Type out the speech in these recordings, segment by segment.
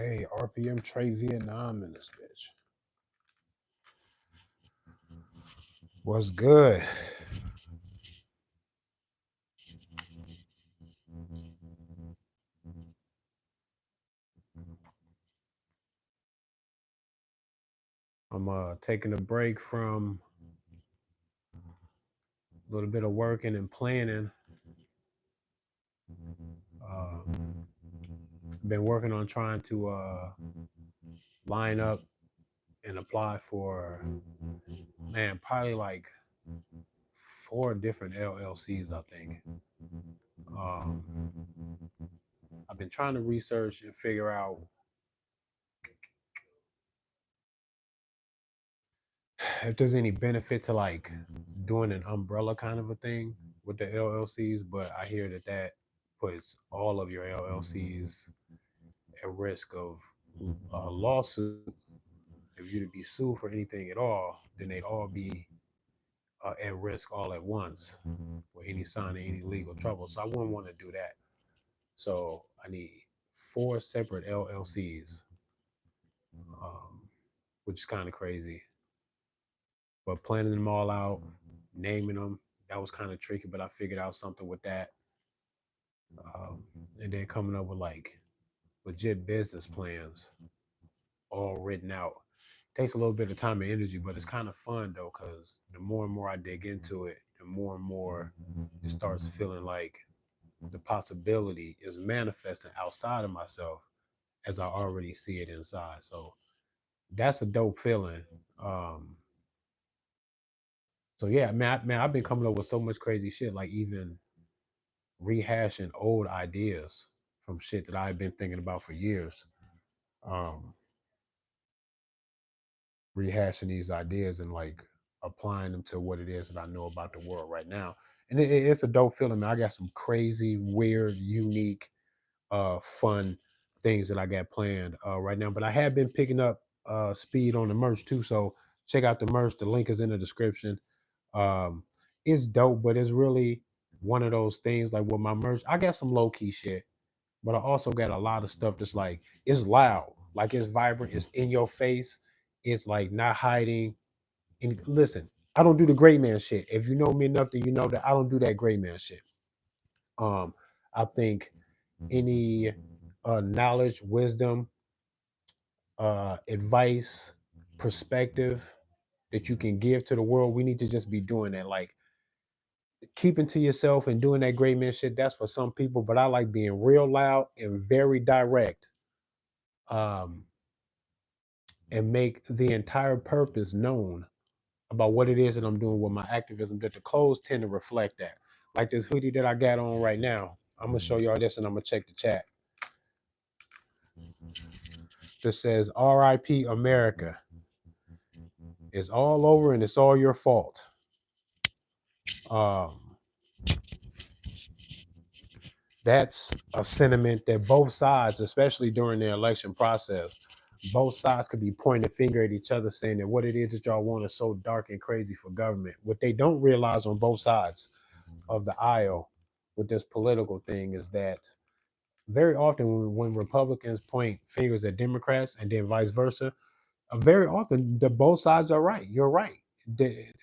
Hey, RPM Trade Vietnam in this bitch. What's good? I'm taking a break from a little bit of working and planning. Been working on trying to line up and apply for, man, probably like 4 different LLCs, I think. Um, I've been trying to research and figure out if there's any benefit to like doing an umbrella kind of a thing with the LLCs, but I hear that puts all of your LLCs at risk of a lawsuit. If you to be sued for anything at all, then they'd all be at risk all at once with any sign of any legal trouble. So I wouldn't want to do that. So I need 4 separate LLCs, um, which is kind of crazy. But planning them all out, naming them, that was kind of tricky. But I figured out something with that, and then coming up with like legit business plans, all written out. Takes a little bit of time and energy, but it's kind of fun though, because the more and more I dig into it, the more and more it starts feeling like the possibility is manifesting outside of myself as I already see it inside. So that's a dope feeling. Um, so yeah, man, I've been coming up with so much crazy shit, like even rehashing old ideas from shit that I've been thinking about for years. Um, Rehashing these ideas and like applying them to what it is that I know about the world right now. And it's a dope feeling, man. I got some crazy, weird, unique, fun things that I got planned right now. But I have been picking up speed on the merch too. So check out the merch. The link is in the description. Um, it's dope, but it's really one of those things like with my merch. I got some low key shit, but I also got a lot of stuff that's like it's loud, like it's vibrant, it's in your face, it's like not hiding. And listen, I don't do the gray man shit. If you know me enough, then you know that I don't do that gray man shit. Um, I think any knowledge, wisdom, advice, perspective that you can give to the world, we need to just be doing that. Like keeping to yourself and doing that gray man shit, that's for some people. But I like being real loud and very direct. Um, and make the entire purpose known about what it is that I'm doing with my activism, that the clothes tend to reflect that. Like this hoodie that I got on right now. I'm gonna show y'all this and I'm gonna check the chat. This says RIP America. It's all over and it's all your fault. Um, that's a sentiment that both sides, especially during the election process, both sides could be pointing a finger at each other saying that what it is that y'all want is so dark and crazy for government. What they don't realize on both sides of the aisle with this political thing is that very often when Republicans point fingers at Democrats and then vice versa, very often the both sides are right. You're right.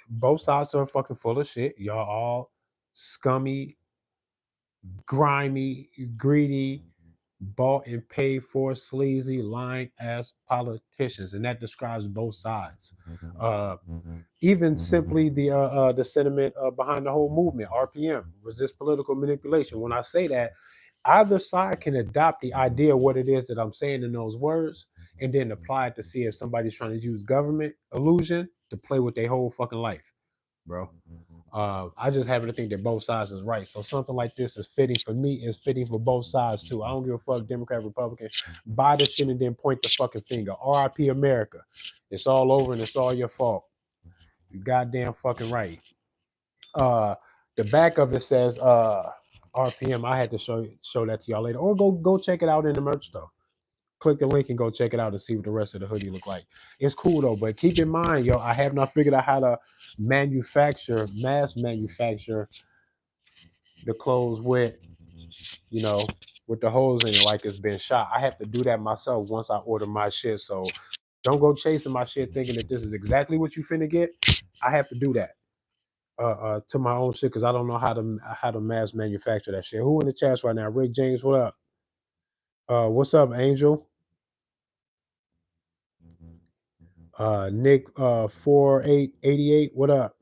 Both sides are fucking full of shit. Y'all all scummy, grimy, greedy, bought and paid for, sleazy, lying ass politicians, and that describes both sides. Even simply the sentiment behind the whole movement, RPM, resist political manipulation. When I say that, either side can adopt the idea of what it is that I'm saying in those words, and then apply it to see if somebody's trying to use government illusion to play with their whole fucking life, bro. I just happen to think that both sides is right. So something like this is fitting for me, is fitting for both sides too. I don't give a fuck, Democrat, Republican. Buy the shit and then point the fucking finger. RIP America. It's all over and it's all your fault. You goddamn fucking right. The back of it says RPM. I had to show that to y'all later. Or go check it out in the merch store. Click the link and go check it out and see what the rest of the hoodie look like. It's cool though, but keep in mind, yo, I have not figured out how to mass manufacture the clothes with, you know, with the holes in it like it's been shot. I have to do that myself once I order my shit. So don't go chasing my shit thinking that this is exactly what you finna get. I have to do that to my own shit because I don't know how to mass manufacture that shit. Who in the chats right now? Rick James, what up? What's up, Angel? Nick 4888, what up?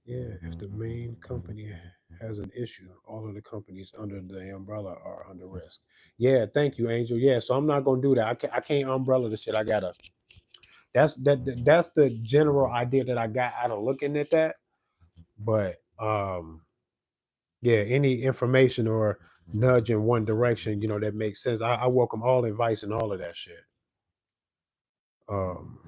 Yeah, if the main company has an issue, all of the companies under the umbrella are under risk. Yeah, thank you, Angel. Yeah, so I'm not gonna do that. I can't umbrella the shit. I gotta. That's the general idea that I got out of looking at that. But yeah, any information or nudge in one direction, that makes sense. I welcome all advice and all of that shit. Um,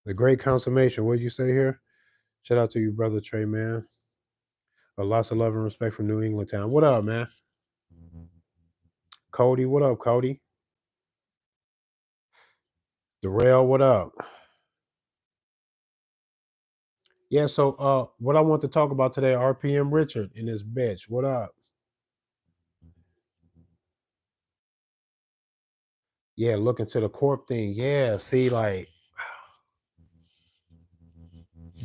the great consummation. What did you say here? Shout out to you, brother Trey, man. Lots of love and respect from New England town. What up, man? Cody, what up, Cody? Darrell, what up? Yeah, so what I want to talk about today, RPM Richard and his bitch. What up? Yeah, look into the corp thing. Yeah, see, like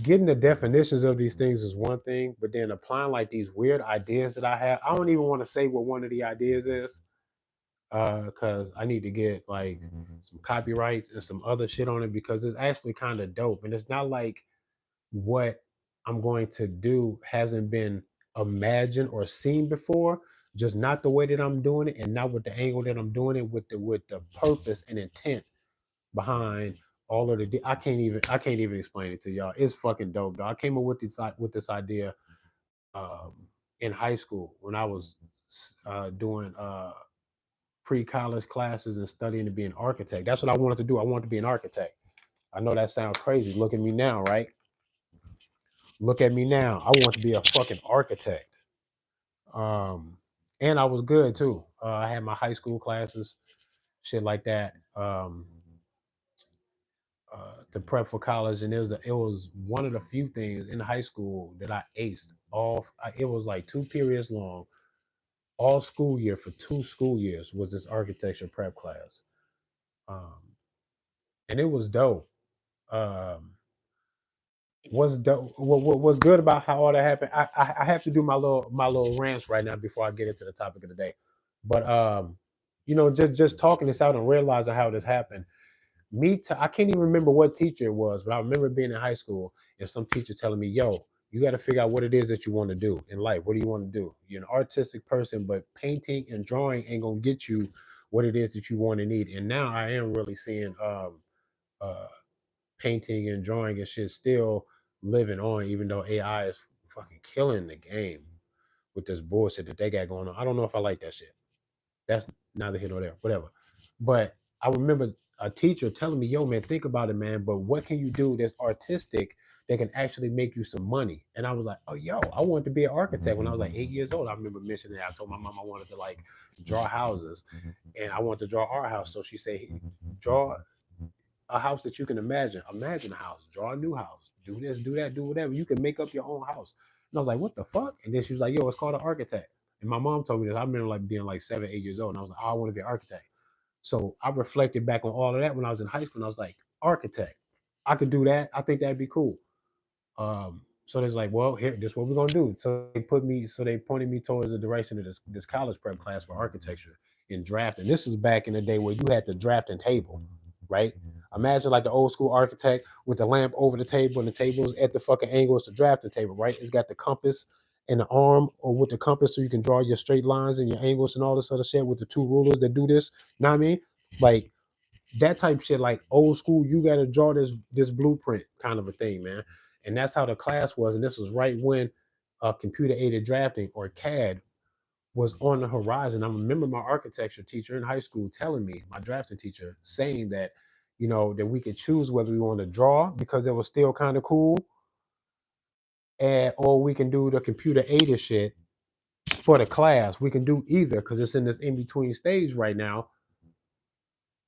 getting the definitions of these things is one thing, but then applying like these weird ideas that I have. I don't even want to say what one of the ideas is, because I need to get like some copyrights and some other shit on it because it's actually kind of dope. And it's not like what I'm going to do hasn't been imagined or seen before, just not the way that I'm doing it and not with the angle that I'm doing it with the purpose and intent behind all of the I can't even explain it to y'all. It's fucking dope, though. I came up with this idea um, in high school when I was doing pre-college classes and studying to be an architect. That's what I wanted to do. I wanted to be an architect. I know that sounds crazy. Look at me now, right? Look at me now. I want to be a fucking architect. Um, and I was good too. I had my high school classes, shit like that, to prep for college. And it was one of the few things in high school that I aced off. It was like 2 periods long, all school year for 2 school years was this architecture prep class, um, and it was dope. Um, what's dope? What's good about how all that happened? I have to do my little rants right now before I get into the topic of the day. But just talking this out and realizing how this happened. I can't even remember what teacher it was, but I remember being in high school and some teacher telling me, "Yo, you got to figure out what it is that you want to do in life. What do you want to do? You're an artistic person, but painting and drawing ain't gonna get you what it is that you want and need." And now I am really seeing uh, painting and drawing and shit still living on, even though AI is fucking killing the game with this bullshit that they got going on. I don't know if I like that shit. That's neither here nor there, whatever. But I remember a teacher telling me, "Yo, man, think about it, man. But what can you do that's artistic that can actually make you some money?" And I was like, "Oh, yo, I wanted to be an architect when I was like 8 years old." I remember mentioning that. I told my mom I wanted to like draw houses, and I wanted to draw our house. So she said, "Hey, draw a house that you can imagine. Imagine a house. Draw a new house. Do this, do that, do whatever. You can make up your own house." And I was like, "What the fuck?" And then she was like, "Yo, it's called an architect." And my mom told me this. I remember like being like 7, 8 years old, and I was like, "Oh, I want to be an architect." So I reflected back on all of that when I was in high school, and I was like, "Architect, I could do that. I think that'd be cool." So there's like, well, here, this is what we're gonna do. So they pointed me towards the direction of this college prep class for architecture in drafting. This was back in the day where you had the drafting table, right? Imagine like the old school architect with the lamp over the table and the table's at the fucking angle. It's the drafting table, right? It's got the compass and the arm or with the compass so you can draw your straight lines and your angles and all this other shit with the two rulers that do this. Know what I mean? Like that type shit, like old school, you gotta draw this blueprint kind of a thing, man. And that's how the class was. And this was right when computer aided drafting or CAD was on the horizon. I remember my architecture teacher in high school telling me, my drafting teacher, saying that, that we could choose whether we want to draw because it was still kind of cool, or we can do the computer aided shit for the class. We can do either because it's in this in between stage right now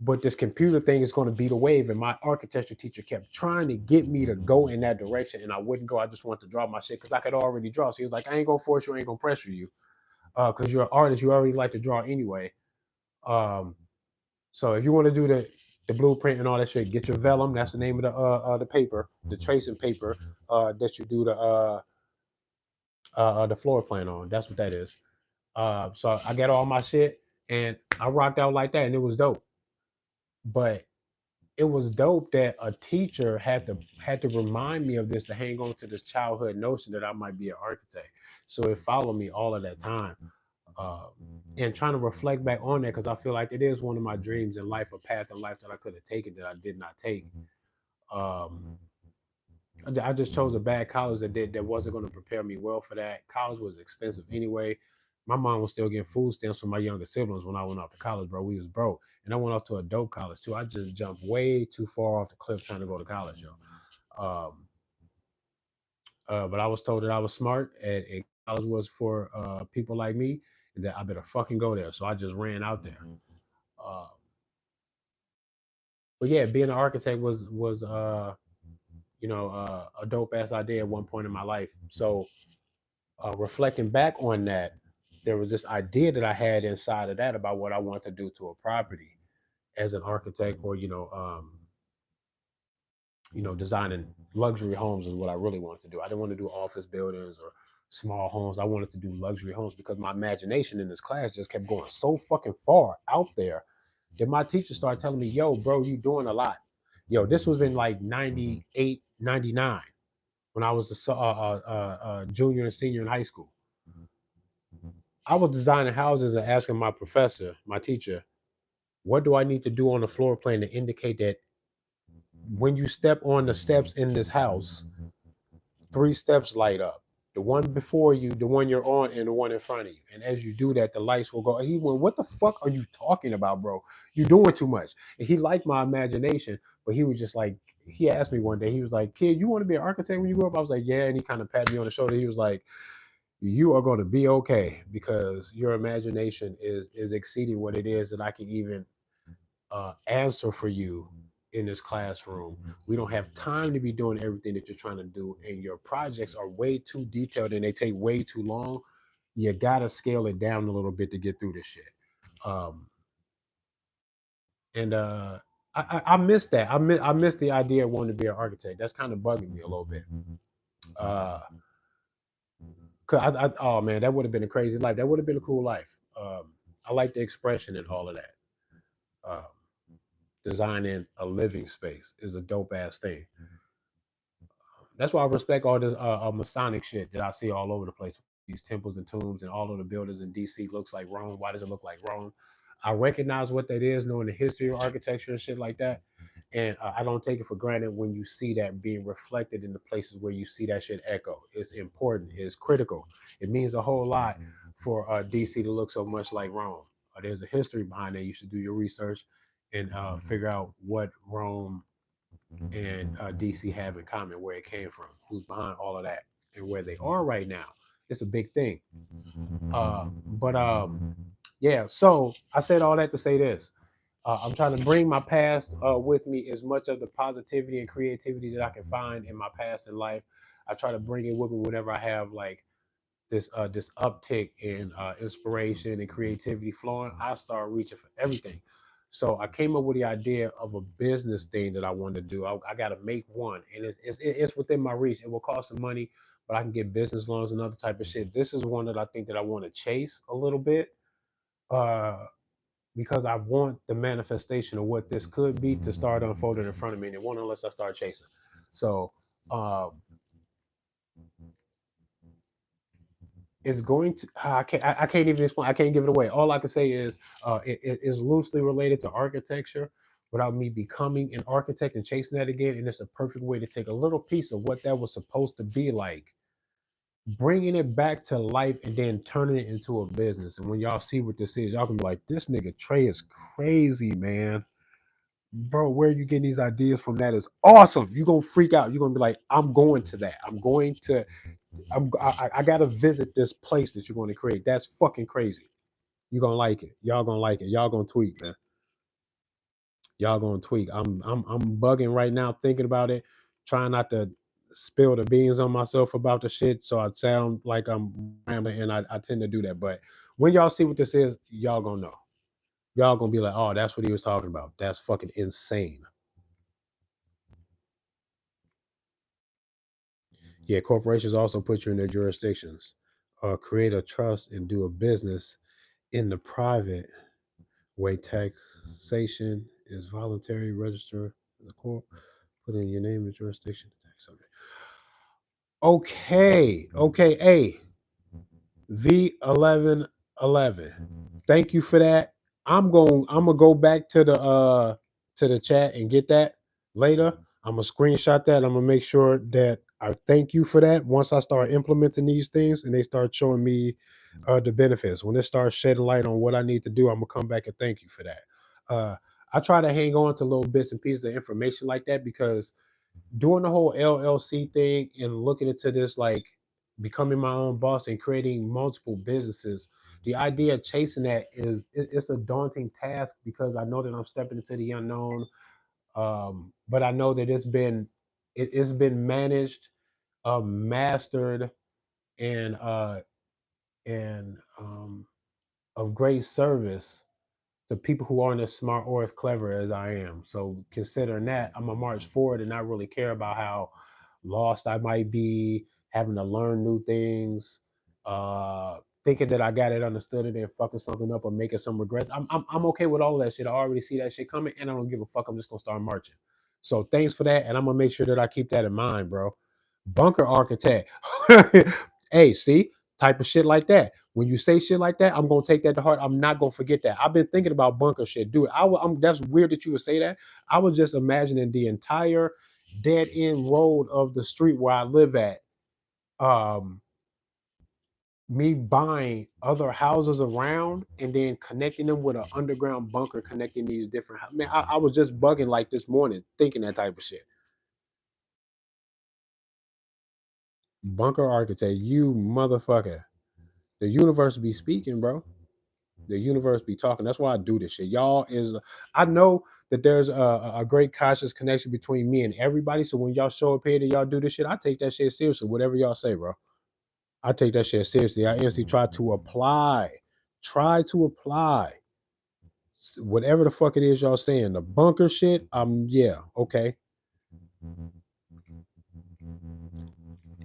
but this computer thing is going to be the wave. And my architecture teacher kept trying to get me to go in that direction, and I wouldn't go. I just wanted to draw my shit because I could already draw. So he was like, I ain't gonna force you, I ain't gonna pressure you, because you're an artist, you already like to draw anyway. Um, so if you want to do the blueprint and all that shit, get your vellum. That's the name of the paper, the tracing paper that you do the floor plan on. That's what that is. So I got all my shit and I rocked out like that, and it was dope. But it was dope that a teacher had to remind me of this, to hang on to this childhood notion that I might be an architect. So it followed me all of that time. Um, and trying to reflect back on that, because I feel like it is one of my dreams in life, a path in life that I could have taken that I did not take. Um, I just chose a bad college that wasn't going to prepare me well for that. College was expensive anyway. My mom was still getting food stamps from my younger siblings when I went off to college, bro. We was broke, and I went off to a dope college too. I just jumped way too far off the cliff trying to go to college, yo. Um, but I was told that I was smart, and college was for people like me, and that I better fucking go there. So I just ran out there. Uh, but yeah, being an architect was a dope ass idea at one point in my life. So reflecting back on that, there was this idea that I had inside of that about what I want to do to a property as an architect, or designing luxury homes is what I really wanted to do. I didn't want to do office buildings or small homes. I wanted to do luxury homes because my imagination in this class just kept going so fucking far out there that my teacher started telling me, yo, bro, you doing a lot. Yo, this was in like 98, 99, when I was a junior and senior in high school. I was designing houses and asking my professor, my teacher, what do I need to do on the floor plan to indicate that when you step on the steps in this house, three steps light up. The one before you, the one you're on, and the one in front of you. And as you do that, the lights will go. He went, what the fuck are you talking about, bro? You're doing too much. And he liked my imagination, but he was just like, he asked me one day, he was like, kid, you want to be an architect when you grow up? I was like, yeah. And he kind of patted me on the shoulder. He was like, you are going to be okay because your imagination is exceeding what it is that I can even answer for you in this classroom. We don't have time to be doing everything that you're trying to do, and your projects are way too detailed and they take way too long. You gotta scale it down a little bit to get through this shit. Um, and I miss that. I miss the idea of wanting to be an architect. That's kind of bugging me a little bit. Uh, Cause oh man, that would have been a crazy life. That would have been a cool life. I like the expression and all of that. Um, Designing a living space is a dope ass thing. That's why I respect all this Masonic shit that I see all over the place. These temples and tombs and all of the buildings in DC looks like Rome. Why does it look like Rome? I recognize what that is, knowing the history of architecture and shit like that. And I don't take it for granted when you see that being reflected in the places where you see that shit echo. It's important. It's critical. It means a whole lot for DC to look so much like Rome. There's a history behind it. You should do your research and figure out what Rome and DC have in common, where it came from, who's behind all of that, and where they are right now. It's a big thing. But yeah, so I said all that to say this. I'm trying to bring my past with me, as much of the positivity and creativity that I can find in my past in life. I try to bring it with me whenever I have like this uptick in inspiration and creativity flowing. I start reaching for everything. So I came up with the idea of a business thing that I wanted to do. I got to make one, and it's within my reach. It will cost some money, but I can get business loans and other type of shit. This is one that I think that I want to chase a little bit, uh, because I want the manifestation of what this could be to start unfolding in front of me, and it won't unless I start chasing. So um, it's going to I can't even explain. I can't give it away. All I can say is it is loosely related to architecture without me becoming an architect and chasing that again. And it's a perfect way to take a little piece of what that was supposed to be like, bringing it back to life, and then turning it into a business. And when y'all see what this is, y'all can be like, this nigga Trey is crazy, man. Bro, where are you getting these ideas from? That is awesome. You're gonna freak out. You're gonna be like, I'm going to that. I gotta visit this place that you're going to create. That's fucking crazy. You're gonna like it. Y'all gonna like it. Y'all gonna tweet, man. Y'all gonna tweak. I'm bugging right now thinking about it, trying not to spill the beans on myself about the shit, so I sound like I'm rambling, and I tend to do that. But when y'all see what this is, y'all gonna know. Y'all gonna be like, oh, that's what he was talking about. That's fucking insane. Yeah, corporations also put you in their jurisdictions, create a trust and do a business in the private way. Taxation is voluntary. Register the court. Put in your name and jurisdiction. Tax subject. Okay, okay. Hey, V1111. Thank you for that. I'm gonna go back to the chat and get that later. I'm gonna screenshot that. I'm gonna make sure that I thank you for that once I start implementing these things and they start showing me the benefits. When it starts shedding light on what I need to do, I'm gonna come back and thank you for that. Uh I try to hang on to little bits and pieces of information like that because doing the whole LLC thing and looking into this, like becoming my own boss and creating multiple businesses, the idea of chasing that it's a daunting task because I know that I'm stepping into the unknown. But I know that it's been managed, mastered, and of great service to people who aren't as smart or as clever as I am. So considering that, I'm gonna march forward and not really care about how lost I might be, having to learn new things, thinking that I got it understood and then fucking something up or making some regrets. I'm okay with all of that shit. I already see that shit coming and I don't give a fuck. I'm just gonna start marching. So thanks for that. And I'm gonna make sure that I keep that in mind, bro. Bunker architect. Hey, see, type of shit like that. When you say shit like that, I'm gonna take that to heart. I'm not gonna forget that. I've been thinking about bunker shit, dude. That's weird that you would say that. I was just imagining the entire dead end road of the street where I live at. Um, Me buying other houses around and then connecting them with an underground bunker, connecting these different. Man, I was just bugging like this morning, thinking that type of shit. Bunker architect, you motherfucker. The universe be speaking, bro. The universe be talking. That's why I do this shit. Y'all is I know that there's a great conscious connection between me and everybody. So when y'all show up here and y'all do this shit, I take that shit seriously. Whatever y'all say, bro. I take that shit seriously. I instantly try to apply whatever the fuck it is y'all saying. The bunker shit. Yeah, okay.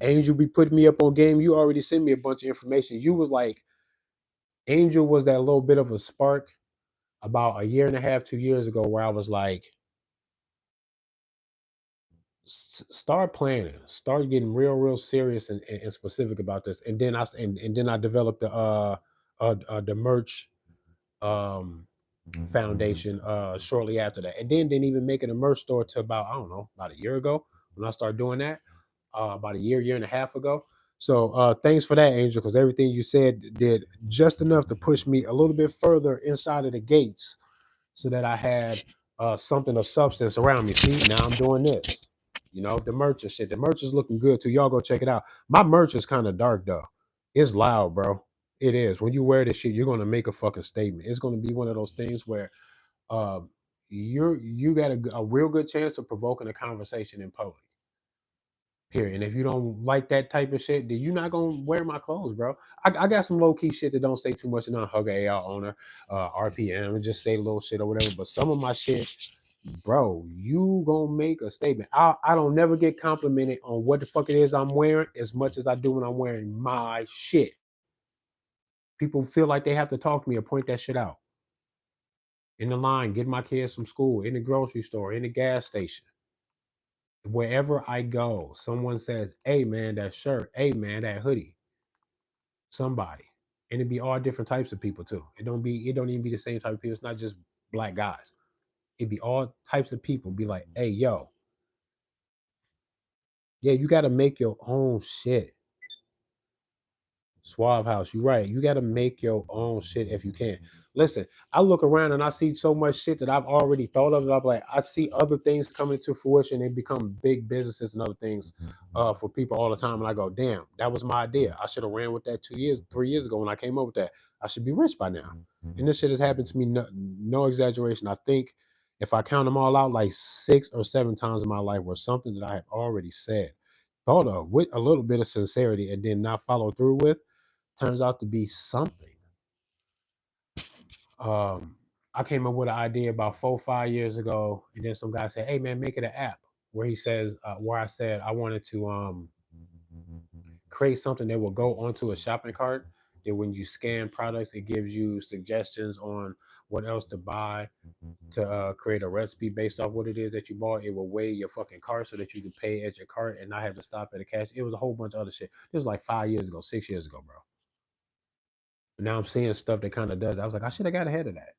Angel be putting me up on game. You already sent me a bunch of information. You was like, Angel was that little bit of a spark about a year and a half, 2 years ago, where I was like, start planning, start getting real serious and specific about this. And then I developed the merch um foundation shortly after that, and then didn't even make it a merch store to about, I don't know, about a year ago when I started doing that. About a year and a half ago. So thanks for that, Angel, because everything you said did just enough to push me a little bit further inside of the gates so that I had something of substance around me. See, now I'm doing this. You know, the merch and shit. The merch is looking good too. Y'all go check it out. My merch is kind of dark though. It's loud, bro. It is. When you wear this shit, you're gonna make a fucking statement. It's gonna be one of those things where you got a real good chance of provoking a conversation in public. Period. And if you don't like that type of shit, then you're not gonna wear my clothes, bro. I got some low key shit that don't say too much and not hug a AR owner, RPM, and just say little shit or whatever. But some of my shit, bro, you gonna make a statement. I don't never get complimented on what the fuck it is I'm wearing as much as I do when I'm wearing my shit. People feel like they have to talk to me or point that shit out. In the line, getting my kids from school, in the grocery store, in the gas station. Wherever I go, someone says, "Hey man, that shirt. Hey man, that hoodie." Somebody, and it be all different types of people too. It don't even be the same type of people. It's not just black guys. It be all types of people. Be like, "Hey yo, yeah, you got to make your own shit." Suave House, you're right. You got to make your own shit if you can. Listen, I look around and I see so much shit that I've already thought of. That I'm like, I see other things coming to fruition and become big businesses and other things for people all the time. And I go, damn, that was my idea. I should have ran with that 2 years, 3 years ago when I came up with that. I should be rich by now. And this shit has happened to me, no exaggeration. I think If I count them all out, like 6 or 7 times in my life were something that I have already said, thought of with a little bit of sincerity, and then not follow through with, turns out to be something. Um, I came up with an idea about 4, 5 years ago, and then some guy said, "Hey man, make it an app." Where he says, where I said I wanted to create something that will go onto a shopping cart. That when you scan products, it gives you suggestions on what else to buy to create a recipe based off what it is that you bought. It will weigh your fucking cart so that you can pay at your cart and not have to stop at the cash. It was a whole bunch of other shit. It was like 5 years ago, 6 years ago, bro. But now I'm seeing stuff that kind of does. I was like, I should have got ahead of that.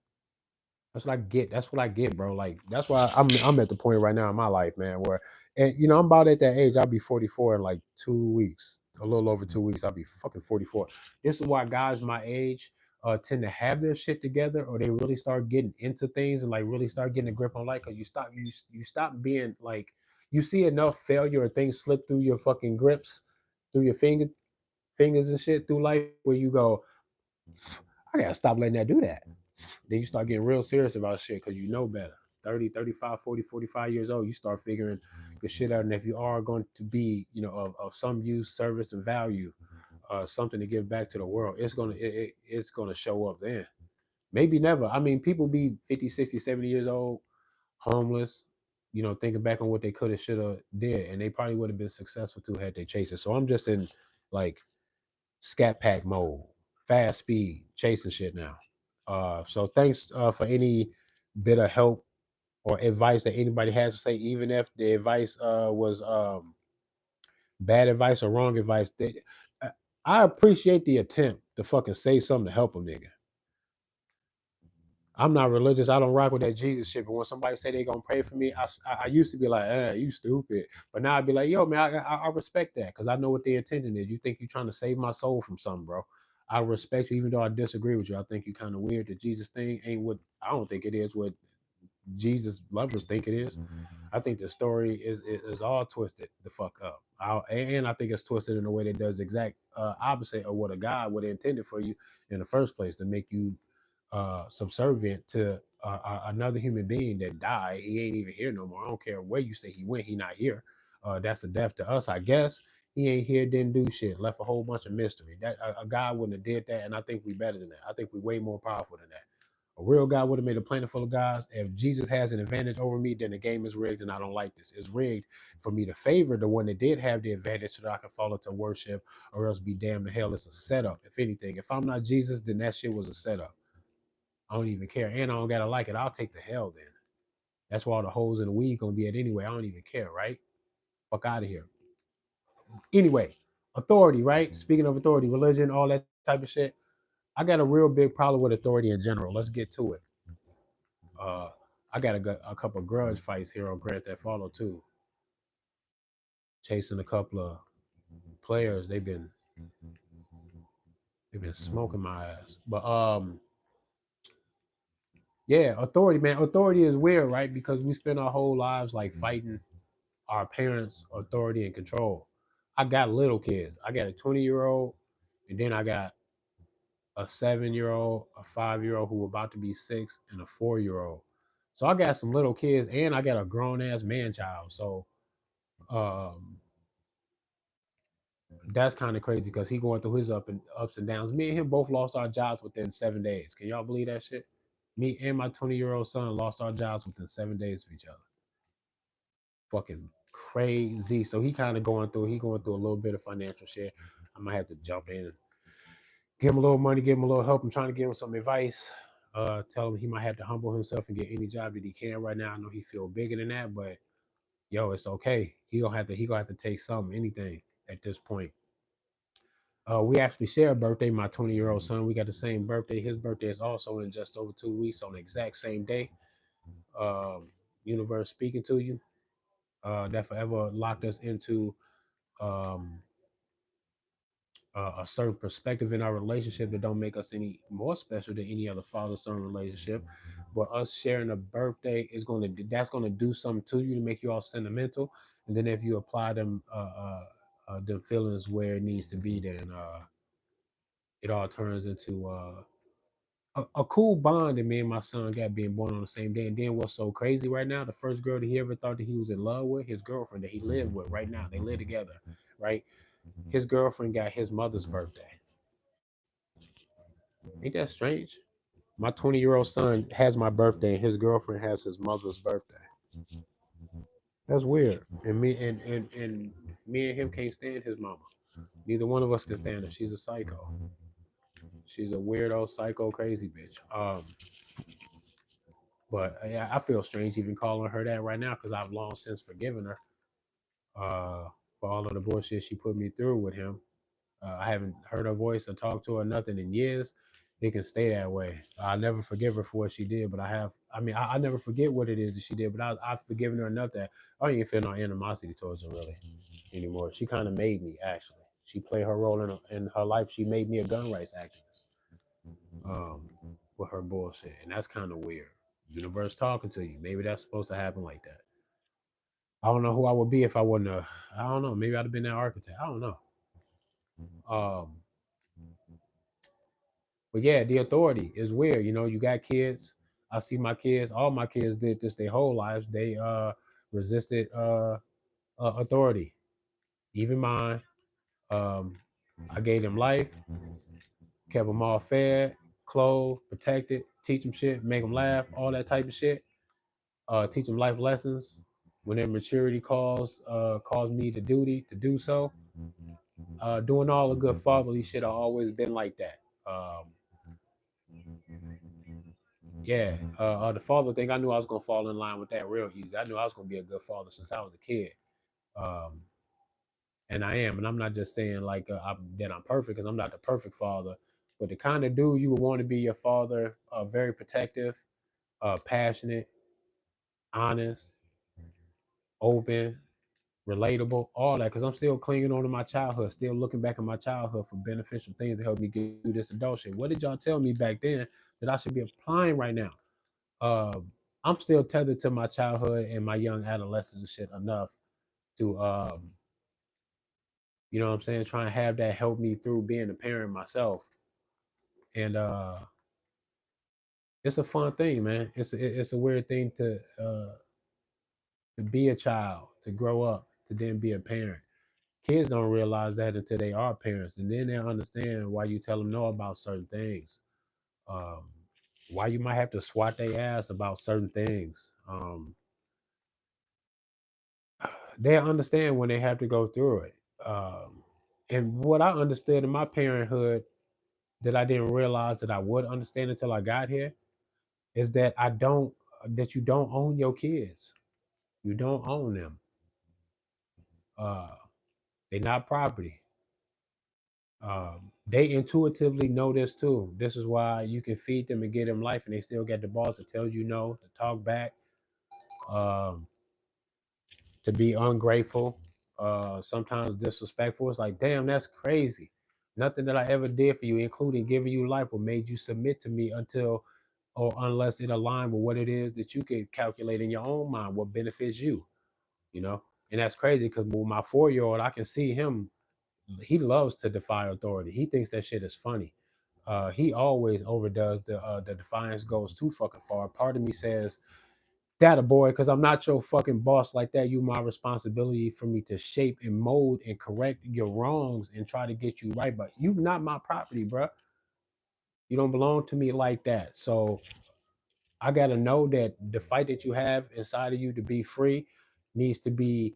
That's what I get. That's what I get, bro. Like that's why I'm at the point right now in my life, man, where and I'm about at that age. I'll be 44 in like 2 weeks, a little over 2 weeks. I'll be fucking 44. This is why guys my age tend to have their shit together, or they really start getting into things and like really start getting a grip on life. Because you stop being like you see enough failure or things slip through your fucking grips, through your fingers and shit through life, where you go, I gotta stop letting that do that. Then you start getting real serious about shit because you know better. 30, 35, 40, 45 years old, you start figuring your shit out. And if you are going to be, of some use, service, and value, something to give back to the world, it's gonna show up then. Maybe never. I mean, people be 50, 60, 70 years old, homeless, thinking back on what they could have, should have, did, and they probably would have been successful too had they chased it. So I'm just in like scat pack mode, fast speed, chasing shit now. So thanks for any bit of help or advice that anybody has to say, even if the advice was bad advice or wrong advice. Uh, I appreciate the attempt to fucking say something to help a nigga. I'm not religious. I don't rock with that Jesus shit. But when somebody say they gonna pray for me, I used to be like, you stupid. But now I'd be like, yo, man, I respect that because I know what the intention is. You think you're trying to save my soul from something, bro. I respect you, even though I disagree with you. I think you kind of weird. The Jesus thing ain't what I don't think it is. What Jesus lovers think it is. I think the story is all twisted the fuck up. And I think it's twisted in a way that does exact opposite of what a God would have intended for you in the first place to make you subservient to another human being that died. He ain't even here no more. I don't care where you say he went. He not here. That's a death to us, I guess. He ain't here, didn't do shit, left a whole bunch of mystery. That a God wouldn't have did that, and I think we better than that. I think we way more powerful than that. A real God would have made a planet full of gods. If Jesus has an advantage over me, then the game is rigged, and I don't like this. It's rigged for me to favor the one that did have the advantage, so that I can fall into worship, or else be damned to hell. It's a setup. If anything, if I'm not Jesus, then that shit was a setup. I don't even care, and I don't gotta like it. I'll take the hell then. That's where all the holes in the weed gonna be at anyway. I don't even care, right? Fuck out of here. Anyway, authority, right? Speaking of authority, religion, all that type of shit. I got a real big problem with authority in general. Let's get to it. Uh, I got a couple of grudge fights here on Grand Theft Auto too. Chasing a couple of players. They've been smoking my ass. But yeah, authority, man. Authority is weird, right? Because we spend our whole lives like fighting our parents' authority and control. I got little kids. I got a 20-year-old, and then I got a 7-year-old, a 5-year-old who about to be 6, and a 4-year-old. So I got some little kids, and I got a grown ass man child. So um, that's kind of crazy because he going through his ups and downs. Me and him both lost our jobs within 7 days. Can y'all believe that shit? Me and my 20-year-old son lost our jobs within 7 days of each other. Fucking crazy. So he going through a little bit of financial shit. I might have to jump in and give him a little money, give him a little help. I'm trying to give him some advice. Tell him he might have to humble himself and get any job that he can right now. I know he feel bigger than that, but yo, it's okay. He gonna have to take something, anything at this point. We actually share a birthday. My 20-year-old son, we got the same birthday. His birthday is also in just over 2 weeks on the exact same day. Um, Universe speaking to you. That forever locked us into um, a certain perspective in our relationship that don't make us any more special than any other father-son relationship. But us sharing a birthday is that's gonna do something to you to make you all sentimental. And then if you apply them feelings where it needs to be, then it all turns into a cool bond that me and my son got being born on the same day. And then what's so crazy right now, the first girl that he ever thought that he was in love with, his girlfriend that he lived with right now, they live together, right? His girlfriend got his mother's birthday. Ain't that strange? My 20-year-old son has my birthday, and his girlfriend has his mother's birthday. That's weird. And me and him can't stand his mama. Neither one of us can stand her. She's a psycho. She's a weirdo, psycho, crazy bitch. But yeah, I feel strange even calling her that right now because I've long since forgiven her for all of the bullshit she put me through with him. I haven't heard her voice or talked to her nothing in years. It can stay that way. I never forgive her for what she did, but I have. I mean, I never forget what it is that she did, but I've forgiven her enough that I don't even feel no animosity towards her really anymore. She kind of made me actually. She played her role in her life. She made me a gun rights activist um, with her bullshit, and that's kind of weird. Universe talking to you. Maybe that's supposed to happen like that. I don't know who I would be if I wouldn't have. I don't know. Maybe I'd have been that architect. I don't know. Um, but yeah, the authority is weird. You know, you got kids. I see my kids. All my kids did this their whole lives. They resisted authority. Even mine. Um, I gave them life, kept them all fed, clothed, protected, teach them shit, make them laugh, all that type of shit. Teach them life lessons. When their maturity calls me to duty to do so. Doing all the good fatherly shit. I always been like that. Yeah, the father thing. I knew I was gonna fall in line with that real easy. I knew I was gonna be a good father since I was a kid, um, and I am. And I'm not just saying like that I'm perfect because I'm not the perfect father, but the kind of dude you would want to be your father. Very protective, passionate, honest, open, relatable, all that. Because I'm still clinging on to my childhood, still looking back at my childhood for beneficial things to help me get through this adult shit. What did y'all tell me back then that I should be applying right now? I'm still tethered to my childhood and my young adolescence and shit enough to, you know what I'm saying, try and have that help me through being a parent myself. And it's a fun thing, man. It's a weird thing to be a child, to grow up, to then be a parent. Kids don't realize that until they are parents, and then they understand why you tell them no about certain things. Um, why you might have to swat their ass about certain things. They understand when they have to go through it. And what I understood in my parenthood that I didn't realize that I would understand until I got here is that you don't own your kids. You don't own them. Uh, they're not property. They intuitively know this too. This is why you can feed them and give them life, and they still get the balls to tell you no, to talk back, um, to be ungrateful, sometimes disrespectful. It's like, damn, that's crazy. Nothing that I ever did for you, including giving you life, or made you submit to me until or unless it aligned with what it is that you can calculate in your own mind, what benefits you, you know? And that's crazy because with my 4 year old, I can see him. He loves to defy authority. He thinks that shit is funny. He always overdoes the defiance goes too fucking far. Part of me says, that a boy, because I'm not your fucking boss like that. You my responsibility for me to shape and mold and correct your wrongs and try to get you right. But you not my property, bro. You don't belong to me like that. So I gotta know that the fight that you have inside of you to be free needs to be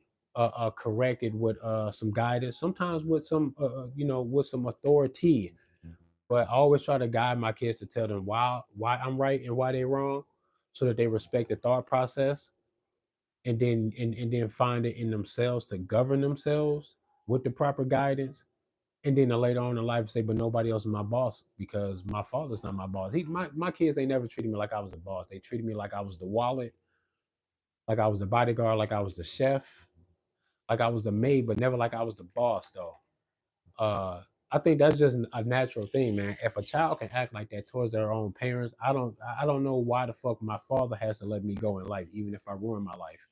corrected with some guidance, sometimes with some with some authority. But I always try to guide my kids to tell them why I'm right and why they're wrong, so that they respect the thought process, and then find it in themselves to govern themselves with the proper guidance. And then later on in life say, but nobody else is my boss because my father's not my boss. My kids ain't never treated me like I was a boss. They treated me like I was the wallet, like I was the bodyguard, like I was the chef, like I was the maid, but never like I was the boss though. Uh I think that's just a natural thing, man. If a child can act like that towards their own parents, I don't know why the fuck my father has to let me go in life, even if I ruin my life.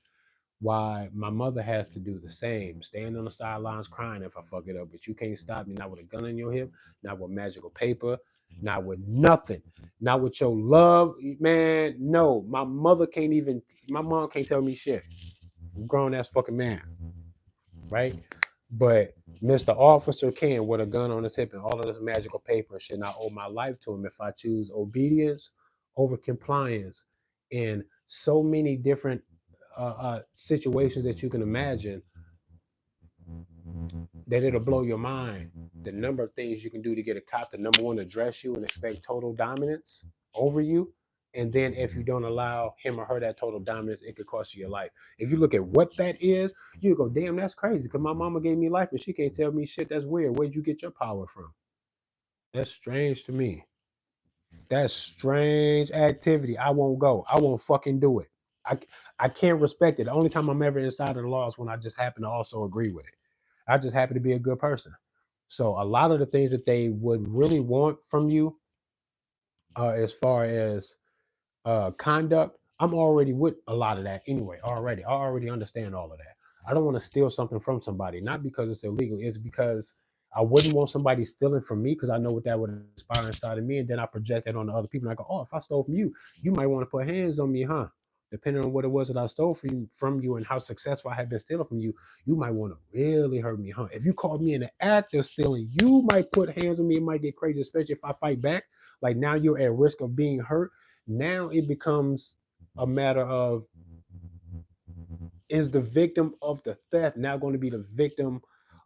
Why my mother has to do the same, stand on the sidelines crying if I fuck it up, but you can't stop me, not with a gun in your hip, not with magical paper, not with nothing, not with your love, man. No, my mother can't even, my mom can't tell me shit. Grown ass fucking man, right? But Mr. Officer can, with a gun on his hip and all of this magical paper, should not owe my life to him if I choose obedience over compliance in so many different situations that you can imagine, that it'll blow your mind. The number of things you can do to get a cop to, number one, address you and expect total dominance over you. And then if you don't allow him or her that total dominance, it could cost you your life. If you look at what that is, you go, damn, that's crazy. Because my mama gave me life and she can't tell me shit. That's weird. Where'd you get your power from? That's strange to me. That's strange activity. I won't go. I won't fucking do it. I, I can't respect it. The only time I'm ever inside of the law is when I just happen to also agree with it. I just happen to be a good person. So a lot of the things that they would really want from you, as far as conduct, I'm already with a lot of that anyway. Already, I already understand all of that. I don't want to steal something from somebody, not because it's illegal. It's because I wouldn't want somebody stealing from me, because I know what that would inspire inside of me, and then I project that on the other people. And I go, oh, if I stole from you, you might want to put hands on me, huh? Depending on what it was that I stole from you and how successful I have been stealing from you, you might want to really hurt me, huh? If you caught me in the act of stealing, you might put hands on me. It might get crazy, especially if I fight back. Like now you're at risk of being hurt. Now it becomes a matter of, is the victim of the theft now going to be the victim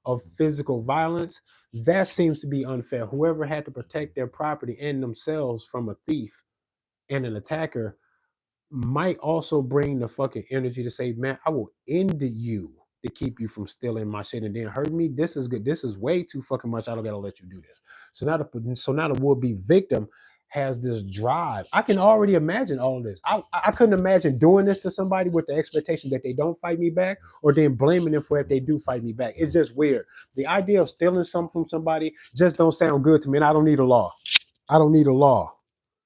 of physical violence? That seems to be unfair. Whoever had to protect their property and themselves from a thief and an attacker might also bring the fucking energy to say, man, I will end you to keep you from stealing my shit and then hurt me. This is good. This is way too fucking much. I don't gotta let you do this. So now the would-be victim has this drive. I can already imagine all of this. I couldn't imagine doing this to somebody with the expectation that they don't fight me back, or then blaming them for if they do fight me back. It's just weird. The idea of stealing something from somebody just don't sound good to me, and I don't need a law. I don't need a law.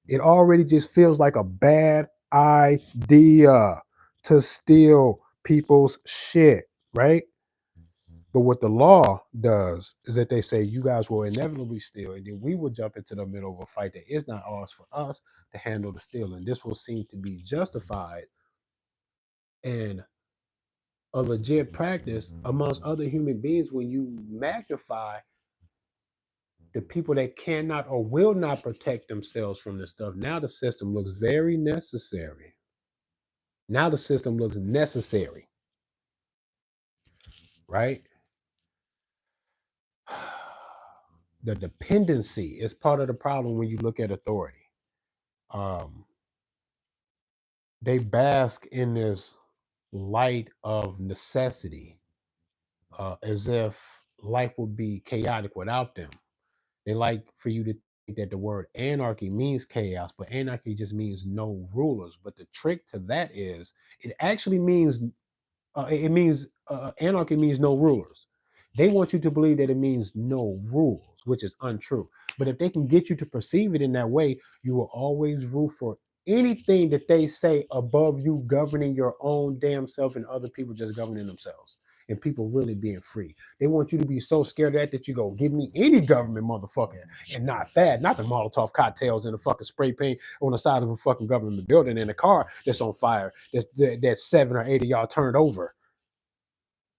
It already just feels like a bad idea to steal people's shit, right? But what the law does is that they say you guys will inevitably steal, and then we will jump into the middle of a fight that is not ours for us to handle the stealing. This will seem to be justified and a legit practice amongst other human beings when you magnify the people that cannot or will not protect themselves from this stuff. Now the system looks very necessary. Now the system looks necessary, right? The dependency is part of the problem when you look at authority. Um, they bask in this light of necessity, as if life would be chaotic without them. They like for you to think that the word anarchy means chaos, but anarchy just means no rulers. But the trick to that is it actually means anarchy means no rulers. They want you to believe that it means no rules, which is untrue. But if they can get you to perceive it in that way, you will always root for anything that they say above you governing your own damn self and other people just governing themselves and people really being free. They want you to be so scared of that you go, give me any government motherfucker and not that, not the Molotov cocktails and the fucking spray paint on the side of a fucking government building and a car that's on fire, that's 7 or 8 of y'all turned over.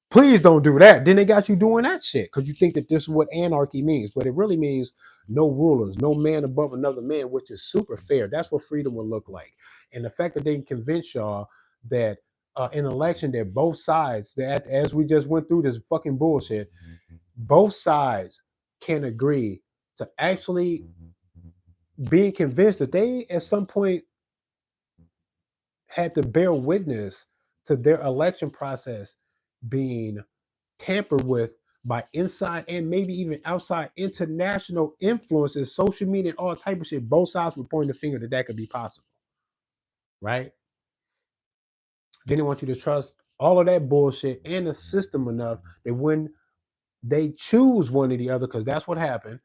Please don't do that. Then they got you doing that shit because you think that this is what anarchy means, but it really means no rulers, no man above another man, which is super fair. That's what freedom would look like. And the fact that they can convince y'all that an election that both sides, that as we just went through this fucking bullshit, both sides can agree to actually being convinced that they at some point had to bear witness to their election process being tampered with by inside and maybe even outside international influences, social media, and all type of shit. Both sides were pointing the finger that could be possible, right? Then they want you to trust all of that bullshit and the system enough that when they choose one or the other, because that's what happened,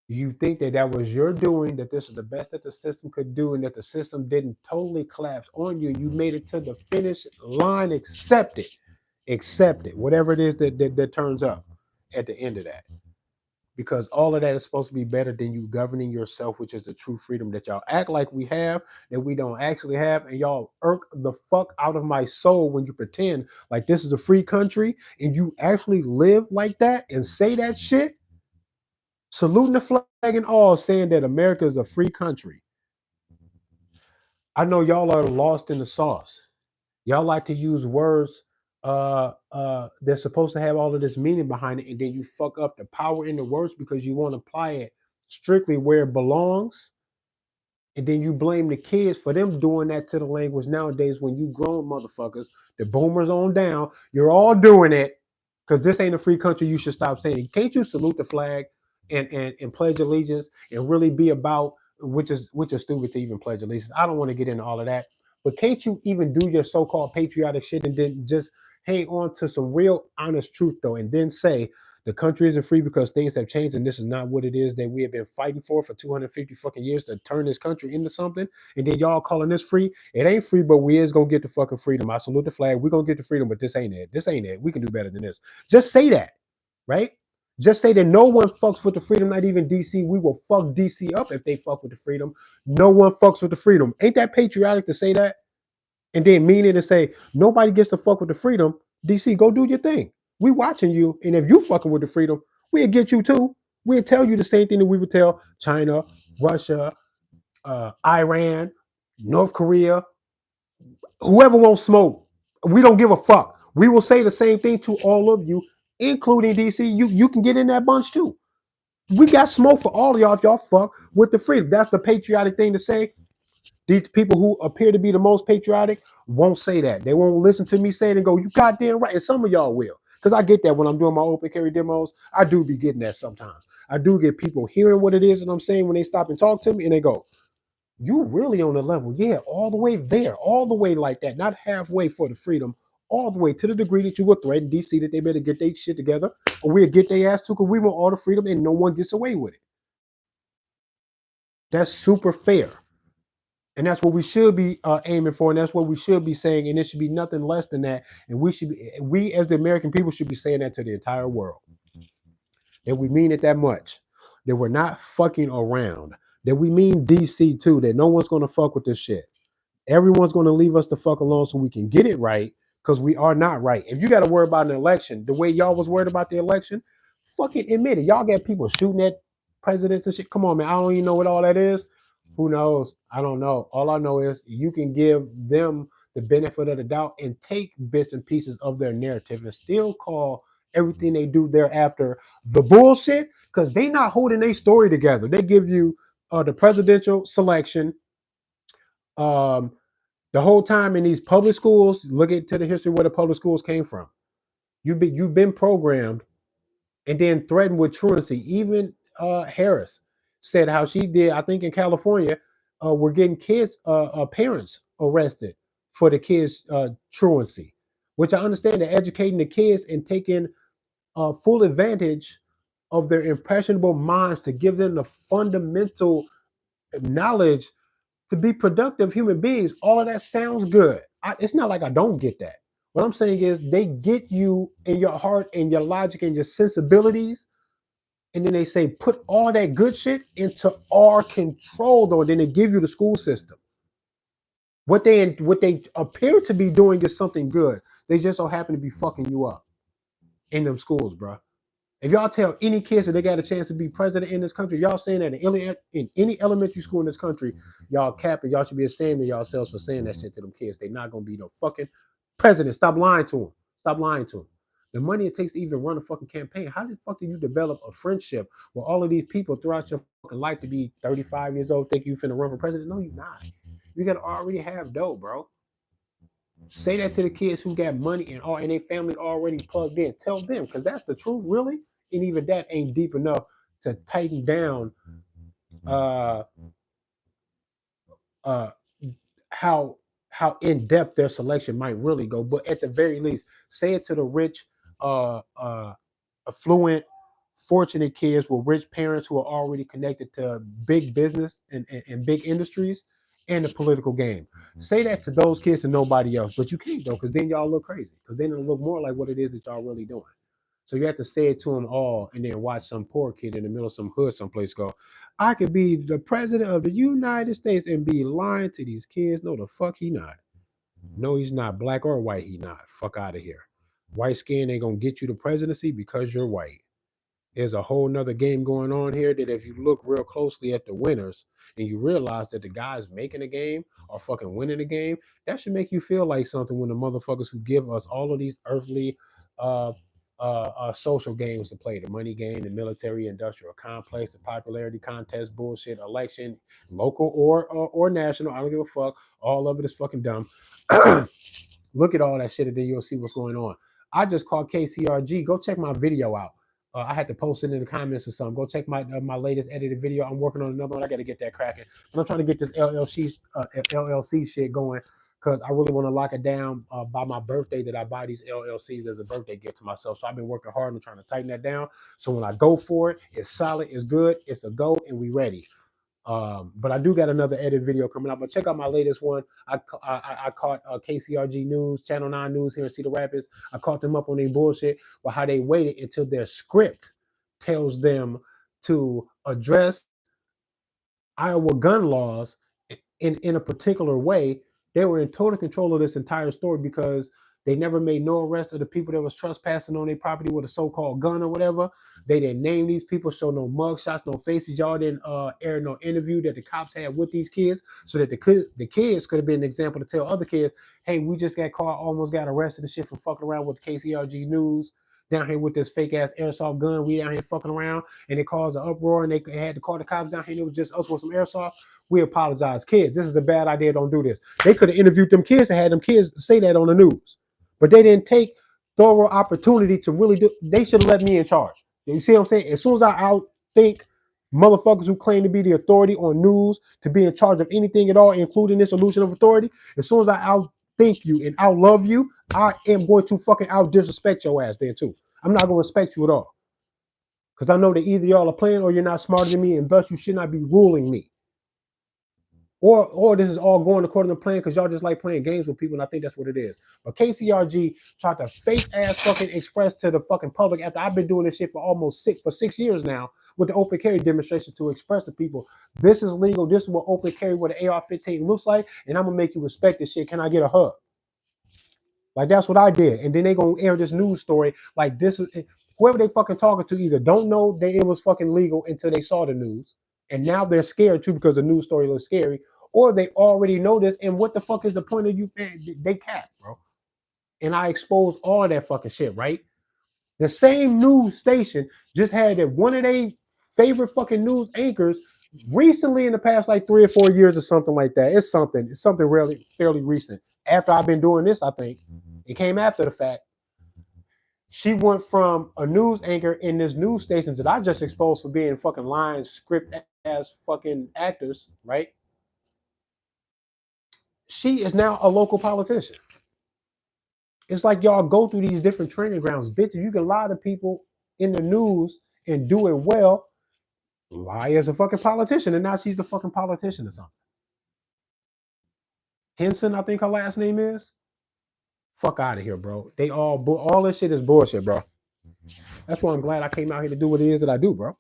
you think that that was your doing, that this is the best that the system could do, and that the system didn't totally collapse on you. You made it to the finish line. Accept it, whatever it is that turns up at the end of that. because all of that is supposed to be better than you governing yourself, which is the true freedom that y'all act like we have, that we don't actually have, and y'all irk the fuck out of my soul when you pretend like this is a free country and you actually live like that and say that shit, saluting the flag and all, saying that America is a free country. I know y'all are lost in the sauce. Y'all like to use words that's supposed to have all of this meaning behind it, and then you fuck up the power in the words because you want to apply it strictly where it belongs, and then you blame the kids for them doing that to the language nowadays. When you grown motherfuckers, the boomers on down, you're all doing it because this ain't a free country. You should stop saying it. Can't you salute the flag and pledge allegiance and really be about, which is stupid to even pledge allegiance. I don't want to get into all of that, but can't you even do your so-called patriotic shit and then just hang on to some real honest truth though, and then say the country isn't free because things have changed and this is not what it is that we have been fighting for 250 fucking years to turn this country into something, and then y'all calling this free? It ain't free, but we is gonna get the fucking freedom. I salute the flag. We're gonna get the freedom, but this ain't it. This ain't it. We can do better than this. Just say that, right? Just say that no one fucks with the freedom, not even DC. We will fuck DC up if they fuck with the freedom. No one fucks with the freedom. Ain't that patriotic to say that? And then mean it and say nobody gets to fuck with the freedom. DC, go do your thing. We watching you, and if you fucking with the freedom, we'll get you too. We'll tell you the same thing that we would tell China, Russia, Iran, North Korea, whoever won't smoke. We don't give a fuck. We will say the same thing to all of you, including DC. You can get in that bunch too. We got smoke for all of y'all if y'all fuck with the freedom. That's the patriotic thing to say. These people who appear to be the most patriotic won't say that. They won't listen to me say it and go, you goddamn right. And some of y'all will. Because I get that when I'm doing my open carry demos. I do be getting that sometimes. I do get people hearing what it is that I'm saying when they stop and talk to me and they go, you really on the level. Yeah, all the way there. All the way like that. Not halfway for the freedom. All the way to the degree that you will threaten DC that they better get their shit together or we'll get their ass to because we want all the freedom and no one gets away with it. That's super fair. And that's what we should be aiming for, and that's what we should be saying, and it should be nothing less than that. And we as the American people should be saying that to the entire world. That we mean it that much. That we're not fucking around. That we mean DC too. That no one's gonna fuck with this shit. Everyone's gonna leave us the fuck alone so we can get it right, because we are not right. If you got to worry about an election the way y'all was worried about the election, fucking admit it. Y'all got people shooting at presidents and shit. Come on, man. I don't even know what all that is. Who knows? I don't know. All I know is you can give them the benefit of the doubt and take bits and pieces of their narrative and still call everything they do thereafter the bullshit, because they not holding their story together. They give you the presidential selection. The whole time in these public schools, look into the history where the public schools came from. You've been programmed and then threatened with truancy. Even Harris said how she did. I think in California, we're getting kids, parents arrested for the kids' truancy, which I understand. They're educating the kids and taking full advantage of their impressionable minds to give them the fundamental knowledge to be productive human beings. All of that sounds good. It's not like I don't get that. What I'm saying is they get you in your heart and your logic and your sensibilities, and then they say put all of that good shit into our control, though. And then they give you the school system. What they appear to be doing is something good. They just so happen to be fucking you up in them schools, bro. If y'all tell any kids that they got a chance to be president in this country, y'all saying that in any elementary school in this country, y'all capping, y'all should be ashamed of yourselves for saying that shit to them kids. They're not going to be no fucking president. Stop lying to them. Stop lying to them. The money it takes to even run a fucking campaign. How the fuck do you develop a friendship with all of these people throughout your fucking life to be 35 years old, think you finna run for president? No, you're not. You gotta already have dough, bro. Say that to the kids who got money and their family already plugged in. Tell them, because that's the truth, really. And even that ain't deep enough to tighten down how in depth their selection might really go. But at the very least, say it to the rich, affluent, fortunate kids with rich parents who are already connected to big business and big industries and the political game. Say that to those kids and nobody else. But you can't though, because then y'all look crazy. Because then it'll look more like what it is that y'all really doing. So you have to say it to them all and then watch some poor kid in the middle of some hood someplace go, I could be the president of the United States and be lying to these kids. No, the fuck he not. No, he's not. Black or white, he not. Fuck out of here. White skin ain't gonna get you the presidency because you're white. There's a whole nother game going on here that if you look real closely at the winners and you realize that the guys making the game are fucking winning the game, that should make you feel like something when the motherfuckers who give us all of these earthly uh social games to play, the money game, the military industrial complex, the popularity contest bullshit, election, local or national, I don't give a fuck. All of it is fucking dumb. Look at all that shit and then you'll see what's going on. I just called KCRG. Go check my video out. I had to post it in the comments or something. Go check my latest edited video. I'm working on another one. I got to get that cracking. But I'm trying to get this LLC shit going because I really want to lock it down by my birthday that I buy these LLCs as a birthday gift to myself. So I've been working hard on trying to tighten that down. So when I go for it, it's solid, it's good, it's a go, and we ready. But I do got another edit video coming up. But check out my latest one. I caught KCRG News, Channel 9 News here in Cedar Rapids. I caught them up on their bullshit with how they waited until their script tells them to address Iowa gun laws in a particular way. They were in total control of this entire story because they never made no arrest of the people that was trespassing on their property with a so-called gun or whatever. They didn't name these people, show no mug shots, no faces. Y'all didn't air no interview that the cops had with these kids so that the kids could have been an example to tell other kids, hey, we just got caught, almost got arrested and shit for fucking around with KCRG News down here with this fake ass airsoft gun. We down here fucking around and it caused an uproar and they had to call the cops down here and it was just us with some airsoft. We apologize, kids. This is a bad idea. Don't do this. They could have interviewed them kids and had them kids say that on the news, but they didn't take thorough opportunity to really do. They should have let me in charge. You see what I'm saying? As soon as I outthink motherfuckers who claim to be the authority on news to be in charge of anything at all, including this illusion of authority, as soon as I outthink you and outlove you, I am going to fucking out disrespect your ass there too. I'm not going to respect you at all. Because I know that either y'all are playing or you're not smarter than me, and thus you should not be ruling me. Or this is all going according to plan because y'all just like playing games with people, and I think that's what it is. But KCRG tried to fake ass fucking express to the fucking public after I've been doing this shit for almost 6 years now with the open carry demonstration to express to people, this is legal, this is what open carry with an AR-15 looks like, and I'm gonna make you respect this shit. Can I get a hug? Like that's what I did. And then they gonna air this news story like this is whoever they fucking talking to either don't know that it was fucking legal until they saw the news. And now they're scared too because the news story looks scary. Or they already know this, and what the fuck is the point of you? They cap, bro. And I exposed all of that fucking shit, right? The same news station just had that one of their favorite fucking news anchors recently in the past like 3 or 4 years or something like that. It's something really fairly recent. After I've been doing this, I think it came after the fact. She went from a news anchor in this news station that I just exposed for being fucking lying script ass fucking actors, right? She is now a local politician. It's like y'all go through these different training grounds. Bitch, you can lie to people in the news and do it well. Lie as a fucking politician, and now she's the fucking politician or something. Henson, I think her last name is. Fuck out of here, bro. They all this shit is bullshit, bro. That's why I'm glad I came out here to do what it is that I do, bro.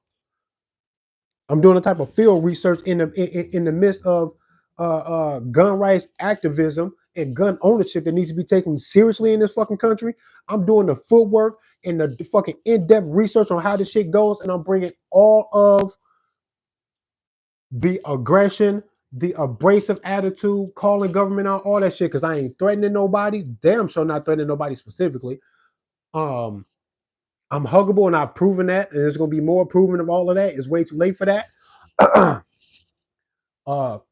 I'm doing a type of field research in the midst of gun rights activism and gun ownership that needs to be taken seriously in this fucking country. I'm doing the footwork and the fucking in-depth research on how this shit goes, and I'm bringing all of the aggression, the abrasive attitude, calling government out, all that shit, because I ain't threatening nobody. Damn sure not threatening nobody specifically. I'm huggable, and I've proven that, and there's going to be more proving of all of that. It's way too late for that.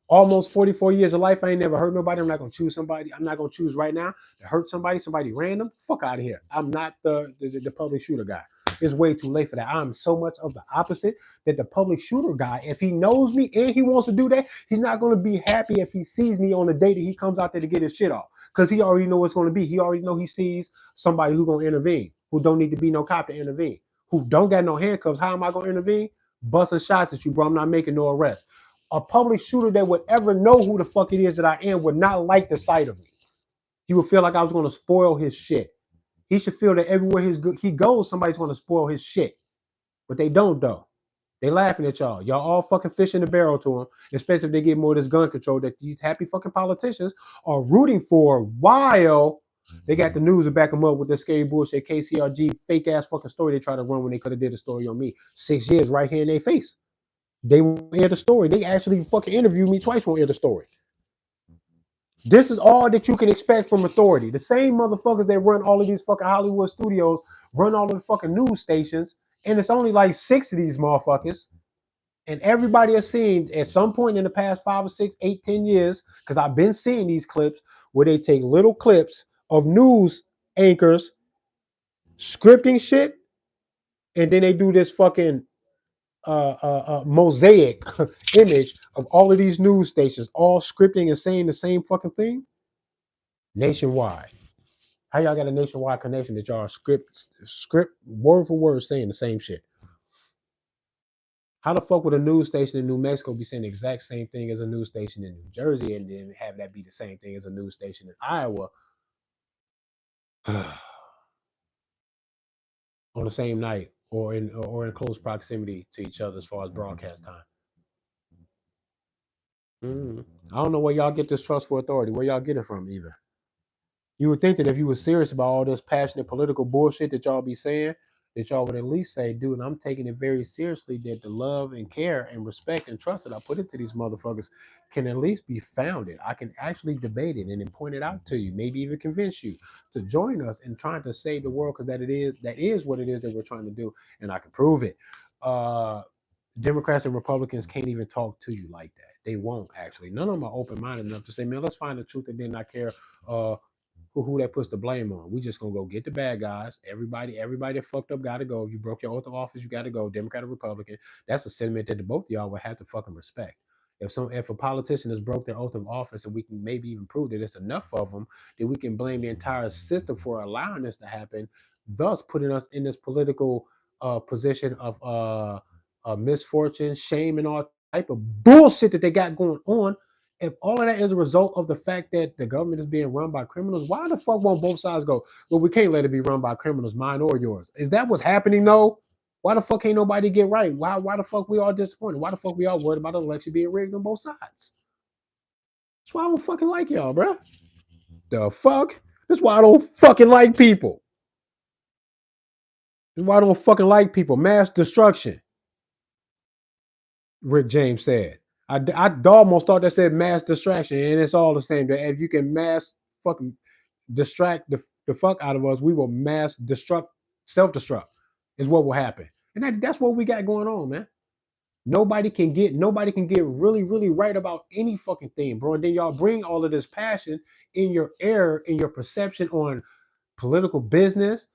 Almost 44 years of life, I ain't never hurt nobody. I'm not going to choose somebody. I'm not going to choose right now to hurt somebody random. Fuck out of here. I'm not the public shooter guy. It's way too late for that. I'm so much of the opposite that the public shooter guy, if he knows me and he wants to do that, he's not going to be happy if he sees me on the day that he comes out there to get his shit off, because he already know what's going to be. He already know he sees somebody who's going to intervene, who don't need to be no cop to intervene, who don't got no handcuffs. How am I going to intervene? Busting shots at you, bro. I'm not making no arrest. A public shooter that would ever know who the fuck it is that I am would not like the sight of me. He would feel like I was going to spoil his shit. He should feel that everywhere he goes, somebody's going to spoil his shit. But they don't, though. They laughing at y'all. Y'all all fucking fish in the barrel to them, especially if they get more of this gun control that these happy fucking politicians are rooting for while they got the news to back them up with this scary bullshit KCRG fake ass fucking story they tried to run when they could have did a story on me. 6 years right here in their face. They won't air the story. They actually fucking interviewed me twice, won't air the story. This is all that you can expect from authority. The same motherfuckers that run all of these fucking Hollywood studios run all of the fucking news stations, and it's only like 6 of these motherfuckers. And everybody has seen at some point in the past 5 or 6, 8, 10 years, because I've been seeing these clips where they take little clips of news anchors scripting shit, and then they do this fucking mosaic image of all of these news stations, all scripting and saying the same fucking thing nationwide. How y'all got a nationwide connection that y'all script word for word saying the same shit? How the fuck would a news station in New Mexico be saying the exact same thing as a news station in New Jersey, and then have that be the same thing as a news station in Iowa on the same night, or in close proximity to each other as far as broadcast time? I don't know where y'all get this trust for authority. Where y'all get it from, either. You would think that if you were serious about all this passionate political bullshit that y'all be saying, that y'all would at least say, dude, I'm taking it very seriously, that the love and care and respect and trust that I put into these motherfuckers can at least be founded. I can actually debate it and then point it out to you, maybe even convince you to join us in trying to save the world, because that is what it is that we're trying to do, and I can prove it. Democrats and Republicans can't even talk to you like that. They won't, actually. None of them are open-minded enough to say, man, let's find the truth and then not care who that puts the blame on. We just gonna go get the bad guys. Everybody that fucked up gotta go. If you broke your oath of office, you gotta go. Democrat or Republican. That's a sentiment that the both of y'all would have to fucking respect. If a politician has broke their oath of office, and we can maybe even prove that it's enough of them, then we can blame the entire system for allowing this to happen, thus putting us in this political position of misfortune, shame, and all type of bullshit that they got going on. If all of that is a result of the fact that the government is being run by criminals, why the fuck won't both sides go, well, we can't let it be run by criminals, mine or yours? Is that what's happening, though? Why the fuck can't nobody get right? Why the fuck we all disappointed? Why the fuck we all worried about an election being rigged on both sides? That's why I don't fucking like y'all, bro. The fuck? That's why I don't fucking like people. That's why I don't fucking like people. Mass destruction, Rick James said. I almost thought that said mass distraction, and it's all the same. That if you can mass fucking distract the fuck out of us, we will mass destruct, self-destruct is what will happen. And that's what we got going on, man. Nobody can get really, really right about any fucking thing, bro. And then y'all bring all of this passion in your error, in your perception on political business,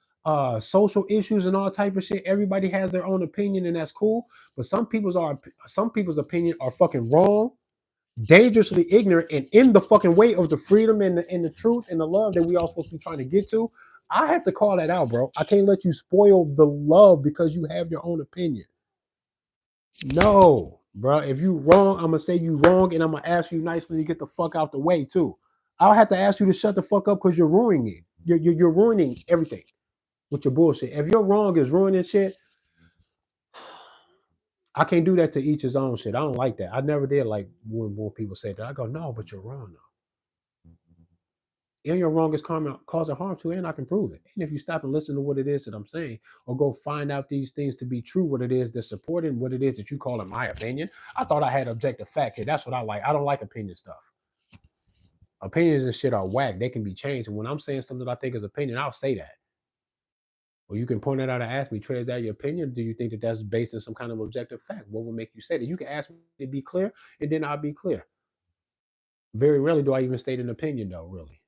social issues, and all type of shit. Everybody has their own opinion, and that's cool. But some people's opinion are fucking wrong, dangerously ignorant, and in the fucking way of the freedom and the truth and the love that we all supposed to be trying to get to. I have to call that out, bro. I can't let you spoil the love because you have your own opinion. No, bro. If you wrong, I'm gonna say you wrong, and I'm gonna ask you nicely to get the fuck out the way too. I'll have to ask you to shut the fuck up because you're ruining it. You're ruining everything with your bullshit. If you're wrong is ruining shit, I can't do that to each his own shit. I don't like that. I never did like when people say that. I go, no, but you're wrong though. And your wrong is causing harm to, and I can prove it. And if you stop and listen to what it is that I'm saying, or go find out these things to be true, what it is that's supporting, what it is that you call in my opinion. I thought I had objective fact here. That's what I like. I don't like opinion stuff. Opinions and shit are whack. They can be changed. And when I'm saying something that I think is opinion, I'll say that. Or you can point it out and ask me, Trey, is that your opinion? Do you think that that's based on some kind of objective fact? What would make you say that? You can ask me to be clear, and then I'll be clear. Very rarely do I even state an opinion, though, really.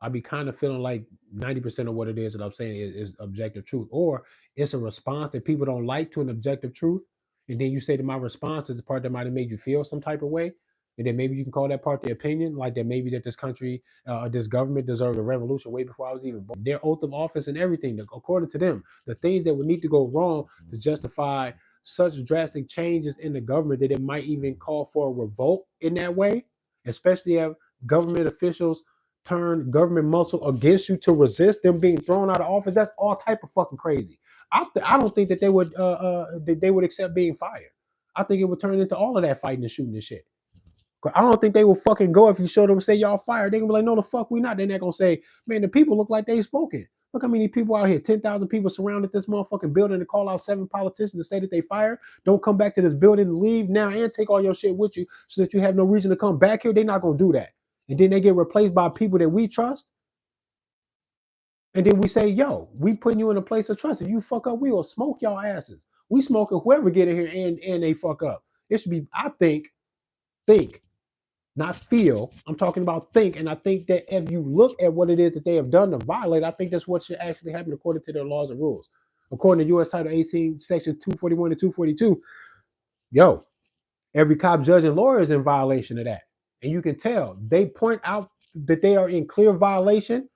I be kind of feeling like 90% of what it is that I'm saying is objective truth, or it's a response that people don't like to an objective truth. And then you say that my response is the part that might have made you feel some type of way. And then maybe you can call that part the opinion, like that maybe that this country, this government deserved a revolution way before I was even born. Their oath of office and everything, according to them, the things that would need to go wrong to justify such drastic changes in the government that it might even call for a revolt in that way, especially if government officials turn government muscle against you to resist them being thrown out of office. That's all type of fucking crazy. I don't think that they would accept being fired. I think it would turn into all of that fighting and shooting and shit. I don't think they will fucking go if you show them say y'all fired. They gonna be like, no, the fuck we not. They're not gonna say, man, the people look like they spoken. Look how many people out here. 10,000 people surrounded this motherfucking building to call out 7 politicians to say that they fired. Don't come back to this building, leave now, and take all your shit with you so that you have no reason to come back here. They're not gonna do that. And then they get replaced by people that we trust. And then we say, yo, we putting you in a place of trust. If you fuck up, we will smoke y'all asses. We smoking whoever get in here and they fuck up. It should be, I think, not feel. I'm talking about think. And I think that if you look at what it is that they have done to violate, I think that's what should actually happen according to their laws and rules. According to U.S. Title 18, Section 241 and 242, yo, every cop, judge, and lawyer is in violation of that. And you can tell. They point out that they are in clear violation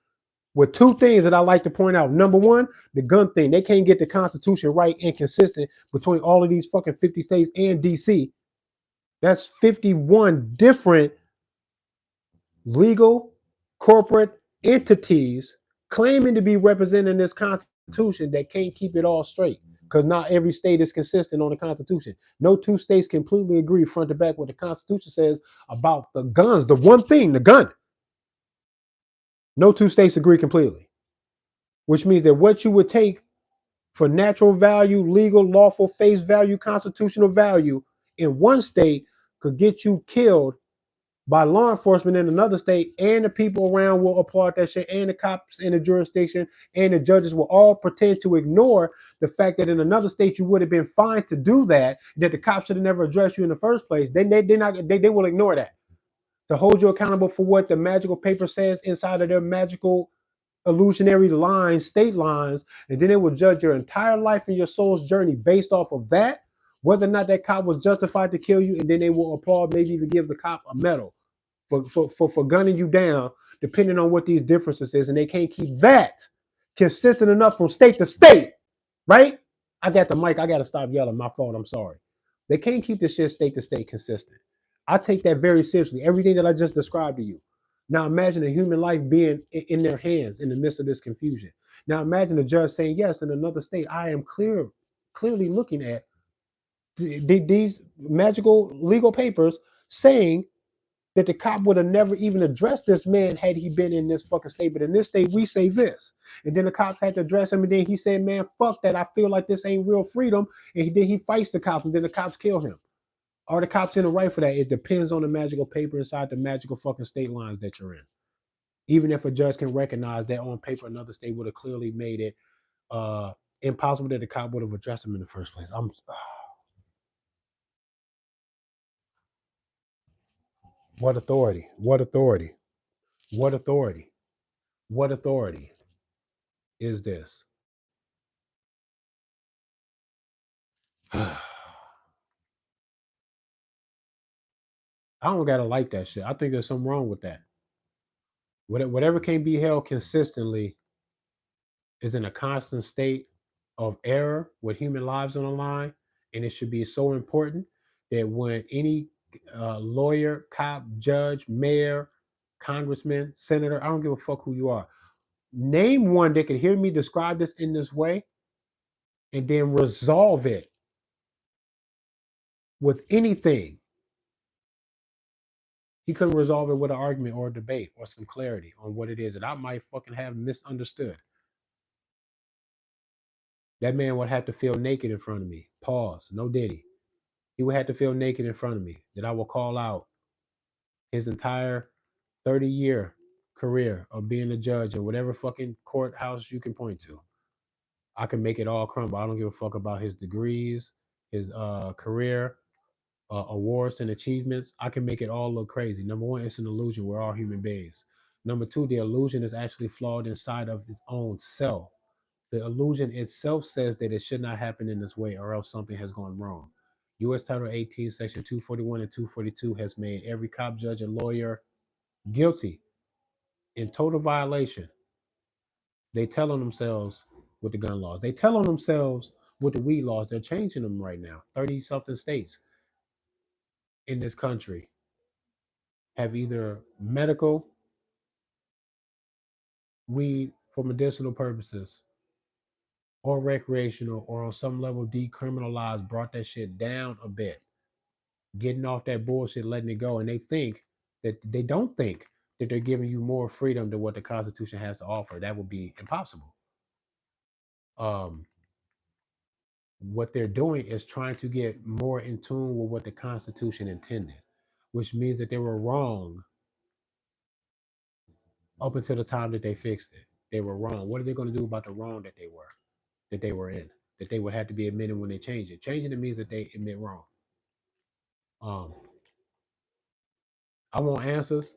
with two things that I like to point out. Number one, the gun thing. They can't get the Constitution right and consistent between all of these fucking 50 states and D.C. That's 51 different legal corporate entities claiming to be representing this Constitution that can't keep it all straight because not every state is consistent on the Constitution. No two states completely agree front to back what the Constitution says about the guns. The one thing, the gun. No two states agree completely, which means that what you would take for natural value, legal, lawful, face value, constitutional value in one state could get you killed by law enforcement in another state, and the people around will applaud that shit, and the cops in the jurisdiction and the judges will all pretend to ignore the fact that in another state you would have been fine to do that the cops should have never addressed you in the first place. They will ignore that to hold you accountable for what the magical paper says inside of their magical illusionary lines, state lines, and then it will judge your entire life and your soul's journey based off of that, whether or not that cop was justified to kill you, and then they will applaud, maybe even give the cop a medal for gunning you down, depending on what these differences is, and they can't keep that consistent enough from state to state, right? I got the mic. I got to stop yelling. My fault. I'm sorry. They can't keep this shit state to state consistent. I take that very seriously. Everything that I just described to you. Now imagine a human life being in their hands in the midst of this confusion. Now imagine a judge saying, yes, in another state, I am clearly looking at these magical legal papers saying that the cop would have never even addressed this man had he been in this fucking state. But in this state, we say this. And then the cop had to address him. And then he said, man, fuck that. I feel like this ain't real freedom. And then he fights the cops. And then the cops kill him. Are the cops in the right for that? It depends on the magical paper inside the magical fucking state lines that you're in. Even if a judge can recognize that on paper, another state would have clearly made it impossible that the cop would have addressed him in the first place. What authority? What authority? What authority? What authority is this? I don't gotta like that shit. I think there's something wrong with that. Whatever can be held consistently is in a constant state of error with human lives on the line, and it should be so important that when any lawyer, cop, judge, mayor, congressman, senator, I don't give a fuck who you are, name one that could hear me describe this in this way and then resolve it with anything. He couldn't resolve it with an argument or a debate or some clarity on what it is that I might fucking have misunderstood. That man would have to feel naked in front of me. Pause. No diddy. He would have to feel naked in front of me that I will call out his entire 30-year career of being a judge in whatever fucking courthouse you can point to. I can make it all crumble. I don't give a fuck about his degrees, his career, awards and achievements. I can make it all look crazy. Number one, it's an illusion. We're all human beings. Number two, the illusion is actually flawed inside of its own self. The illusion itself says that it should not happen in this way or else something has gone wrong. U.S. Title 18, Section 241 and 242 has made every cop, judge, and lawyer guilty in total violation. They tell on themselves with the gun laws. They tell on themselves with the weed laws. They're changing them right now. 30-something states in this country have either medical weed for medicinal purposes or recreational or on some level decriminalized brought that shit down a bit, getting off that bullshit, letting it go. And they don't think that they're giving you more freedom than what the Constitution has to offer. That would be impossible. Um, what they're doing is trying to get more in tune with what the Constitution intended, which means that they were wrong up until the time that they fixed it. They were wrong. What are they going to do about the wrong that they were in? That they would have to be admitting when they change it. Changing it means that they admit wrong. Um, I want answers.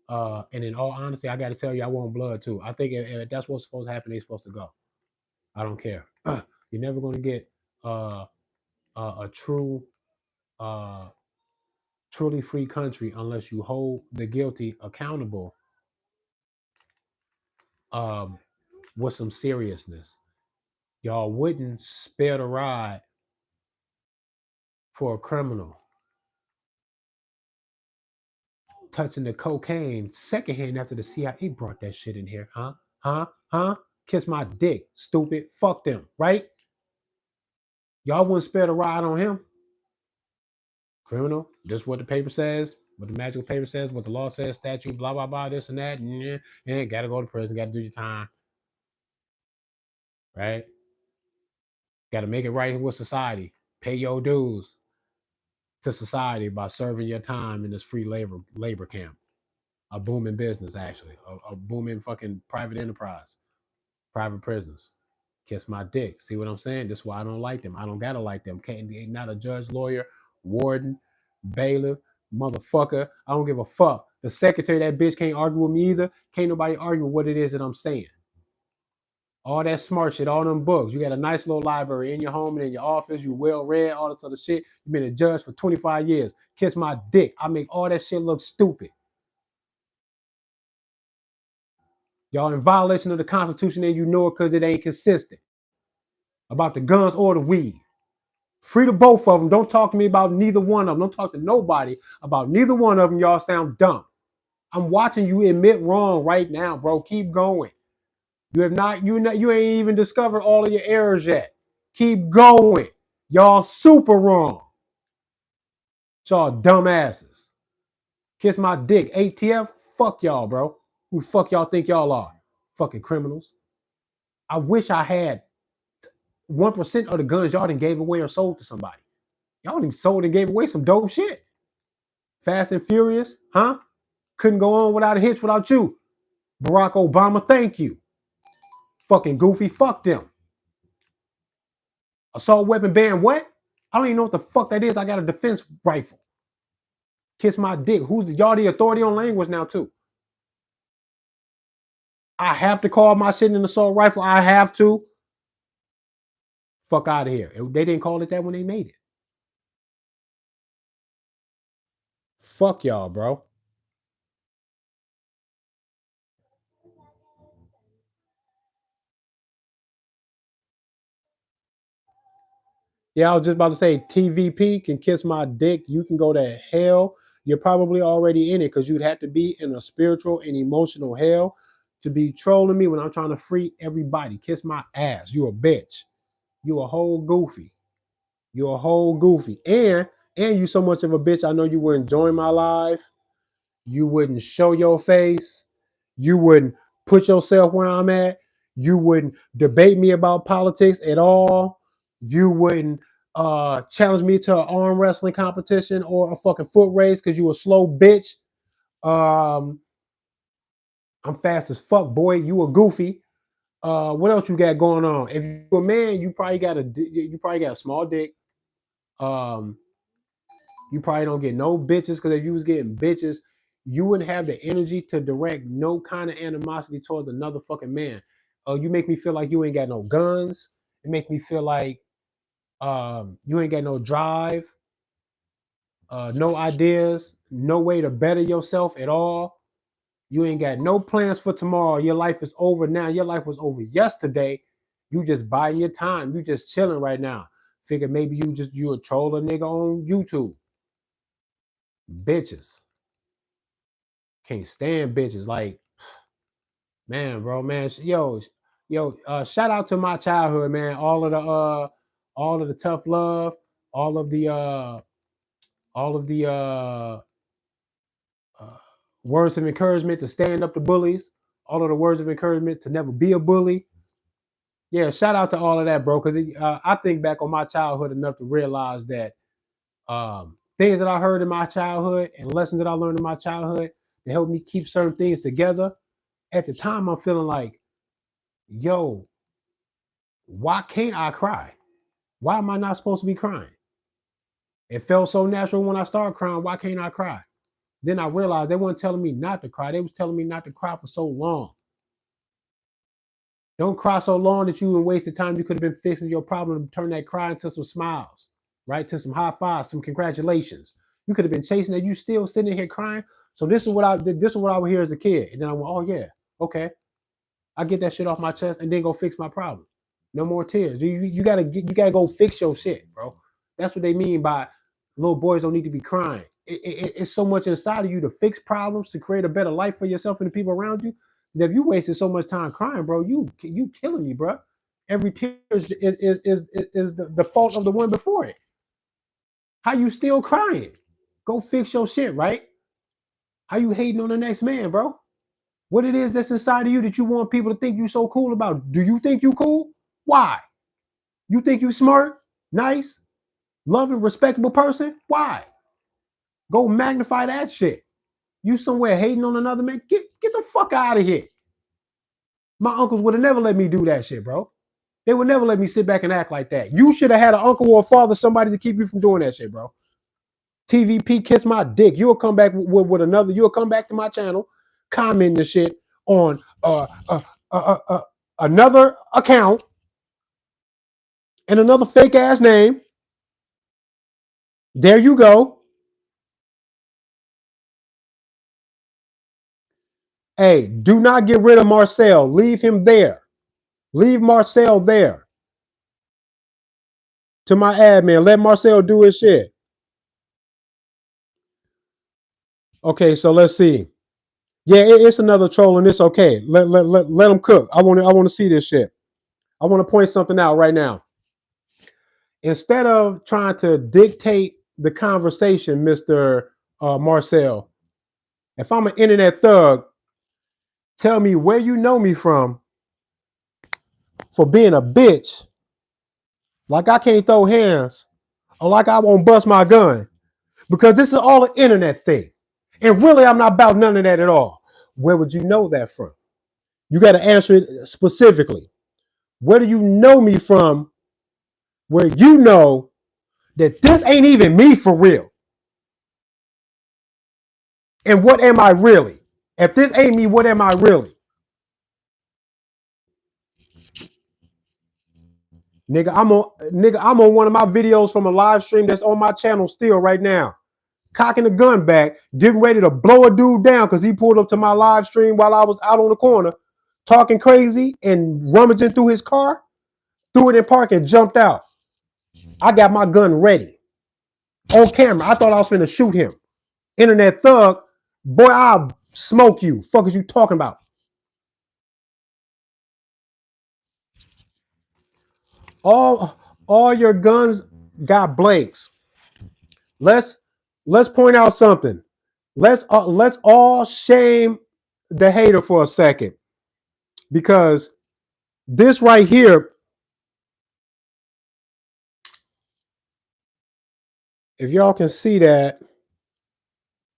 And in all honesty, I got to tell you, I want blood too. I think if that's what's supposed to happen, they're supposed to go. I don't care. You're never going to get a uh, truly free country unless you hold the guilty accountable um, with some seriousness. Y'all wouldn't spare the ride for a criminal touching the cocaine secondhand after the CIA brought that shit in here. Huh? Huh? Huh? Kiss my dick, stupid. Fuck them, right? Y'all wouldn't spare the ride on him. Criminal, just what the paper says, what the magical paper says, what the law says, statute, blah, blah, blah, this and that. And gotta go to prison, gotta do your time. Right? Gotta make it right with society. Pay your dues to society by serving your time in this free labor camp. A booming business, actually. A booming fucking private enterprise. Private prisons. Kiss my dick. See what I'm saying? That's why I don't like them. I don't gotta like them. Can't be not a judge, lawyer, warden, bailiff, motherfucker. I don't give a fuck. The secretary, that bitch can't argue with me either. Can't nobody argue what it is that I'm saying. All that smart shit, all them books. You got a nice little library in your home and in your office. You well read, all this other shit. You've been a judge for 25 years. Kiss my dick. I make all that shit look stupid. Y'all in violation of the Constitution and you know it because it ain't consistent. About the guns or the weed. Free to both of them. Don't talk to me about neither one of them. Don't talk to nobody about neither one of them. Y'all sound dumb. I'm watching you admit wrong right now, bro. Keep going. You ain't even discovered all of your errors yet. Keep going. Y'all super wrong. Y'all dumbasses. Kiss my dick. ATF, fuck y'all, bro. Who the fuck y'all think y'all are? Fucking criminals. I wish I had 1% of the guns y'all done gave away or sold to somebody. Y'all done sold and gave away some dope shit. Fast and Furious, huh? Couldn't go on without a hitch without you. Barack Obama, thank you. Fucking goofy, fuck them. Assault weapon ban, what? I don't even know what the fuck that is. I got a defense rifle. Kiss my dick. Y'all the authority on language now too? I have to call my shit an assault rifle. I have to. Fuck out of here. They didn't call it that when they made it. Fuck y'all, bro. Yeah, I was just about to say TVP can kiss my dick. You can go to hell. You're probably already in it because you'd have to be in a spiritual and emotional hell to be trolling me when I'm trying to free everybody. Kiss my ass. You a bitch. You a whole goofy. You a whole goofy. And you so much of a bitch. I know you wouldn't join my live. You wouldn't show your face. You wouldn't put yourself where I'm at. You wouldn't debate me about politics at all. You wouldn't challenge me to an arm wrestling competition or a fucking foot race because you a slow bitch. Um, I'm fast as fuck, boy. You a goofy. What else you got going on? If you're a man, you probably got a small dick. Um, you probably don't get no bitches because if you was getting bitches, you wouldn't have the energy to direct no kind of animosity towards another fucking man. You make me feel like you ain't got no guns. It makes me feel like you ain't got no drive, no ideas, no way to better yourself at all. You ain't got no plans for tomorrow. Your life is over now. Your life was over yesterday. You just buying your time. You just chilling right now. Figure maybe you a troll a nigga on YouTube. Bitches. Can't stand bitches. Like, Man, bro, man, shout out to my childhood, man. All of the tough love, all of the all of the uh, words of encouragement to stand up to bullies, all of the words of encouragement to never be a bully. Yeah, shout out to all of that, bro. Because I think back on my childhood enough to realize that things that I heard in my childhood and lessons that I learned in my childhood to help me keep certain things together. At the time, I'm feeling like, yo, why can't I cry? Why am I not supposed to be crying? It felt so natural when I started crying. Why can't I cry? Then I realized they weren't telling me not to cry. They was telling me not to cry for so long. Don't cry so long that you wasted time. You could have been fixing your problem to turn that cry into some smiles, right? To some high fives, some congratulations. You could have been chasing that. You still sitting here crying. So this is what I would hear as a kid. And then I went, oh yeah, okay. I get that shit off my chest and then go fix my problem. No more tears. You gotta go fix your shit, bro. That's what they mean by little boys don't need to be crying. It's so much inside of you to fix problems, to create a better life for yourself and the people around you. That if you wasted so much time crying, bro, you killing me, bro. Every tear is the fault of the one before it. How you still crying? Go fix your shit, right? How you hating on the next man, bro? What it is that's inside of you that you want people to think you so cool about? Do you think you cool? Why? You think you smart, nice, loving, respectable person? Why? Go magnify that shit. You somewhere hating on another man? Get the fuck out of here. My uncles would have never let me do that shit, bro. They would never let me sit back and act like that. You should have had an uncle or a father, somebody to keep you from doing that shit, bro. TVP, kiss my dick. You'll come back with another. You'll come back to my channel, comment the shit on another account and another fake ass name. There you go. Hey, do not get rid of Marcel. Leave him there. Leave Marcel there. To my admin, let Marcel do his shit. Okay, so let's see. Yeah, it's another troll, and it's okay. Let him cook. I want to see this shit. I want to point something out right now. Instead of trying to dictate the conversation, Mr. Marcel, if I'm an internet thug, tell me where you know me from for being a bitch, like I can't throw hands, or like I won't bust my gun, because this is all an internet thing. And really, I'm not about none of that at all. Where would you know that from? You got to answer it specifically. Where do you know me from where you know that this ain't even me for real? And what am I really? If this ain't me, what am I really? I'm on one of my videos from a live stream that's on my channel still right now. Cocking the gun back, getting ready to blow a dude down because he pulled up to my live stream while I was out on the corner, talking crazy and rummaging through his car, threw it in park and jumped out. I got my gun ready. On camera. I thought I was finna shoot him. Internet thug, boy, I'll smoke you. Fuck is you talking about? All your guns got blanks. Let's point out something. Let's all shame the hater for a second, because this right here, if y'all can see that,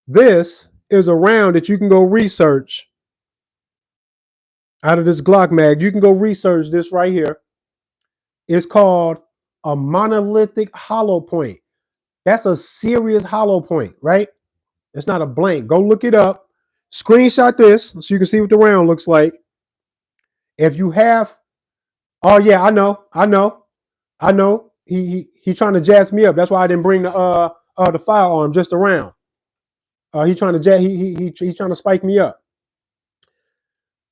this is a round that you can go research out of this Glock mag. You can go research this right here. It's called a monolithic hollow point. That's a serious hollow point, right? It's not a blank. Go look it up. Screenshot this so you can see what the round looks like. If you have, oh yeah, I know. He trying to jazz me up. That's why I didn't bring the firearm, just the round. He trying to he trying to spike me up.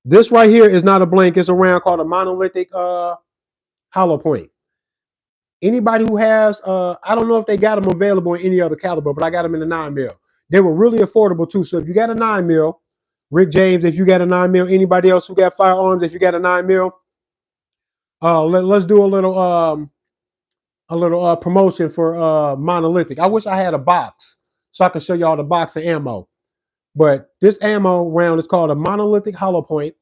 This right here is not a blank. It's a round called a monolithic hollow point. Anybody who has, I don't know if they got them available in any other caliber, but I got them in the 9mm. They were really affordable too. So if you got a 9mm, Rick James, if you got a 9 mil, anybody else who got firearms, if you got a 9 mil, let's do a little promotion for monolithic. I wish I had a box so I can show y'all the box of ammo. But this ammo round is called a monolithic hollow point,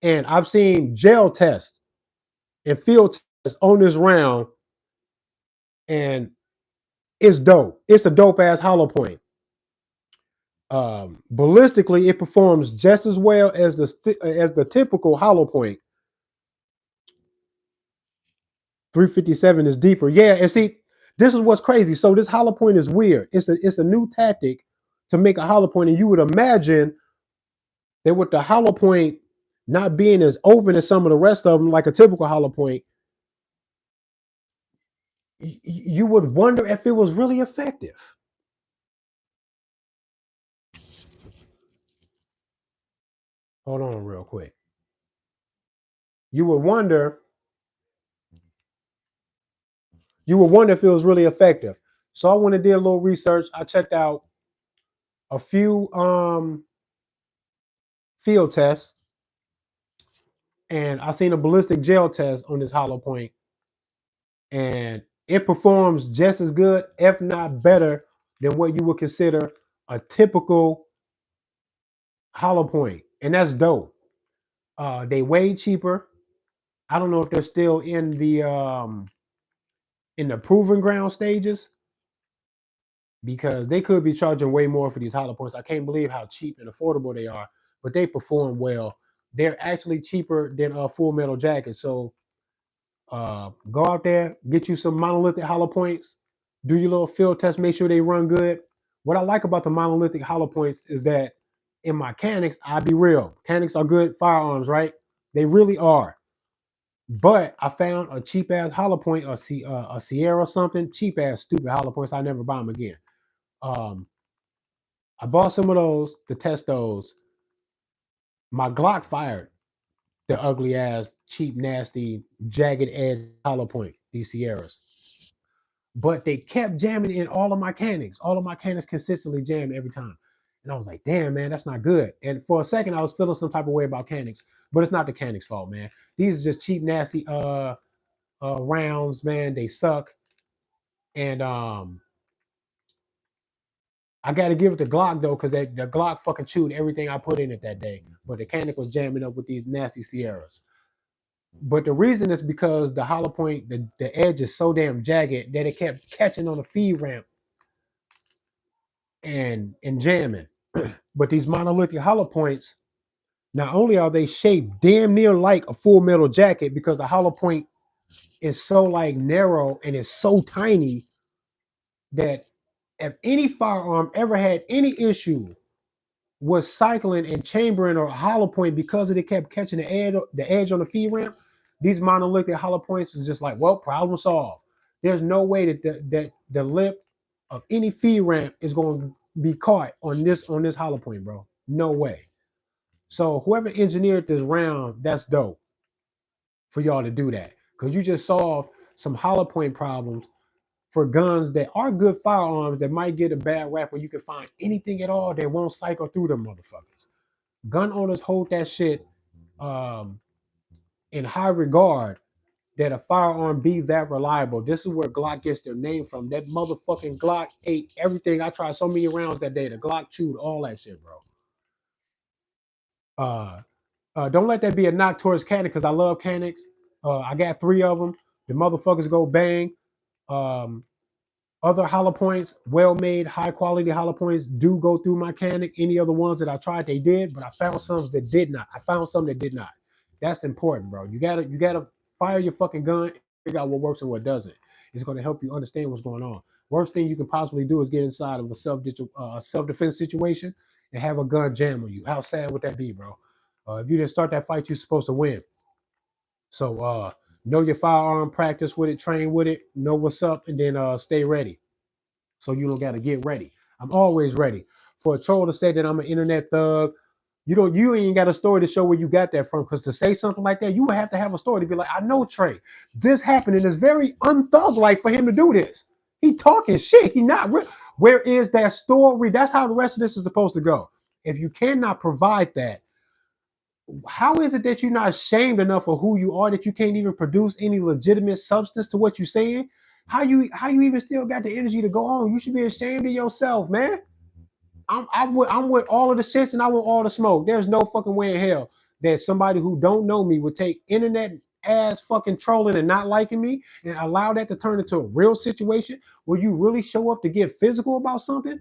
and I've seen gel tests and field tests on this round, and it's dope. It's a dope ass hollow point. Ballistically, it performs just as well as the typical hollow point. 357 is deeper. Yeah, and see, this is what's crazy. So this hollow point is weird. It's a new tactic to make a hollow point, and you would imagine that with the hollow point not being as open as some of the rest of them, like a typical hollow point, you would wonder if it was really effective. Hold on real quick. You would wonder if it was really effective. So I went and did a little research. I checked out a few field tests, and I seen a ballistic gel test on this hollow point, and it performs just as good, if not better, than what you would consider a typical hollow point, and that's dope. They way cheaper. I don't know if they're still in the proving ground stages, because they could be charging way more for these hollow points. I can't believe how cheap and affordable they are, but they perform well. They're actually cheaper than Full Metal Jacket. So go out there, get you some monolithic hollow points, do your little field test, make sure they run good. What I like about the monolithic hollow points is that in mechanics, I'll be real, mechanics are good firearms, right? They really are. But I found a cheap ass hollow point, a Sierra or something, cheap ass stupid hollow points. I never buy them again. I bought some of those to test those. My Glock fired the ugly ass, cheap, nasty, jagged edge hollow point, these Sierras. But they kept jamming in all of my canics. All of my canics consistently jammed every time. And I was like, damn, man, that's not good. And for a second, I was feeling some type of way about canics, but it's not the canics' fault, man. These are just cheap, nasty rounds, man. They suck. And I got to give it to Glock, though, because the Glock fucking chewed everything I put in it that day. But the canic was jamming up with these nasty Sierras. But the reason is because the hollow point, the edge is so damn jagged that it kept catching on the feed ramp and jamming. But these monolithic hollow points, not only are they shaped damn near like a Full Metal Jacket, because the hollow point is so like narrow and it's so tiny that if any firearm ever had any issue with cycling and chambering or a hollow point because it kept catching the edge on the feed ramp, these monolithic hollow points is just like, well, problem solved. There's no way that the lip of any feed ramp is going to be caught on this hollow point, bro. No way. So whoever engineered this round, that's dope for y'all to do that, because you just solved some hollow point problems for guns that are good firearms that might get a bad rap where you can find anything at all that won't cycle through them motherfuckers. Gun owners hold that shit in high regard, that a firearm be that reliable. This is where Glock gets their name from. That motherfucking Glock ate everything. I tried so many rounds that day. The Glock chewed all that shit, bro. Don't let that be a knock towards Canic, because I love Canics. I got 3 of them. The motherfuckers go bang. Other hollow points, well-made, high-quality hollow points, do go through my Canic. Any other ones that I tried, they did, but I found some that did not. That's important, bro. You gotta fire your fucking gun, figure out what works and what doesn't. It's going to help you understand what's going on. Worst thing you can possibly do is get inside of a self-defense situation and have a gun jam on you. How sad would that be, bro? If you didn't start that fight, you're supposed to win. So know your firearm, practice with it, train with it, know what's up, and then stay ready. So you don't got to get ready. I'm always ready. For a troll to say that I'm an internet thug, you ain't got a story to show where you got that from. Because to say something like that, you would have to have a story to be like, I know Trey. This happened, and it's very unthug-like for him to do this. He talking shit. He not. Where is that story? That's how the rest of this is supposed to go. If you cannot provide that, how is it that you're not ashamed enough of who you are that you can't even produce any legitimate substance to what you're saying? How you even still got the energy to go on? You should be ashamed of yourself, man. I'm with all of the shits and I want all the smoke. There's no fucking way in hell that somebody who don't know me would take internet ass fucking trolling and not liking me and allow that to turn into a real situation where you really show up to get physical about something.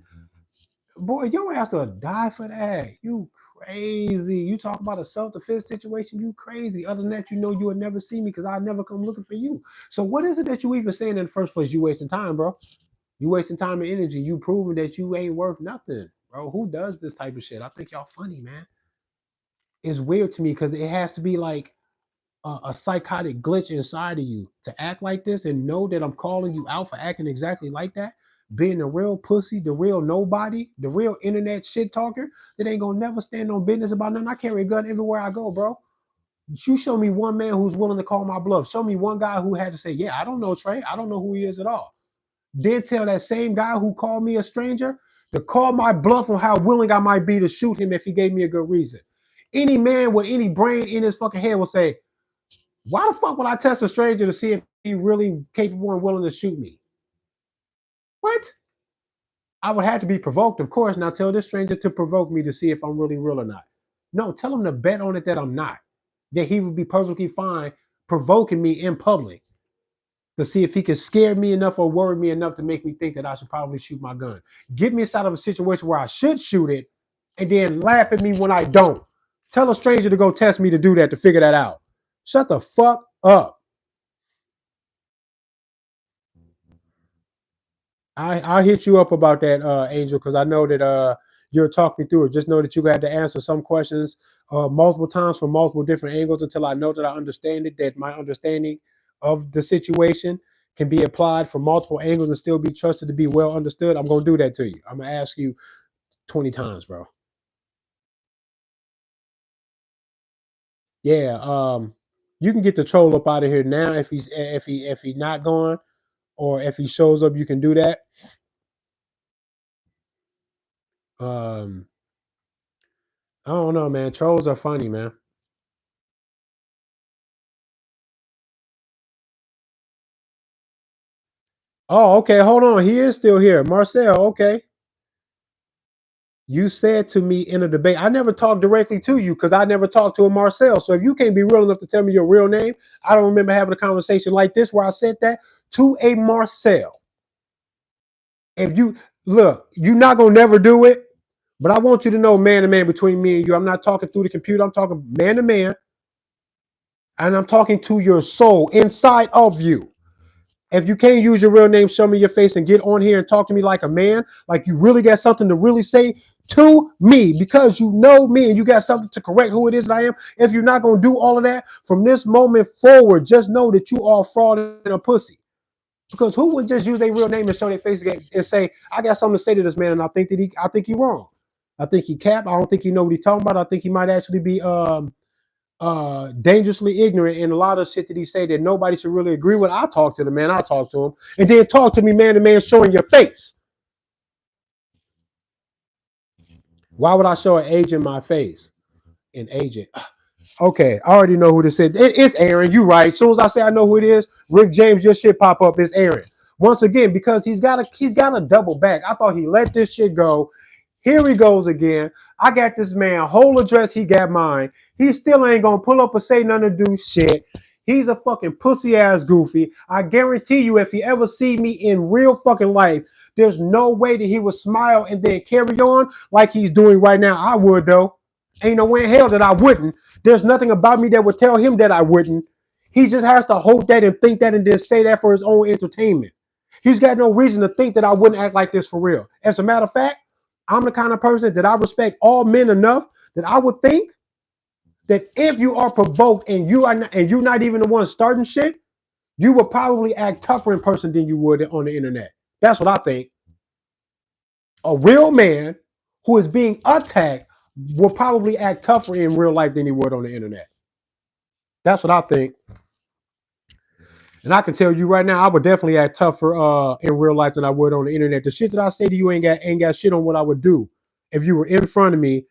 Boy, your ass will die for that. You crazy. You talk about a self-defense situation, you crazy. Other than that, you know you would never see me because I never come looking for you. So what is it that you even saying in the first place? You wasting time, bro. You wasting time and energy. You proving that you ain't worth nothing, bro. Who does this type of shit? I think y'all funny, man. It's weird to me because it has to be like a psychotic glitch inside of you to act like this and know that I'm calling you out for acting exactly like that. Being the real pussy, the real nobody, the real internet shit talker that ain't gonna never stand on business about nothing. I carry a gun everywhere I go, bro. You show me one man who's willing to call my bluff. Show me one guy who had to say, yeah, I don't know Trey. I don't know who he is at all. Then tell that same guy who called me a stranger to call my bluff on how willing I might be to shoot him if he gave me a good reason. Any man with any brain in his fucking head will say, why the fuck would I test a stranger to see if he really capable and willing to shoot me? What? I would have to be provoked, of course. Now tell this stranger to provoke me to see if I'm really real or not. No, tell him to bet on it that I'm not. That he would be perfectly fine provoking me in public to see if he can scare me enough or worry me enough to make me think that I should probably shoot my gun. Get me inside of a situation where I should shoot it and then laugh at me when I don't. Tell a stranger to go test me to do that to figure that out. Shut the fuck up. I'll hit you up about that, Angel, because I know that you'll talk me through it. Just know that you got to answer some questions multiple times from multiple different angles until I know that I understand it, that my understanding of the situation can be applied from multiple angles and still be trusted to be well understood. I'm going to do that to you. I'm going to ask you 20 times, bro. Yeah, you can get the troll up out of here now if he not gone, or if he shows up, you can do that. Um, I don't know, man. Trolls are funny, man. Oh, okay. Hold on. He is still here. Marcel, okay. You said to me in a debate, I never talked directly to you because I never talked to a Marcel. So if you can't be real enough to tell me your real name, I don't remember having a conversation like this where I said that to a Marcel. If you look, you're not gonna never do it, but I want you to know, man to man, between me and you, I'm not talking through the computer. I'm talking man to man, and I'm talking to your soul inside of you. If you can't use your real name, show me your face and get on here and talk to me like a man, like you really got something to really say to me because you know me and you got something to correct who it is that I am. If you're not going to do all of that from this moment forward, just know that you are fraud and a pussy. Because who would just use their real name and show their face and say, I got something to say to this man and I think he wrong. I think he cap. I don't think he know what he's talking about. I think he might actually be dangerously ignorant in a lot of shit that he say that nobody should really agree with. I talk to the man, I talk to him, and then talk to me man to man, showing your face. Why would I show an agent my face? An agent. Okay, I already know who this is. It's Aaron. You right. As soon as I say I know who it is, Rick James, your shit pop up. It's Aaron. Once again, because he's got a double back. I thought he let this shit go. Here he goes again. I got this man whole address. He got mine. He still ain't gonna pull up or say nothing to do shit. He's a fucking pussy ass goofy. I guarantee you, if he ever see me in real fucking life, there's no way that he would smile and then carry on like he's doing right now. I would though. Ain't no way in hell that I wouldn't. There's nothing about me that would tell him that I wouldn't. He just has to hope that and think that and then say that for his own entertainment. He's got no reason to think that I wouldn't act like this for real. As a matter of fact, I'm the kind of person that I respect all men enough that I would think that if you are provoked and you're not even the one starting shit, you would probably act tougher in person than you would on the internet. That's what I think. A real man who is being attacked will probably act tougher in real life than he would on the internet. That's what I think. And I can tell you right now, I would definitely act tougher in real life than I would on the internet. The shit that I say to you ain't got shit on what I would do if you were in front of me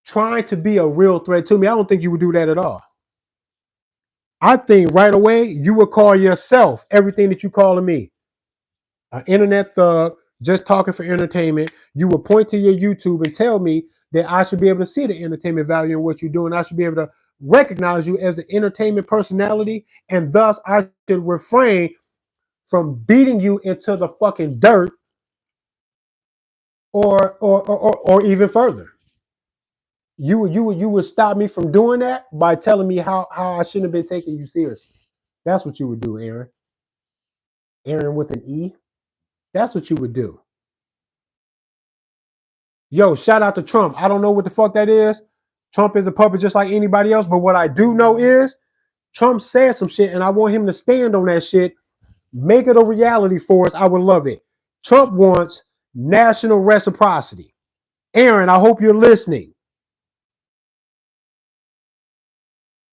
trying to be a real threat to me. I don't think you would do that at all. I think right away you would call yourself everything that you calling me. An internet thug, just talking for entertainment. You would point to your YouTube and tell me that I should be able to see the entertainment value in what you're doing. I should be able to recognize you as an entertainment personality, and thus I should refrain from beating you into the fucking dirt or even further. You would stop me from doing that by telling me how I shouldn't have been taking you seriously. That's what you would do, Aaron. Aaron with an E. That's what you would do. Yo, shout out to Trump. I don't know what the fuck that is. Trump is a puppet just like anybody else. But what I do know is Trump said some shit, and I want him to stand on that shit. Make it a reality for us. I would love it. Trump wants national reciprocity. Aaron, I hope you're listening.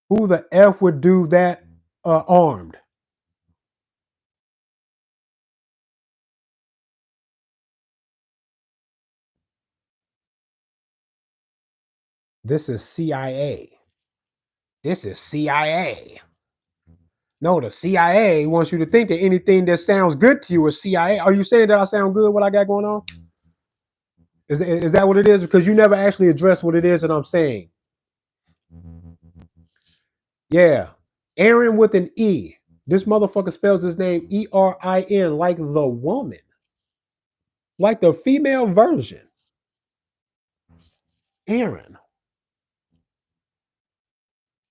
Who the F would do that armed? This is CIA. This is CIA. No, the CIA wants you to think that anything that sounds good to you is CIA. Are you saying that I sound good, what I got going on? Is that what it is? Because you never actually address what it is that I'm saying. Yeah. Aaron with an E. This motherfucker spells his name Erin, like the woman. Like the female version. Aaron.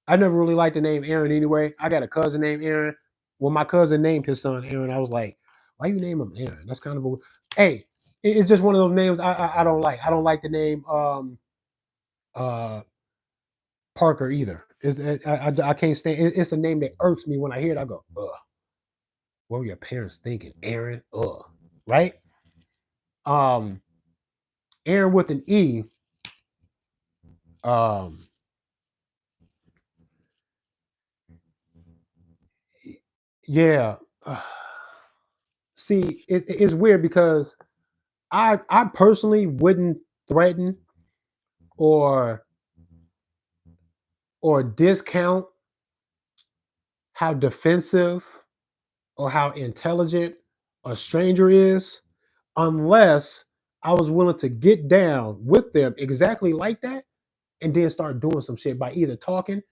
I never really liked the name Aaron anyway. I got a cousin named Aaron. When my cousin named his son Aaron, I was like, why you name him Aaron? That's kind of a hey, it's just one of those names I don't like. I don't like the name Parker either. I can't stand it's a name that irks me when I hear it. I go, ugh. What were your parents thinking? Aaron, ugh. Right? Aaron with an E. Yeah. See, it's weird because I personally wouldn't threaten or discount how defensive or how intelligent a stranger is unless I was willing to get down with them exactly like that and then start doing some shit by either talking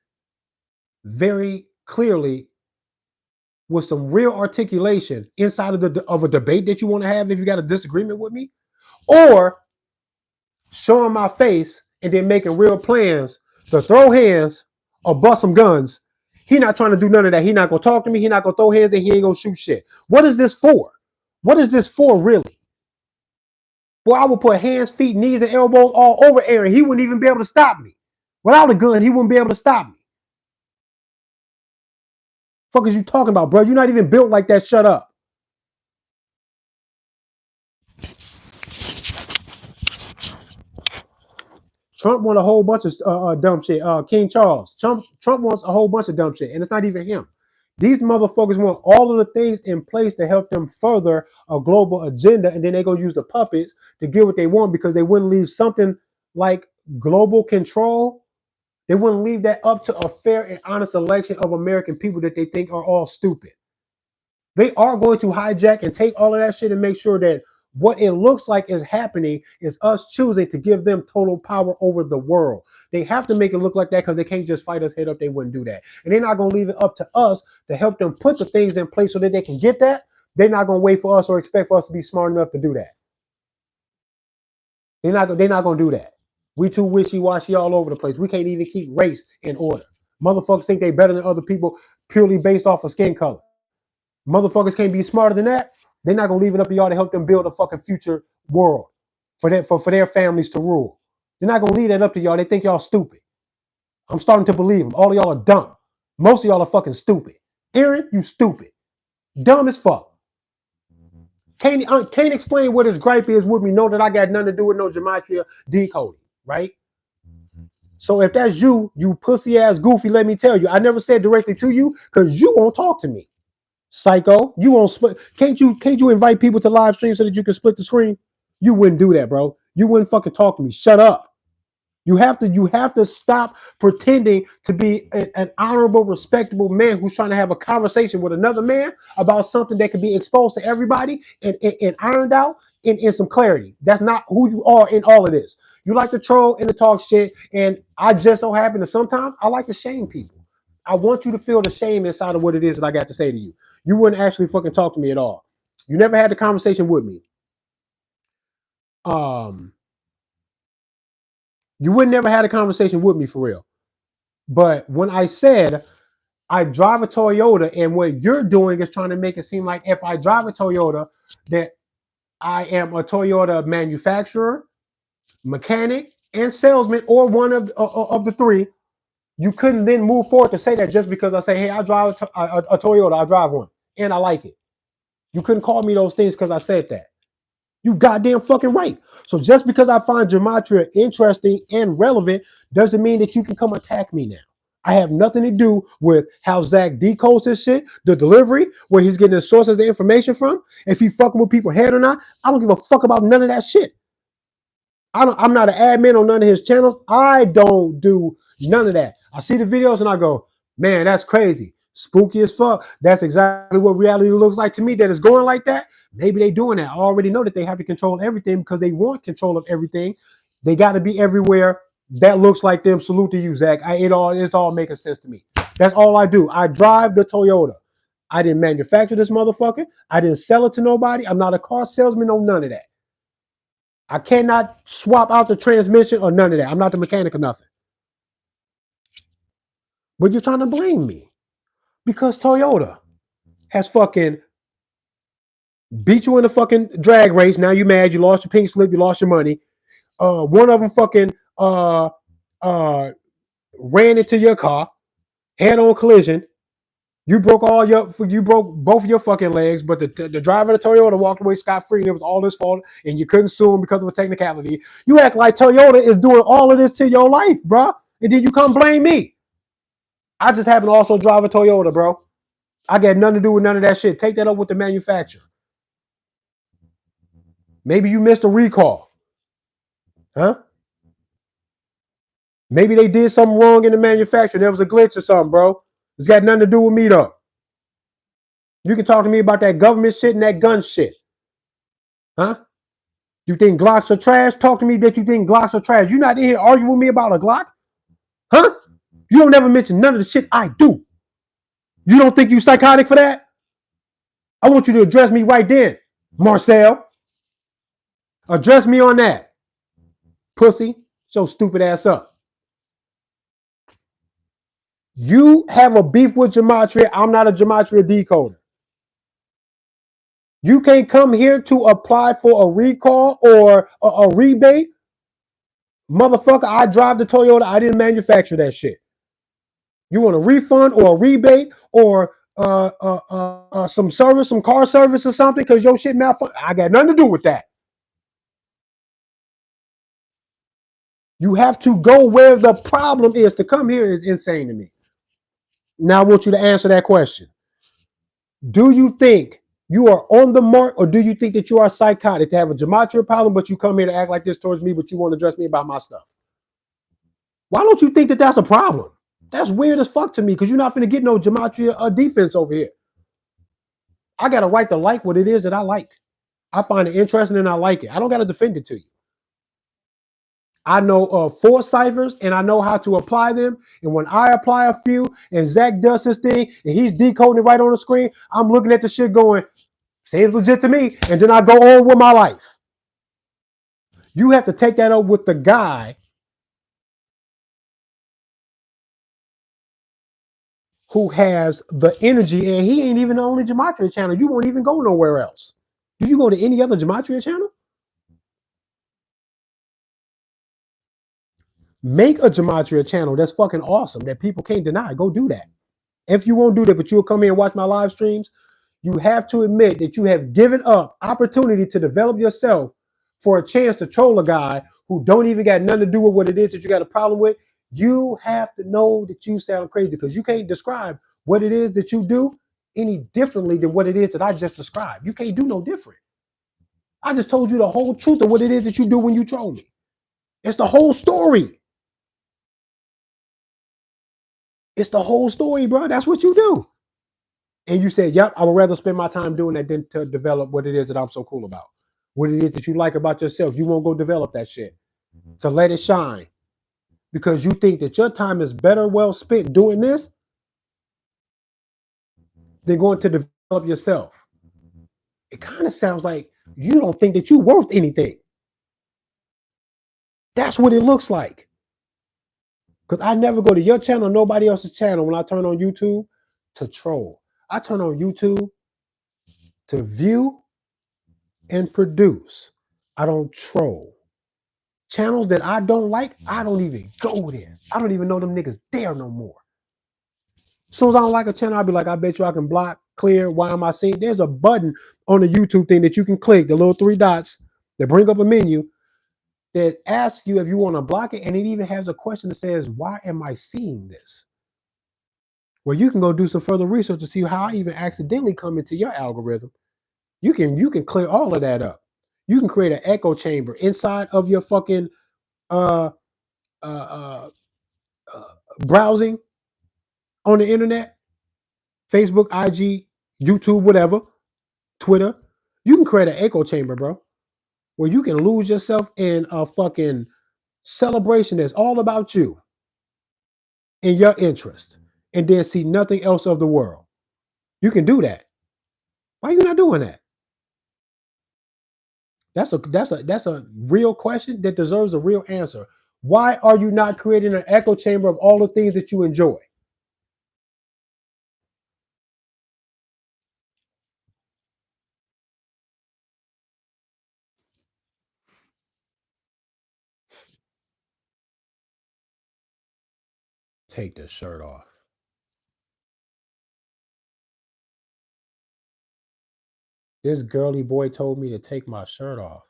very clearly with some real articulation inside of a debate that you want to have if you got a disagreement with me, or showing my face and then making real plans to throw hands or bust some guns. He not trying to do none of that. He not gonna talk to me. He not gonna throw hands and he ain't gonna shoot shit. What is this for? What is this for really? Boy, I would put hands, feet, knees, and elbows all over Aaron. He wouldn't even be able to stop me. Without a gun, he wouldn't be able to stop me. Fuck is you talking about, bro? You're not even built like that. Shut up. Trump wants a whole bunch of dumb shit. King Charles. Trump wants a whole bunch of dumb shit, and it's not even him. These motherfuckers want all of the things in place to help them further a global agenda, and then they go use the puppets to get what they want because they wouldn't leave something like global control. They wouldn't leave that up to a fair and honest election of American people that they think are all stupid. They are going to hijack and take all of that shit and make sure that what it looks like is happening is us choosing to give them total power over the world. They have to make it look like that because they can't just fight us head up. They wouldn't do that. And they're not going to leave it up to us to help them put the things in place so that they can get that. They're not going to wait for us or expect for us to be smart enough to do that. They're not going to do that. We too wishy-washy all over the place. We can't even keep race in order. Motherfuckers think they better than other people purely based off of skin color. Motherfuckers can't be smarter than that. They're not gonna leave it up to y'all to help them build a fucking future world for their families to rule. They're not gonna leave that up to y'all. They think y'all stupid. I'm starting to believe them. All of y'all are dumb. Most of y'all are fucking stupid. Aaron, you stupid. Dumb as fuck. Can't explain what his gripe is with me. Know that I got nothing to do with no gematria decoding, right? So if that's you pussy ass goofy, let me tell you, I never said directly to you because you won't talk to me. Psycho, you won't split. Can't you invite people to live stream so that you can split the screen? You wouldn't do that, bro. You wouldn't fucking talk to me. Shut up. You have to stop pretending to be an honorable, respectable man who's trying to have a conversation with another man about something that can be exposed to everybody and ironed out in some clarity. That's not who you are in all of this. You like to troll and to talk shit, and I just so happen to sometimes I like to shame people. I want you to feel the shame inside of what it is that I got to say to you. You wouldn't actually fucking talk to me at all. You never had the conversation with me. Um, you would never had a conversation with me for real. But when I said I drive a Toyota, and what you're doing is trying to make it seem like if I drive a Toyota, that I am a Toyota manufacturer, mechanic, and salesman, or one of the three. You couldn't then move forward to say that just because I say, hey, I drive a Toyota, I drive one, and I like it. You couldn't call me those things because I said that. You goddamn fucking right. So just because I find gematria interesting and relevant doesn't mean that you can come attack me now. I have nothing to do with how Zach decodes his shit, the delivery, where he's getting the sources of information from, if he fucking with people's head or not. I don't give a fuck about none of that shit. I'm not an admin on none of his channels. I don't do none of that. I see the videos and I go, man, that's crazy. Spooky as fuck. That's exactly what reality looks like to me. That is going like that. Maybe they doing that. I already know that they have to control everything because they want control of everything. They got to be everywhere. That looks like them. Salute to you, Zach. It's all making sense to me. That's all I do. I drive the Toyota. I didn't manufacture this motherfucker. I didn't sell it to nobody. I'm not a car salesman. No, none of that. I cannot swap out the transmission or none of that. I'm not the mechanic or nothing. But you're trying to blame me because Toyota has fucking beat you in a fucking drag race. Now you mad. You lost your pink slip. You lost your money. One of them fucking ran into your car, head-on collision. You broke both of your fucking legs, but the driver of the Toyota walked away scot-free, and it was all his fault, and you couldn't sue him because of a technicality. You act like Toyota is doing all of this to your life, bro, and then you come blame me. I just happen to also drive a Toyota, bro. I got nothing to do with none of that shit. Take that up with the manufacturer. Maybe you missed a recall. Huh? Maybe they did something wrong in the manufacturer. There was a glitch or something, bro. It's got nothing to do with me, though. You can talk to me about that government shit and that gun shit. Huh? You think Glocks are trash? Talk to me that you think Glocks are trash. You're not in here arguing with me about a Glock? Huh? You don't ever mention none of the shit I do. You don't think you psychotic for that? I want you to address me right then, Marcel. Address me on that. Pussy, so stupid ass up. You have a beef with gematria. I'm not a gematria decoder. You can't come here to apply for a recall or a rebate. Motherfucker, I drive the Toyota. I didn't manufacture that shit. You want a refund or a rebate or some service, some car service or something because your shit malfunctioned? I got nothing to do with that. You have to go where the problem is. To come here is insane to me. Now I want you to answer that question. Do you think you are on the mark, or do you think that you are psychotic to have a gematria problem, but you come here to act like this towards me, but you want to address me about my stuff? Why don't you think that that's a problem? That's weird as fuck to me because you're not going to get no gematria defense over here. I got a right to like what it is that I like. I find it interesting and I like it. I don't got to defend it to you. I know 4 ciphers and I know how to apply them. And when I apply a few and Zach does his thing and he's decoding it right on the screen, I'm looking at the shit going, seems legit to me. And then I go on with my life. You have to take that up with the guy who has the energy, and he ain't even the only gematria channel. You won't even go nowhere else. Do you go to any other gematria channel? Make a gematria channel that's fucking awesome that people can't deny. Go do that. If you won't do that, but you'll come here and watch my live streams, you have to admit that you have given up opportunity to develop yourself for a chance to troll a guy who don't even got nothing to do with what it is that you got a problem with. You have to know that you sound crazy because you can't describe what it is that you do any differently than what it is that I just described. You can't do no different. I just told you the whole truth of what it is that you do when you troll me. It's the whole story. It's the whole story, bro. That's what you do. And you said, yep, I would rather spend my time doing that than to develop what it is that I'm so cool about. What it is that you like about yourself. You won't go develop that shit. To let it shine. Because you think that your time is better well spent doing this than going to develop yourself. It kind of sounds like you don't think that you're worth anything. That's what it looks like. Because I never go to your channel, nobody else's channel when I turn on YouTube to troll. I turn on YouTube to view and produce. I don't troll. Channels that I don't like, I don't even go there. I don't even know them niggas there no more. As soon as I don't like a channel, I'll be like, I bet you I can block, clear. Why am I seeing? There's a button on the YouTube thing that you can click, the little three dots that bring up a menu that asks you if you want to block it. And it even has a question that says, why am I seeing this? Well, you can go do some further research to see how I even accidentally come into your algorithm. You can clear all of that up. You can create an echo chamber inside of your fucking uh, uh, uh, uh, browsing on the internet, Facebook, IG, YouTube, whatever, Twitter. You can create an echo chamber, bro, where you can lose yourself in a fucking celebration that's all about you and your interest, and then see nothing else of the world. You can do that. Why are you not doing that? That's a real question that deserves a real answer. Why are you not creating an echo chamber of all the things that you enjoy? Take the shirt off. This girly boy told me to take my shirt off.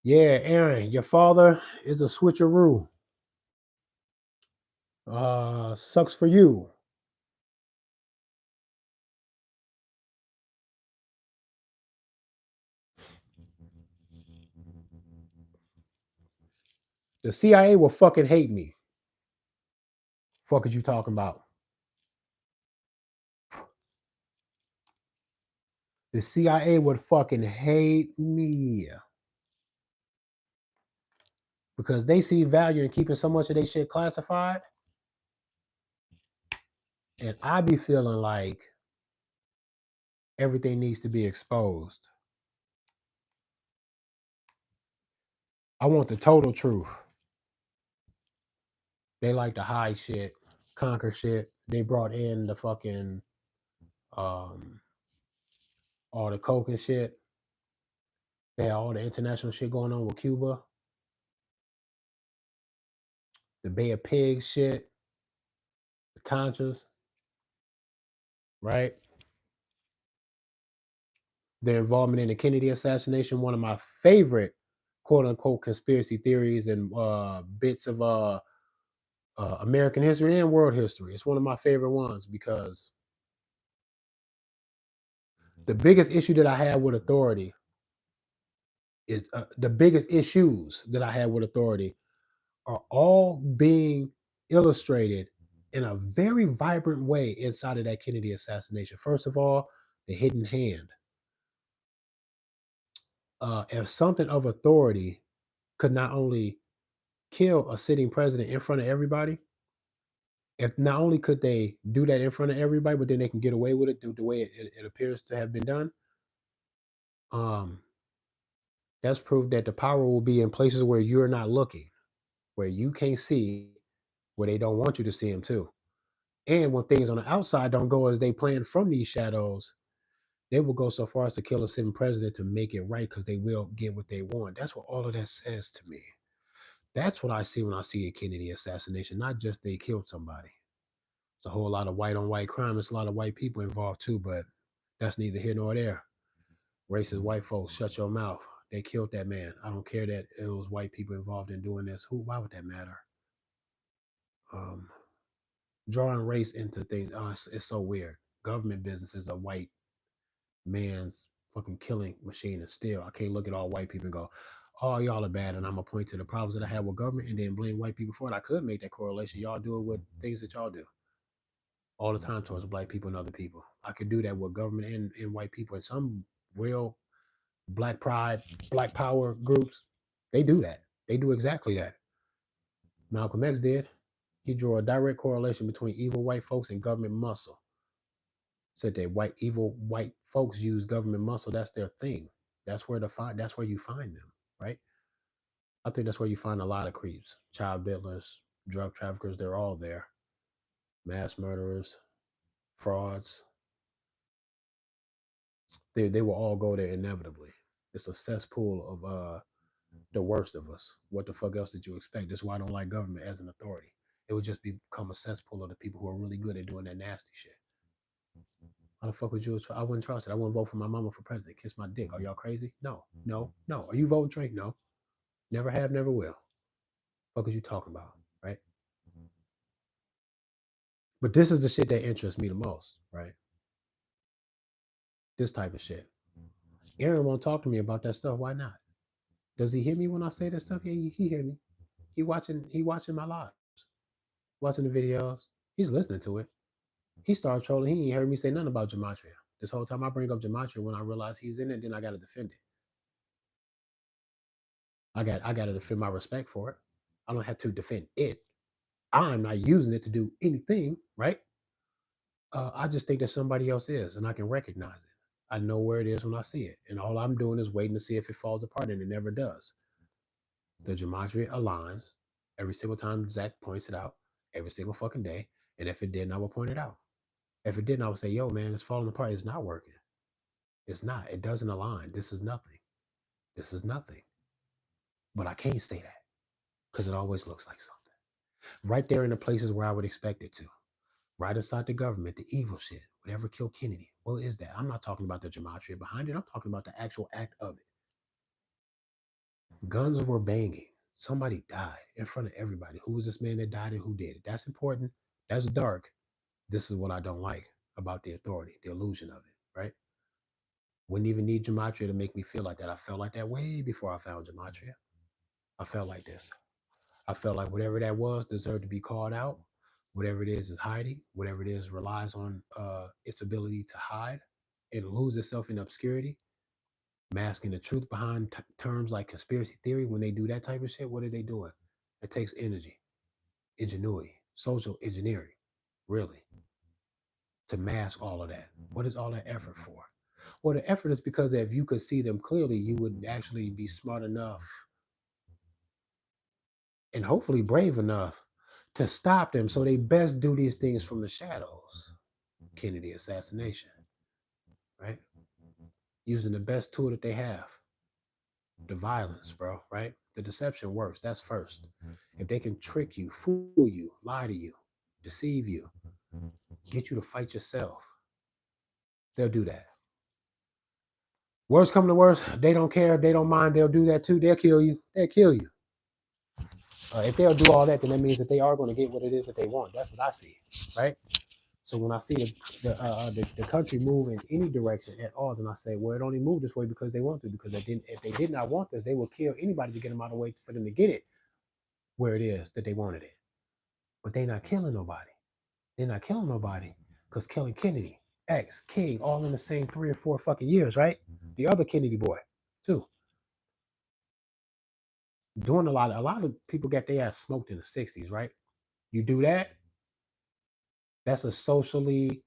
Yeah, Aaron, your father is a switcheroo. Sucks for you. The CIA will fucking hate me. Fuck is you talking about? The CIA would fucking hate me because they see value in keeping so much of their shit classified, and I be feeling like everything needs to be exposed. I want the total truth. They like to hide shit, conquer shit. They brought in the fucking um all the coke and shit. They had all the international shit going on with Cuba, the Bay of Pigs shit, the Contras, right? Their involvement in the Kennedy assassination, one of my favorite quote unquote conspiracy theories and bits of American history and world history. It's one of my favorite ones because the biggest issue that I had with authority is the biggest issues that I had with authority are all being illustrated in a very vibrant way inside of that Kennedy assassination. First of all, the hidden hand. If something of authority could not only kill a sitting president in front of everybody, if not only could they do that in front of everybody, but then they can get away with it the way it appears to have been done, um, that's proof that the power will be in places where you're not looking, where you can't see, where they don't want you to see them too. And when things on the outside don't go as they planned from these shadows, they will go so far as to kill a sitting president to make it right because they will get what they want. That's what all of that says to me. That's what I see when I see a Kennedy assassination, not just they killed somebody. It's a whole lot of white on white crime. It's a lot of white people involved too, but that's neither here nor there. Racist white folks, shut your mouth. They killed that man. I don't care that it was white people involved in doing this. Who? Why would that matter? Um, Drawing race into things, it's so weird. Government business is a white man's fucking killing machine, and still I can't look at all white people and go, all y'all are bad, and I'm gonna point to the problems that I have with government and then blame white people for it. I could make that correlation. Y'all do it with things that y'all do all the time towards black people and other people. I could do that with government and white people and some real black pride, black power groups. They do that. They do exactly that. Malcolm X did. He drew a direct correlation between evil white folks and government muscle. Said that evil white folks use government muscle. That's their thing. That's where That's where you find them, right? I think that's where you find a lot of creeps, child diddlers, drug traffickers. They're all there. Mass murderers, frauds. They will all go there inevitably. It's a cesspool of the worst of us. What the fuck else did you expect? That's why I don't like government as an authority. It would just become a cesspool of the people who are really good at doing that nasty shit. How the fuck would you? I wouldn't trust it. I wouldn't vote for my mama for president. Kiss my dick. Are y'all crazy? No, no, no. Are you voting Trey? No. Never have, never will. Fuck is you talking about, right? But this is the shit that interests me the most, right? This type of shit. Aaron won't talk to me about that stuff. Why not? Does he hear me when I say that stuff? Yeah, he hear me. He watching my lives, watching the videos. He's listening to it. He started trolling. He ain't heard me say nothing about gematria. This whole time I bring up gematria when I realize he's in it, then I gotta defend it. I gotta defend my respect for it. I don't have to defend it. I'm not using it to do anything, right? I just think that somebody else is, and I can recognize it. I know where it is when I see it, and all I'm doing is waiting to see if it falls apart, and it never does. The gematria aligns every single time Zach points it out, every single fucking day. And if it didn't, I will point it out. If it didn't, I would say, yo, man, it's falling apart. It's not working. It's not. It doesn't align. This is nothing. This is nothing. But I can't say that because it always looks like something. Right there in the places where I would expect it to. Right inside the government, the evil shit, whatever killed Kennedy. What is that? I'm not talking about the gematria behind it. I'm talking about the actual act of it. Guns were banging. Somebody died in front of everybody. Who was this man that died and who did it? That's important. That's dark. This is what I don't like about the authority, the illusion of it, right? Wouldn't even need gematria to make me feel like that. I felt like that way before I found gematria. I felt like this. I felt like whatever that was deserved to be called out. Whatever it is hiding. Whatever it is relies on its ability to hide and lose itself in obscurity, masking the truth behind terms like conspiracy theory. When they do that type of shit, what are they doing? It takes energy, ingenuity, social engineering, really, to mask all of that. What is all that effort for? Well, the effort is because if you could see them clearly, you would actually be smart enough and hopefully brave enough to stop them. So they best do these things from the shadows. Kennedy assassination, right? Using the best tool that they have, the violence, bro, right? The deception works. That's first. If they can trick you, fool you, lie to you, deceive you, get you to fight yourself, they'll do that. Worst come to worst, they don't care. They don't mind. They'll do that too. They'll kill you. They'll kill you. If they'll do all that, then that means that they are going to get what it is that they want. That's what I see, right? So when I see the country move in any direction at all, then I say, well, it only moved this way because they want to. Because if they did not want this, they will kill anybody to get them out of the way for them to get it where it is that they wanted it. But they're not killing nobody. They're not killing nobody because killing Kennedy, X, King, all in the same 3 or 4 fucking years, right? The other Kennedy boy, too. Doing a lot of people got their ass smoked in the 60s, right? You do that, that's a socially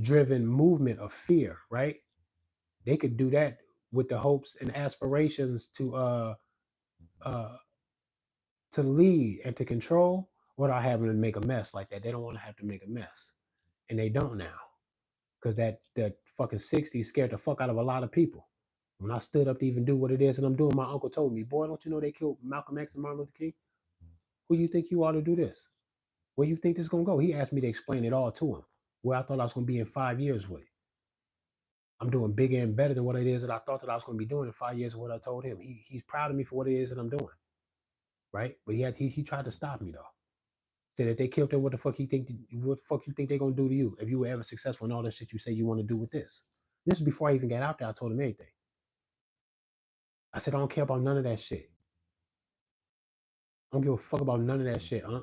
driven movement of fear, right? They could do that with the hopes and aspirations uh to lead and to control without having to make a mess like that. They don't want to have to make a mess. And they don't now. Because that fucking 60s scared the fuck out of a lot of people. When I stood up to even do what it is that I'm doing, my uncle told me, boy, don't you know they killed Malcolm X and Martin Luther King? Who you think you ought to do this? Where you think this is gonna go? He asked me to explain it all to him. Where I thought I was gonna be in 5 years with it. I'm doing bigger and better than what it is that I thought that I was gonna be doing in 5 years of what I told him. He's proud of me for what it is that I'm doing. Right? But he tried to stop me though. Said that they killed him, what the fuck you think they're gonna do to you if you were ever successful in all that shit you say you want to do with this? This is before I even got out there. I told him everything. I said, I don't care about none of that shit. I don't give a fuck about none of that shit, huh?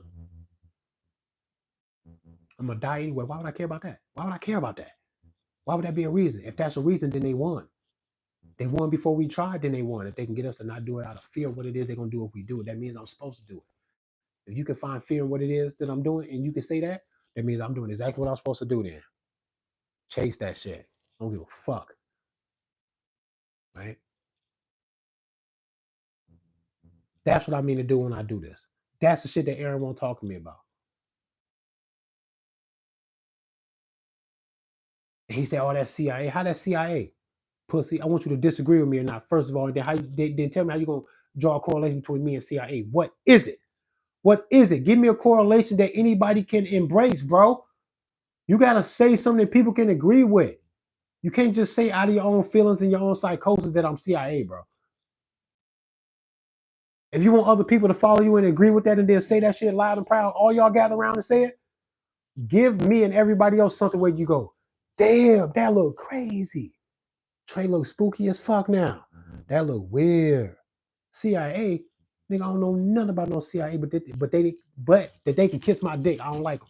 I'm gonna die anyway. Why would I care about that? Why would I care about that? Why would that be a reason? If that's a reason, then they won. They won before we tried, then they won. If they can get us to not do it out of fear of what it is they're gonna do if we do it, that means I'm supposed to do it. If you can find fear in what it is that I'm doing and you can say that, that means I'm doing exactly what I'm supposed to do then. Chase that shit. I don't give a fuck. Right? That's what I mean to do when I do this. That's the shit that Aaron won't talk to me about. And he said, oh, that's CIA. How that's CIA? Pussy, I want you to disagree with me or not. First of all, then tell me how you gonna draw a correlation between me and CIA. What is it? What is it? Give me a correlation that anybody can embrace, bro. You gotta say something that people can agree with. You can't just say out of your own feelings and your own psychosis that I'm CIA, bro. If you want other people to follow you and agree with that and then say that shit loud and proud, all y'all gather around and say it, give me and everybody else something where you go, damn, that look crazy. Trey looks spooky as fuck now. That look weird. CIA, nigga, I don't know nothing about no CIA, but that they can kiss my dick. I don't like them.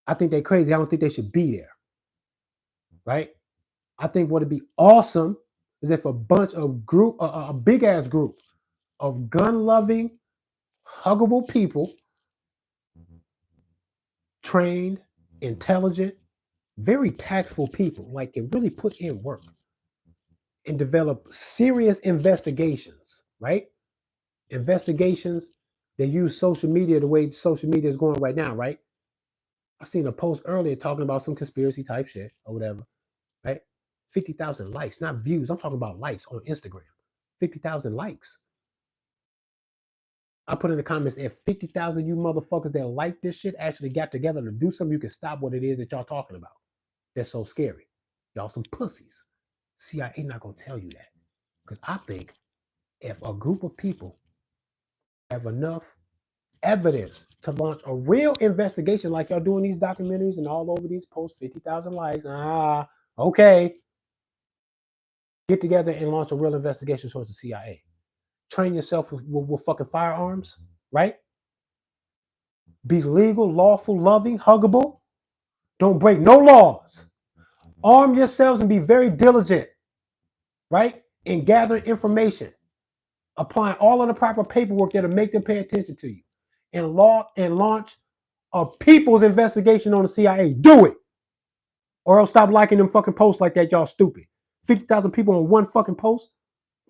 I think they're crazy. I don't think they should be there. Right? I think what would be awesome is if a bunch of a big ass group of gun-loving, huggable people, trained, intelligent, very tactful people, like can really put in work and develop serious investigations, right? Investigations that use social media the way social media is going right now, right? I seen a post earlier talking about some conspiracy type shit or whatever, right? 50,000 likes, not views. I'm talking about likes on Instagram. 50,000 likes. I put in the comments, if 50,000 you motherfuckers that like this shit actually got together to do something, you can stop what it is that y'all talking about. That's so scary. Y'all some pussies. CIA not gonna tell you that. Because I think if a group of people have enough evidence to launch a real investigation like y'all doing these documentaries and all over these posts, 50,000 likes, okay. Get together and launch a real investigation towards the CIA. Train yourself with fucking firearms, right? Be legal, lawful, loving, huggable. Don't break no laws. Arm yourselves and be very diligent, right? In gathering information, applying all of the proper paperwork that'll make them pay attention to you, and launch a people's investigation on the CIA. Do it, or else stop liking them fucking posts like that. Y'all stupid. 50,000 people on one fucking post.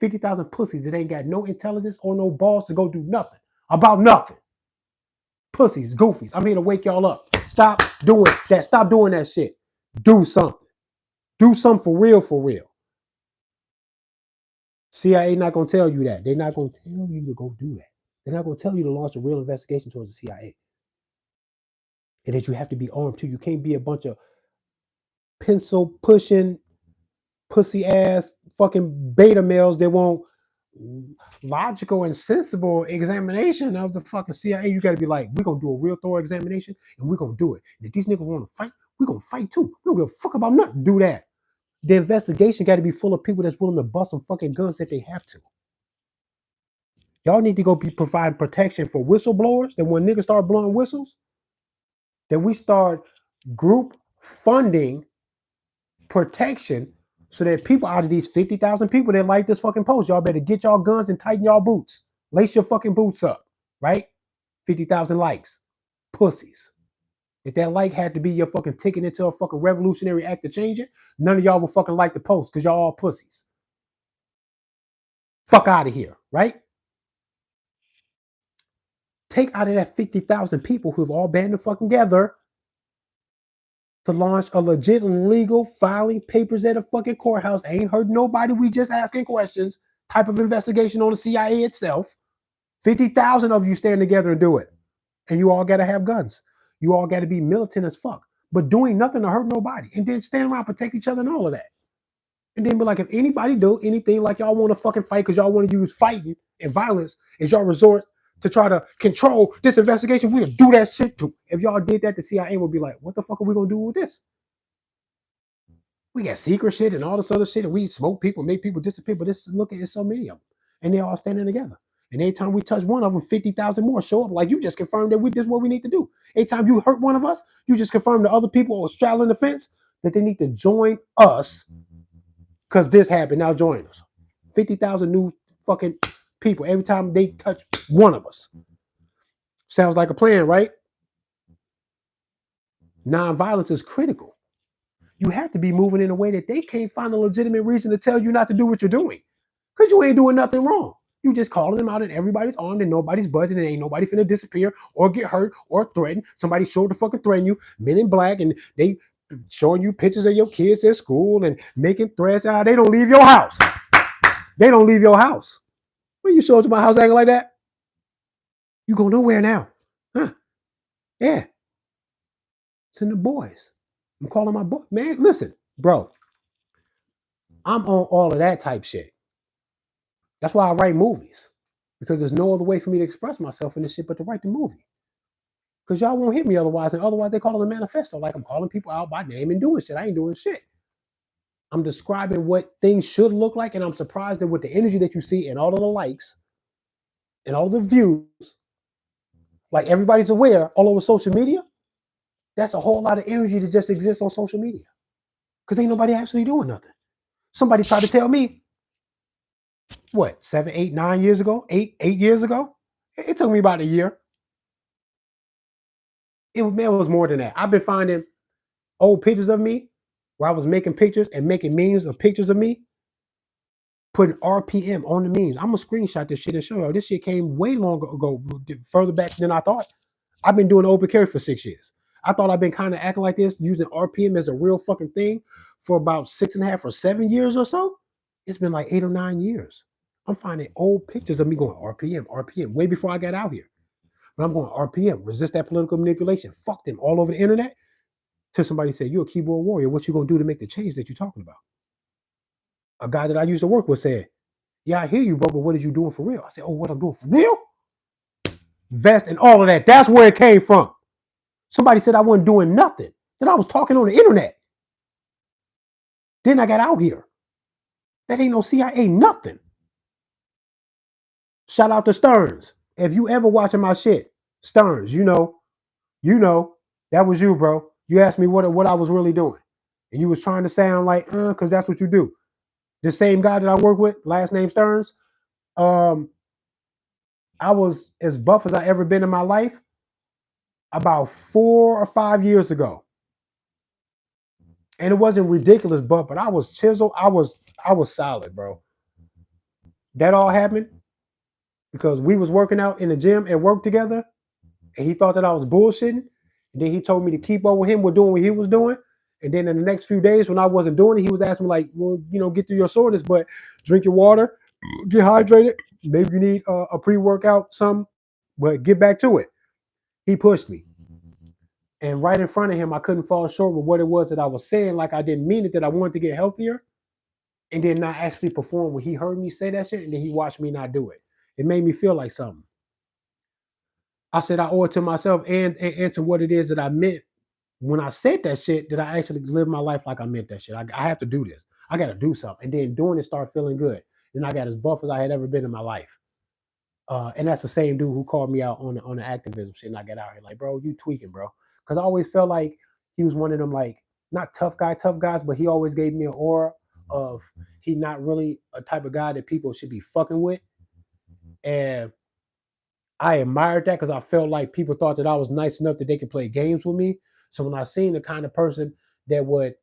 50,000 pussies that ain't got no intelligence or no balls to go do nothing about nothing. Pussies, goofies. I'm here to wake y'all up. Stop doing that. Stop doing that shit. Do something. Do something for real, for real. CIA not gonna tell you that. They're not gonna tell you to go do that. They're not gonna tell you to launch a real investigation towards the CIA. And that you have to be armed too. You can't be a bunch of pencil pushing, pussy ass fucking beta males that want logical and sensible examination of the fucking CIA. You got to be like, we're gonna do a real thorough examination and we're gonna do it. And if these niggas want to fight, we're gonna fight too. We don't give a fuck about nothing. Do that. The investigation got to be full of people that's willing to bust some fucking guns that they have to. Y'all need to go be providing protection for whistleblowers. That when niggas start blowing whistles, that we start group funding protection so that people out of these 50,000 people that like this fucking post, y'all better get y'all guns and tighten y'all boots. Lace your fucking boots up, right? 50,000 likes. Pussies. If that like had to be your fucking ticket into a fucking revolutionary act to change it, none of y'all will fucking like the post because y'all all pussies. Fuck out of here, right? Take out of that 50,000 people who've all banded fucking together to launch a legit and legal filing papers at a fucking courthouse. Ain't hurt nobody. We just asking questions. Type of investigation on the CIA itself. 50,000 of you stand together and do it. And you all got to have guns. You all got to be militant as fuck. But doing nothing to hurt nobody. And then stand around, protect each other and all of that. And then be like, if anybody do anything like y'all want to fucking fight because y'all want to use fighting and violence as y'all resort to try to control this investigation, we'll do that shit too. If y'all did that, the CIA would be like, what the fuck are we going to do with this? We got secret shit and all this other shit, and we smoke people, make people disappear. But look at it's so many of them, and they're all standing together. And every time we touch one of them, 50,000 more show up. Like you just confirmed that this is what we need to do. Every time you hurt one of us, you just confirm to other people who are straddling the fence that they need to join us because this happened. Now join us. 50,000 new fucking people every time they touch one of us. Sounds like a plan, right? Nonviolence is critical. You have to be moving in a way that they can't find a legitimate reason to tell you not to do what you're doing. Because you ain't doing nothing wrong. You just calling them out and everybody's armed and nobody's budging and ain't nobody finna disappear or get hurt or threatened. Somebody sure to fucking threaten you, men in black, and they showing you pictures of your kids at school and making threats. They don't leave your house. They don't leave your house. When you show up to my house acting like that, you go nowhere now. Huh? Yeah. Send the boys. I'm calling my boy. Man, listen, bro. I'm on all of that type shit. That's why I write movies. Because there's no other way for me to express myself in this shit but to write the movie. Because y'all won't hit me otherwise. And otherwise, they call it a manifesto. Like I'm calling people out by name and doing shit. I ain't doing shit. I'm describing what things should look like. And I'm surprised that with the energy that you see and all of the likes and all the views, like everybody's aware all over social media, that's a whole lot of energy that just exists on social media. Because ain't nobody actually doing nothing. Somebody tried to tell me, what, 7, 8, 9 years ago, 8 years ago? It took me about a year. It was more than that. I've been finding old pictures of me where I was making pictures and making memes of pictures of me, putting RPM on the memes. I'm gonna screenshot this shit and show you. This shit came way longer ago, further back than I thought. I've been doing open carry for 6 years. I thought I've been kind of acting like this, using RPM as a real fucking thing for about 6.5 or 7 years or so. It's been like 8 or 9 years. I'm finding old pictures of me going RPM, RPM, way before I got out here. But I'm going RPM, resist that political manipulation. Fuck them all over the internet. Till somebody said, you're a keyboard warrior. What you gonna do to make the change that you're talking about? A guy that I used to work with said, yeah, I hear you, bro, but what are you doing for real? I said, oh, what I'm doing for real? Vest and all of that. That's where it came from. Somebody said I wasn't doing nothing. That I was talking on the internet. Then I got out here. That ain't no CIA, nothing. Shout out to Stearns. If you ever watching my shit, Stearns, you know, that was you, bro. You asked me what I was really doing. And you was trying to sound like, because that's what you do. The same guy that I work with, last name Stearns, I was as buff as I ever been in my life about 4 or 5 years ago. And it wasn't ridiculous buff, but I was chiseled. I was solid, bro. That all happened because we was working out in the gym at work together, and he thought that I was bullshitting. And then he told me to keep up with him with doing what he was doing. And then in the next few days, when I wasn't doing it, he was asking me like, well, get through your soreness, but drink your water, get hydrated. Maybe you need a pre-workout, some, but get back to it. He pushed me. And right in front of him, I couldn't fall short with what it was that I was saying. Like I didn't mean it, that I wanted to get healthier. And then not actually perform when he heard me say that shit. And then he watched me not do it. It made me feel like something. I said I owe it to myself and to what it is that I meant when I said that shit, that I actually live my life like I meant that shit. I have to do this. I got to do something. And then doing it start feeling good. And I got as buff as I had ever been in my life. And that's the same dude who called me out on the activism shit. And I got out here like, bro, you tweaking, bro. Because I always felt like he was one of them, like, not tough guys, but he always gave me an aura of he not really a type of guy that people should be fucking with. And I admired that because I felt like people thought that I was nice enough that they could play games with me. So when I seen the kind of person that would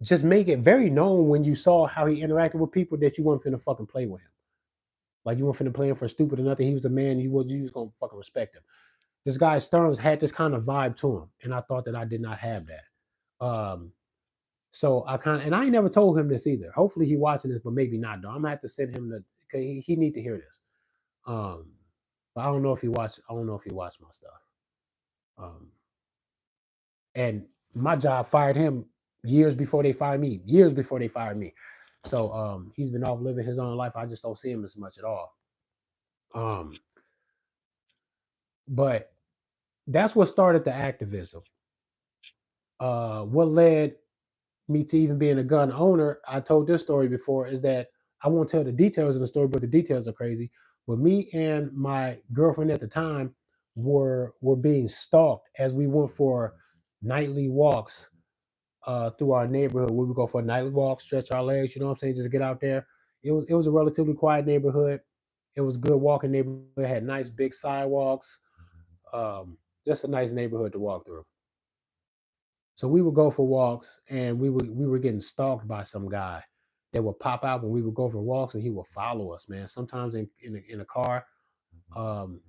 just make it very known when you saw how he interacted with people that you weren't finna fucking play with him. Like you weren't finna play him for stupid or nothing. He was a man. You was gonna fucking respect him. This guy Stearns had this kind of vibe to him, and I thought that I did not have that. So I kind of, and I ain't never told him this either. Hopefully he watching this, but maybe not though. I'm gonna have to send him cause he need to hear this. But I don't know if he watched. I don't know if he watched my stuff. And my job fired him years before they fired me. Years before they fired me. So he's been off living his own life. I just don't see him as much at all. But that's what started the activism. What led me to even being a gun owner, I told this story before, is that I won't tell the details of the story, but the details are crazy. But me and my girlfriend at the time were being stalked as we went for nightly walks through our neighborhood. We would go for a nightly walk, stretch our legs, you know what I'm saying, just get out there. It was a relatively quiet neighborhood. It was good walking neighborhood. It had nice big sidewalks. Um, just a nice neighborhood to walk through. So we would go for walks, and we were getting stalked by some guy that would pop out when we would go for walks, and he would follow us, man. Sometimes in a car, um,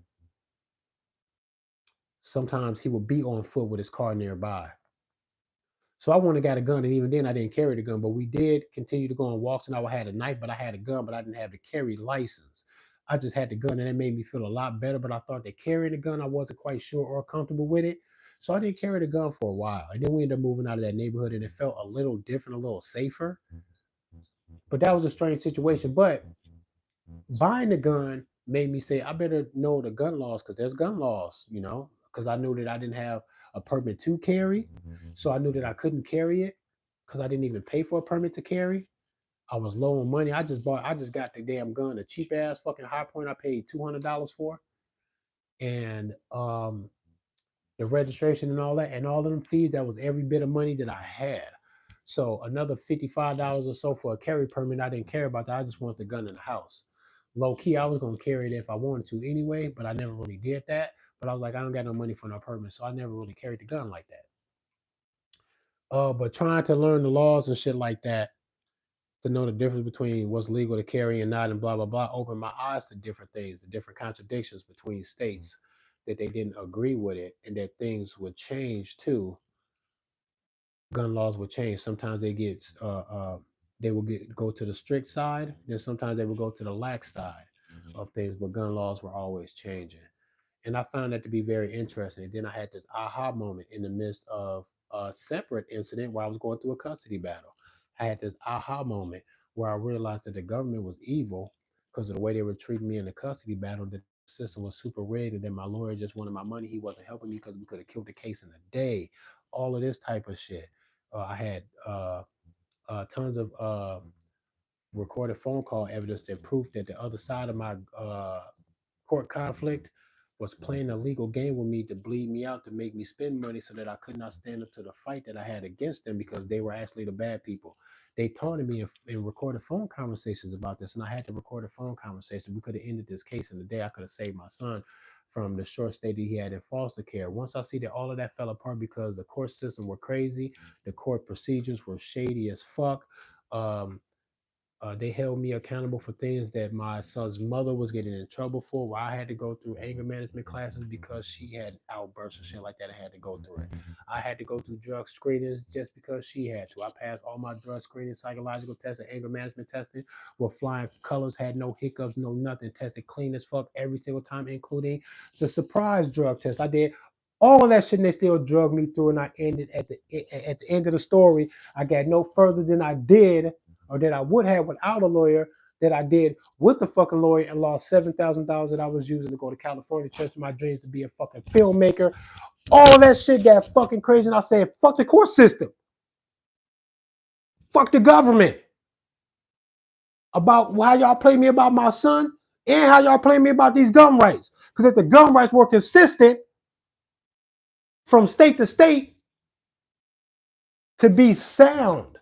sometimes he would be on foot with his car nearby. So I went and got a gun, and even then I didn't carry the gun, but we did continue to go on walks, and I had a knife, but I had a gun, but I didn't have the carry license. I just had the gun, and it made me feel a lot better. But I thought that carrying the gun, I wasn't quite sure or comfortable with it. So I didn't carry the gun for a while. And then we ended up moving out of that neighborhood, and it felt a little different, a little safer. But that was a strange situation. But buying the gun made me say, I better know the gun laws, because there's gun laws, because I knew that I didn't have a permit to carry. So I knew that I couldn't carry it because I didn't even pay for a permit to carry. I was low on money. I just got the damn gun, a cheap ass fucking high point I paid $200 for. And the registration and all that, and all of them fees, that was every bit of money that I had. So another $55 or so for a carry permit, I didn't care about that. I just wanted the gun in the house. Low key, I was gonna carry it if I wanted to anyway, but I never really did that. But I was like, I don't got no money for no permit, so I never really carried the gun like that. But trying to learn the laws and shit like that, to know the difference between what's legal to carry and not, and blah blah blah, opened my eyes to different things, the different contradictions between states, that they didn't agree with it, and that things would change too. Gun laws would change. Sometimes they will go to the strict side, then sometimes they will go to the lax side of things. But gun laws were always changing, and I found that to be very interesting. Then I had this aha moment in the midst of a separate incident where I was going through a custody battle. I had this aha moment where I realized that the government was evil because of the way they were treating me in the custody battle. That the system was super rigged, and that my lawyer just wanted my money. He wasn't helping me because we could have killed the case in a day. All of this type of shit. I had tons of recorded phone call evidence that proved that the other side of my court conflict was playing a legal game with me to bleed me out, to make me spend money so that I could not stand up to the fight that I had against them, because they were actually the bad people. They taunted me in recorded phone conversations about this, and I had to record a phone conversation. We could have ended this case in a day. I could have saved my son from the short stay that he had in foster care. Once I see that all of that fell apart because the court system were crazy, the court procedures were shady as fuck. Um, they held me accountable for things that my son's mother was getting in trouble for, where I had to go through anger management classes because she had outbursts and shit like that. I had to go through it. I had to go through drug screenings just because she had to. I passed all my drug screening, psychological testing, anger management testing with flying colors, had no hiccups, no nothing, tested clean as fuck every single time, including the surprise drug test. I did all of that shit, and they still drug me through, and I ended at the end of the story. I got no further than I did, or that I would have without a lawyer, that I did with the fucking lawyer, and lost $7,000 that I was using to go to California, chase my dreams to be a fucking filmmaker. All of that shit got fucking crazy, and I said, fuck the court system. Fuck the government. About how y'all play me about my son, and how y'all play me about these gun rights. Because if the gun rights were consistent from state to state to be sound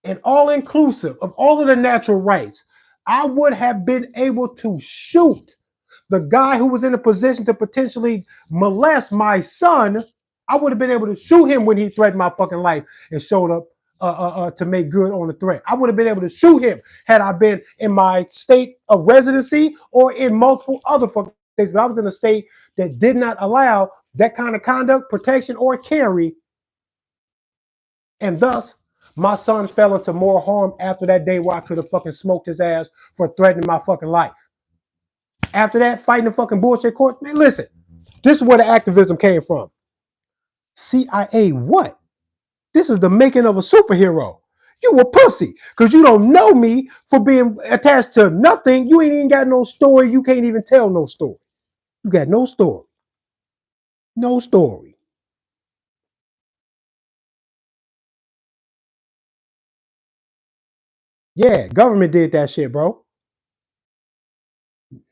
and all inclusive of all of the natural rights, I would have been able to shoot the guy who was in a position to potentially molest my son. I would have been able to shoot him when he threatened my fucking life and showed up to make good on the threat. I would have been able to shoot him had I been in my state of residency or in multiple other fucking states. But I was in a state that did not allow that kind of conduct, protection, or carry, and thus my son fell into more harm after that day where I could have fucking smoked his ass for threatening my fucking life. After that, fighting the fucking bullshit court, man, listen, this is where the activism came from. CIA, what? This is the making of a superhero. You a pussy, because you don't know me for being attached to nothing. You ain't even got no story. You can't even tell no story. You got no story. No story. Yeah, government did that shit, bro.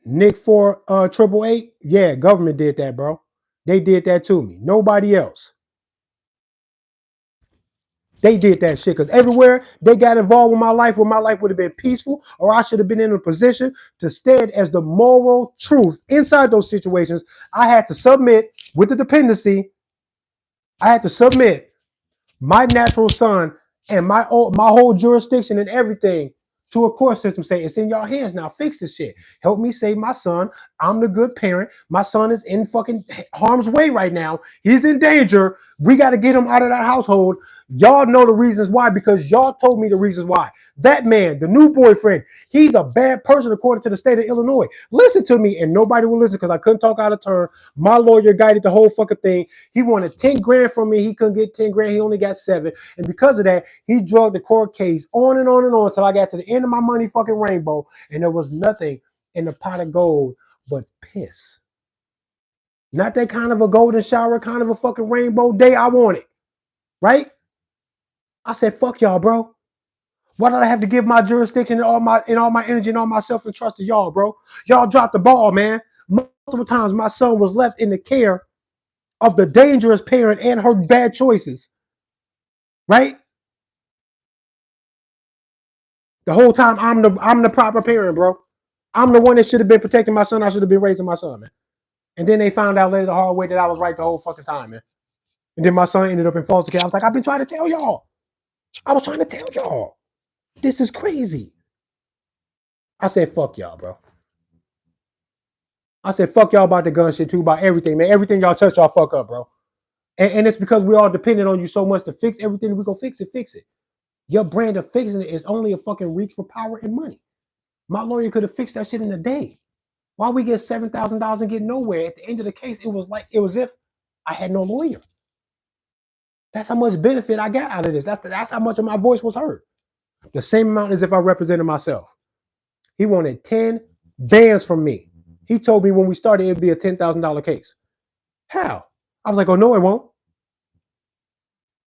Nick 4 888. Yeah, government did that, bro. They did that to me. Nobody else. They did that shit because everywhere they got involved with my life, where my life would have been peaceful, or I should have been in a position to stand as the moral truth inside those situations, I had to submit with the dependency. I had to submit my natural son and my whole jurisdiction and everything to a court system. Say it's in your hands now. Fix this shit. Help me save my son. I'm the good parent. My son is in fucking harm's way right now. He's in danger. We got to get him out of that household. Y'all know the reasons why because y'all told me the reasons why. That man, the new boyfriend, he's a bad person according to the state of Illinois. Listen to me, and nobody will listen because I couldn't talk out of turn. My lawyer guided the whole fucking thing. He wanted 10 grand from me. He couldn't get 10 grand. He only got 7. And because of that, he drug the court case on and on and on until I got to the end of my money fucking rainbow. And there was nothing in the pot of gold but piss. Not that kind of a golden shower, kind of a fucking rainbow day I wanted. Right? I said, fuck y'all, bro. Why did I have to give my jurisdiction and all my energy and all my self and trust to y'all, bro? Y'all dropped the ball, man. Multiple times my son was left in the care of the dangerous parent and her bad choices. Right? The whole time I'm the proper parent, bro. I'm the one that should have been protecting my son. I should have been raising my son, man. And then they found out later the hard way that I was right the whole fucking time, man. And then my son ended up in foster care. I was like, I've been trying to tell y'all. I was trying to tell y'all. This is crazy. I said, fuck y'all, bro. I said, fuck y'all about the gun shit too, about everything, man. Everything y'all touch, y'all fuck up, bro. And it's because we all dependent on you so much to fix everything. We go fix it. Your brand of fixing it is only a fucking reach for power and money. My lawyer could have fixed that shit in a day. Why we get $7,000 and get nowhere? At the end of the case, it was if I had no lawyer. That's how much benefit I got out of this. That's how much of my voice was heard. The same amount as if I represented myself. He wanted 10 bands from me. He told me when we started it'd be a $10,000 case. How? I was like, oh no, it won't.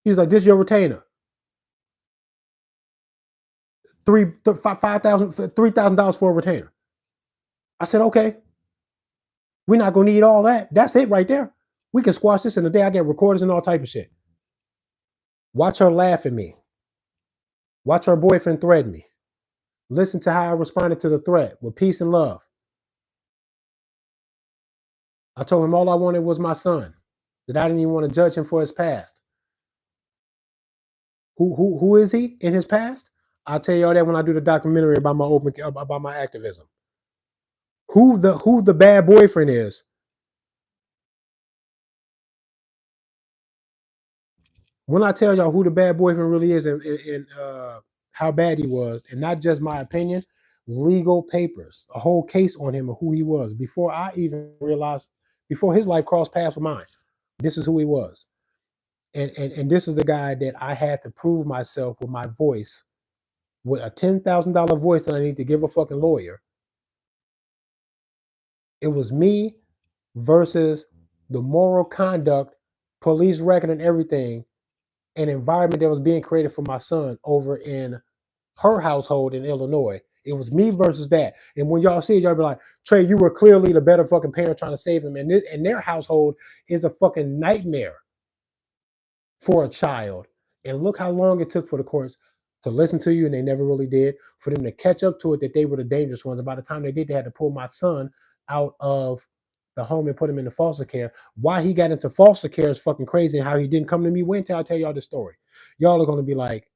He's like, this is your retainer. $3,000 for a retainer. I said, okay. We're not gonna need all that. That's it right there. We can squash this in a day. I get recorders and all type of shit. Watch her laugh at me. Watch her boyfriend threaten me. Listen to how I responded to the threat with peace and love. I told him all I wanted was my son, that I didn't even want to judge him for his past. Who is he in his past? I'll tell y'all that when I do the documentary about my activism. Who the bad boyfriend is. When I tell y'all who the bad boyfriend really is and how bad he was, and not just my opinion, legal papers, a whole case on him of who he was before I even realized, before his life crossed paths with mine. This is who he was. And this is the guy that I had to prove myself with my voice, with a $10,000 voice that I need to give a fucking lawyer. It was me versus the moral conduct, police record, and everything, an environment that was being created for my son over in her household in Illinois. It was me versus that. And when y'all see it, y'all be like, Trey, you were clearly the better fucking parent trying to save him. And their household is a fucking nightmare for a child. And look how long it took for the courts to listen to you, and they never really did. For them to catch up to it, that they were the dangerous ones. And by the time they did, they had to pull my son out of the home and put him into foster care. Why he got into foster care is fucking crazy, and how he didn't come to me. Wait until I tell y'all the story. Y'all are going to be like,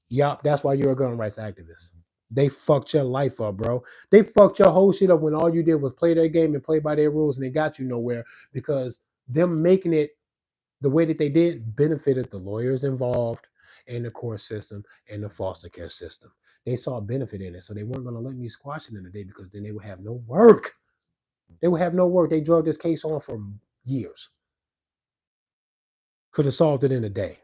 yup, that's why you're a gun rights activist. They fucked your life up, bro. They fucked your whole shit up when all you did was play their game and play by their rules, and they got you nowhere because them making it the way that they did benefited the lawyers involved and the court system and the foster care system. They saw a benefit in it, so they weren't going to let me squash it in a day because then they would have no work. They would have no work. They drug this case on for years. Could have solved it in a day.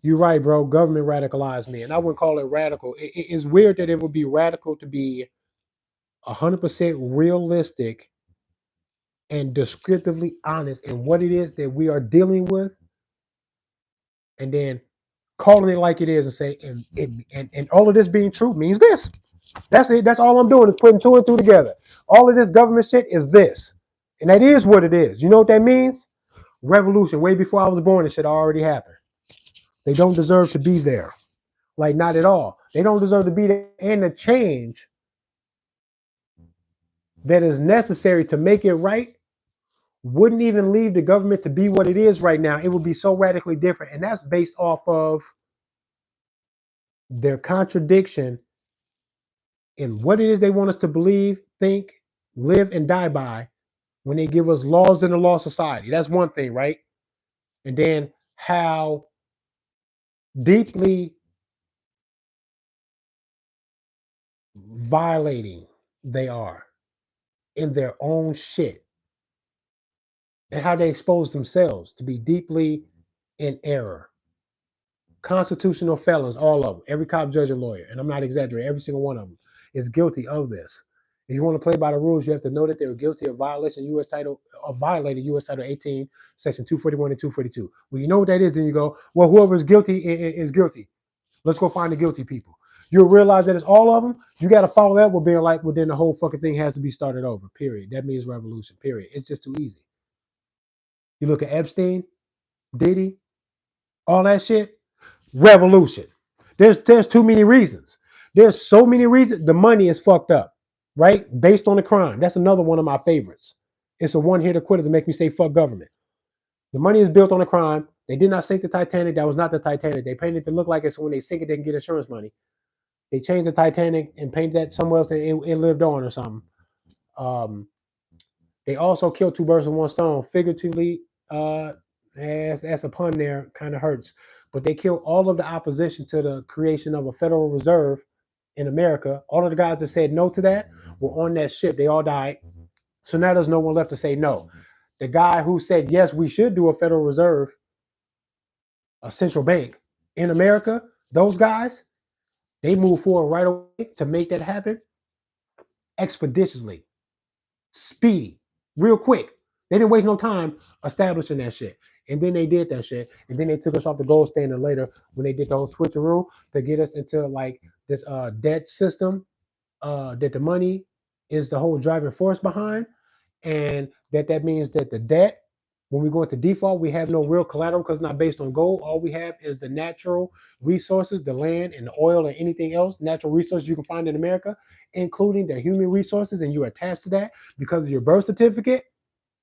You're right, bro. Government radicalized me, and I wouldn't call it radical. It's weird that it would be radical to be 100% realistic and descriptively honest in what it is that we are dealing with and then calling it like it is and say, and all of this being true means this. That's it. That's all I'm doing is putting two and two together. All of this government shit is this. And that is what it is. You know what that means? Revolution. Way before I was born, this shit already happened. They don't deserve to be there. Like, not at all. They don't deserve to be there. And the change that is necessary to make it right wouldn't even leave the government to be what it is right now. It would be so radically different. And that's based off of their contradiction in what it is they want us to believe, think, live, and die by when they give us laws in a law society. That's one thing, right? And then how deeply violating they are in their own shit, and how they expose themselves to be deeply in error. Constitutional felons, all of them, every cop, judge, and lawyer, and I'm not exaggerating, every single one of them is guilty of this. If you want to play by the rules, you have to know that they were guilty of violating U.S. Title 18, Section 241 and 242. When you know what that is, then you go, well, whoever is guilty is guilty. Let's go find the guilty people. You'll realize that it's all of them. You got to follow that with being like, well, then the whole fucking thing has to be started over, period. That means revolution, period. It's just too easy. You look at Epstein, Diddy, all that shit, revolution. There's too many reasons. There's so many reasons. The money is fucked up, right? Based on the crime. That's another one of my favorites. It's a one-hitter quitter to make me say fuck government. The money is built on a crime. They did not sink the Titanic. That was not the Titanic. They painted it to look like it so when they sink it, they can get insurance money. They changed the Titanic and painted that somewhere else and it lived on or something. They also killed two birds with one stone. Figuratively, as a pun there, kind of hurts. But they killed all of the opposition to the creation of a Federal Reserve in America. All of the guys that said no to that were on that ship. They all died. So now there's no one left to say no. The guy who said, yes, we should do a Federal Reserve, a central bank in America, those guys, they moved forward right away to make that happen expeditiously, speedy, real quick. They didn't waste no time establishing that shit. And then they did that shit. And then they took us off the gold standard later when they did the whole switcheroo to get us into like this debt system that the money is the whole driving force behind. And that means that the debt, when we go into default, we have no real collateral because it's not based on gold. All we have is the natural resources, the land and the oil and anything else, natural resources you can find in America, including the human resources, and you're attached to that because of your birth certificate.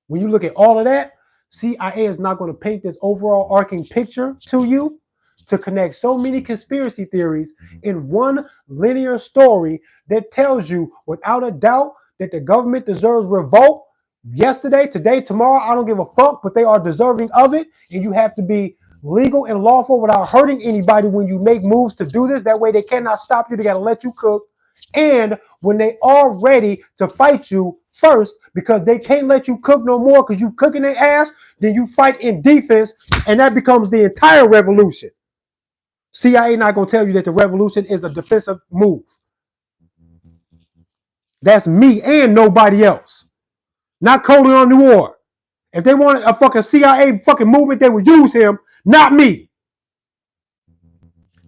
When you look at all of that, CIA is not going to paint this overall arcing picture to you to connect so many conspiracy theories in one linear story that tells you without a doubt that the government deserves revolt yesterday, today, tomorrow. I don't give a fuck, but they are deserving of it. And you have to be legal and lawful without hurting anybody when you make moves to do this. That way they cannot stop you. They got to let you cook. And when they are ready to fight you first, because they can't let you cook no more because you cooking their ass, then you fight in defense, and that becomes the entire revolution. CIA not going to tell you that the revolution is a defensive move. That's me and nobody else. Not Coleon Noir. If they wanted a fucking CIA fucking movement, they would use him, not me.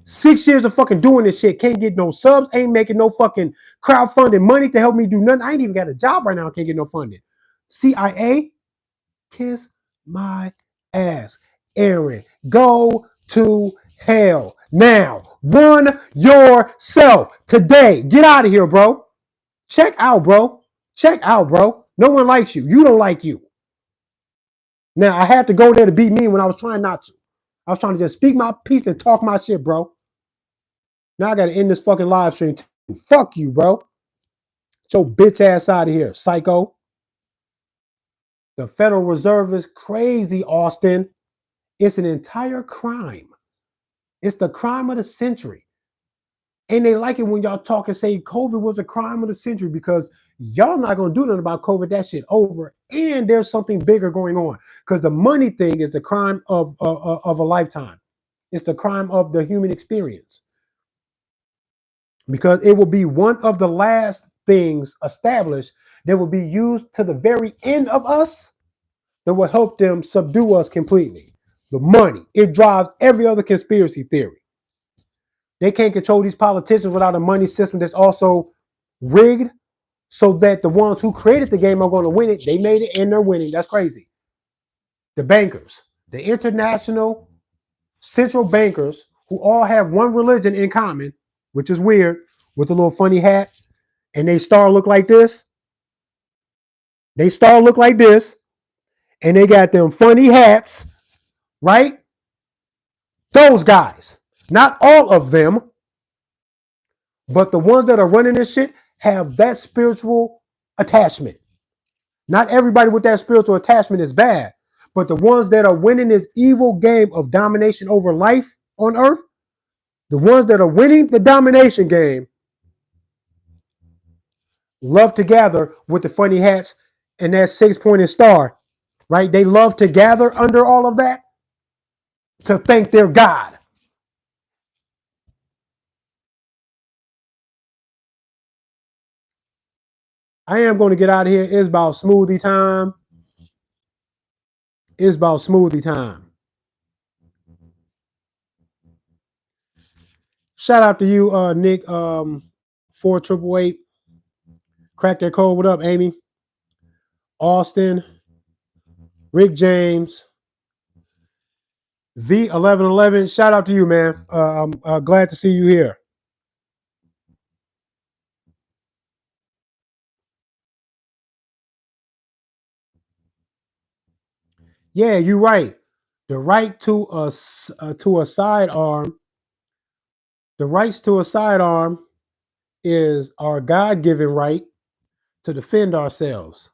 6 years of fucking doing this shit. Can't get no subs. Ain't making no fucking crowdfunding money to help me do nothing. I ain't even got a job right now. I can't get no funding. CIA, kiss my ass. Aaron, go to hell. Now, run yourself today. Get out of here, bro. Check out, bro. Check out, bro. No one likes you. You don't like you. Now, I had to go there to be me when I was trying not to. I was trying to just speak my piece and talk my shit, bro. Now I got to end this fucking live stream. Fuck you, bro. Get your bitch ass out of here, psycho. The Federal Reserve is crazy, Austin. It's an entire crime. It's the crime of the century. And they like it when y'all talk and say COVID was a crime of the century because y'all not going to do nothing about COVID. That shit over. And there's something bigger going on because the money thing is the crime of a lifetime. It's the crime of the human experience. Because it will be one of the last things established that will be used to the very end of us that will help them subdue us completely. The money. It drives every other conspiracy theory. They can't control these politicians without a money system that's also rigged so that the ones who created the game are going to win it. They made it and they're winning. That's crazy. The bankers, the international central bankers who all have one religion in common, which is weird, with a little funny hat, and they star look like this. They star look like this, and they got them funny hats, right? Those guys, not all of them, but the ones that are running this shit have that spiritual attachment. Not everybody with that spiritual attachment is bad, but the ones that are winning this evil game of domination over life on earth, the ones that are winning the domination game, love to gather with the funny hats and that 6-pointed star, right? They love to gather under all of that to thank their God. I am going to get out of here. It's about smoothie time. It's about smoothie time. Shout out to you, Nick, 4888. Crack that code. What up, Amy? Austin, Rick James, V1111. Shout out to you, man. I'm glad to see you here. Yeah, you're right. The right to a sidearm. The rights to a sidearm is our God-given right to defend ourselves,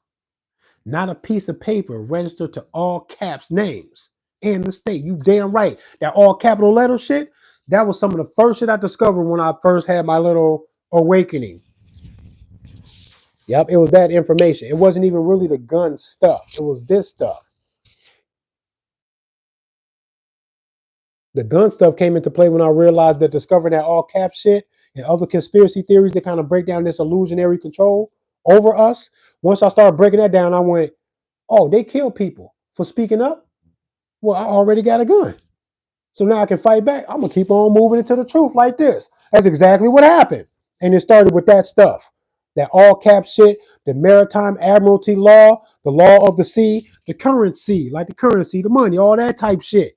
not a piece of paper registered to all caps names in the state. You damn right. That all capital letter shit, that was some of the first shit I discovered when I first had my little awakening. Yep, it was that information. It wasn't even really the gun stuff. It was this stuff. The gun stuff came into play when I realized that discovering that all cap shit and other conspiracy theories that kind of break down this illusionary control over us. Once I started breaking that down, I went, oh, they kill people for speaking up? Well, I already got a gun. So now I can fight back. I'm going to keep on moving into the truth like this. That's exactly what happened. And it started with that stuff. That all cap shit, the maritime admiralty law, the law of the sea, the currency, like the currency, the money, all that type shit.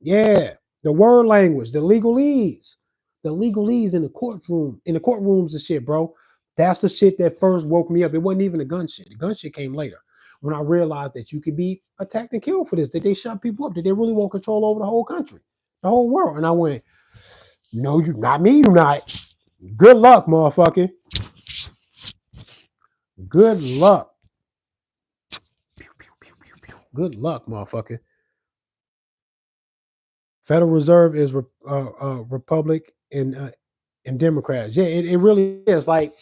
Yeah. The word language, the legalese in the courtroom, in the courtrooms and shit, bro. That's the shit that first woke me up. It wasn't even the gun shit. The gun shit came later when I realized that you could be attacked and killed for this, that they shut people up, that they really want control over the whole country, the whole world. And I went, no, you not me, you not. Good luck, motherfucker. Good luck. Good luck, motherfucker. Federal Reserve is Republic and Democrats. Yeah, it really is. Like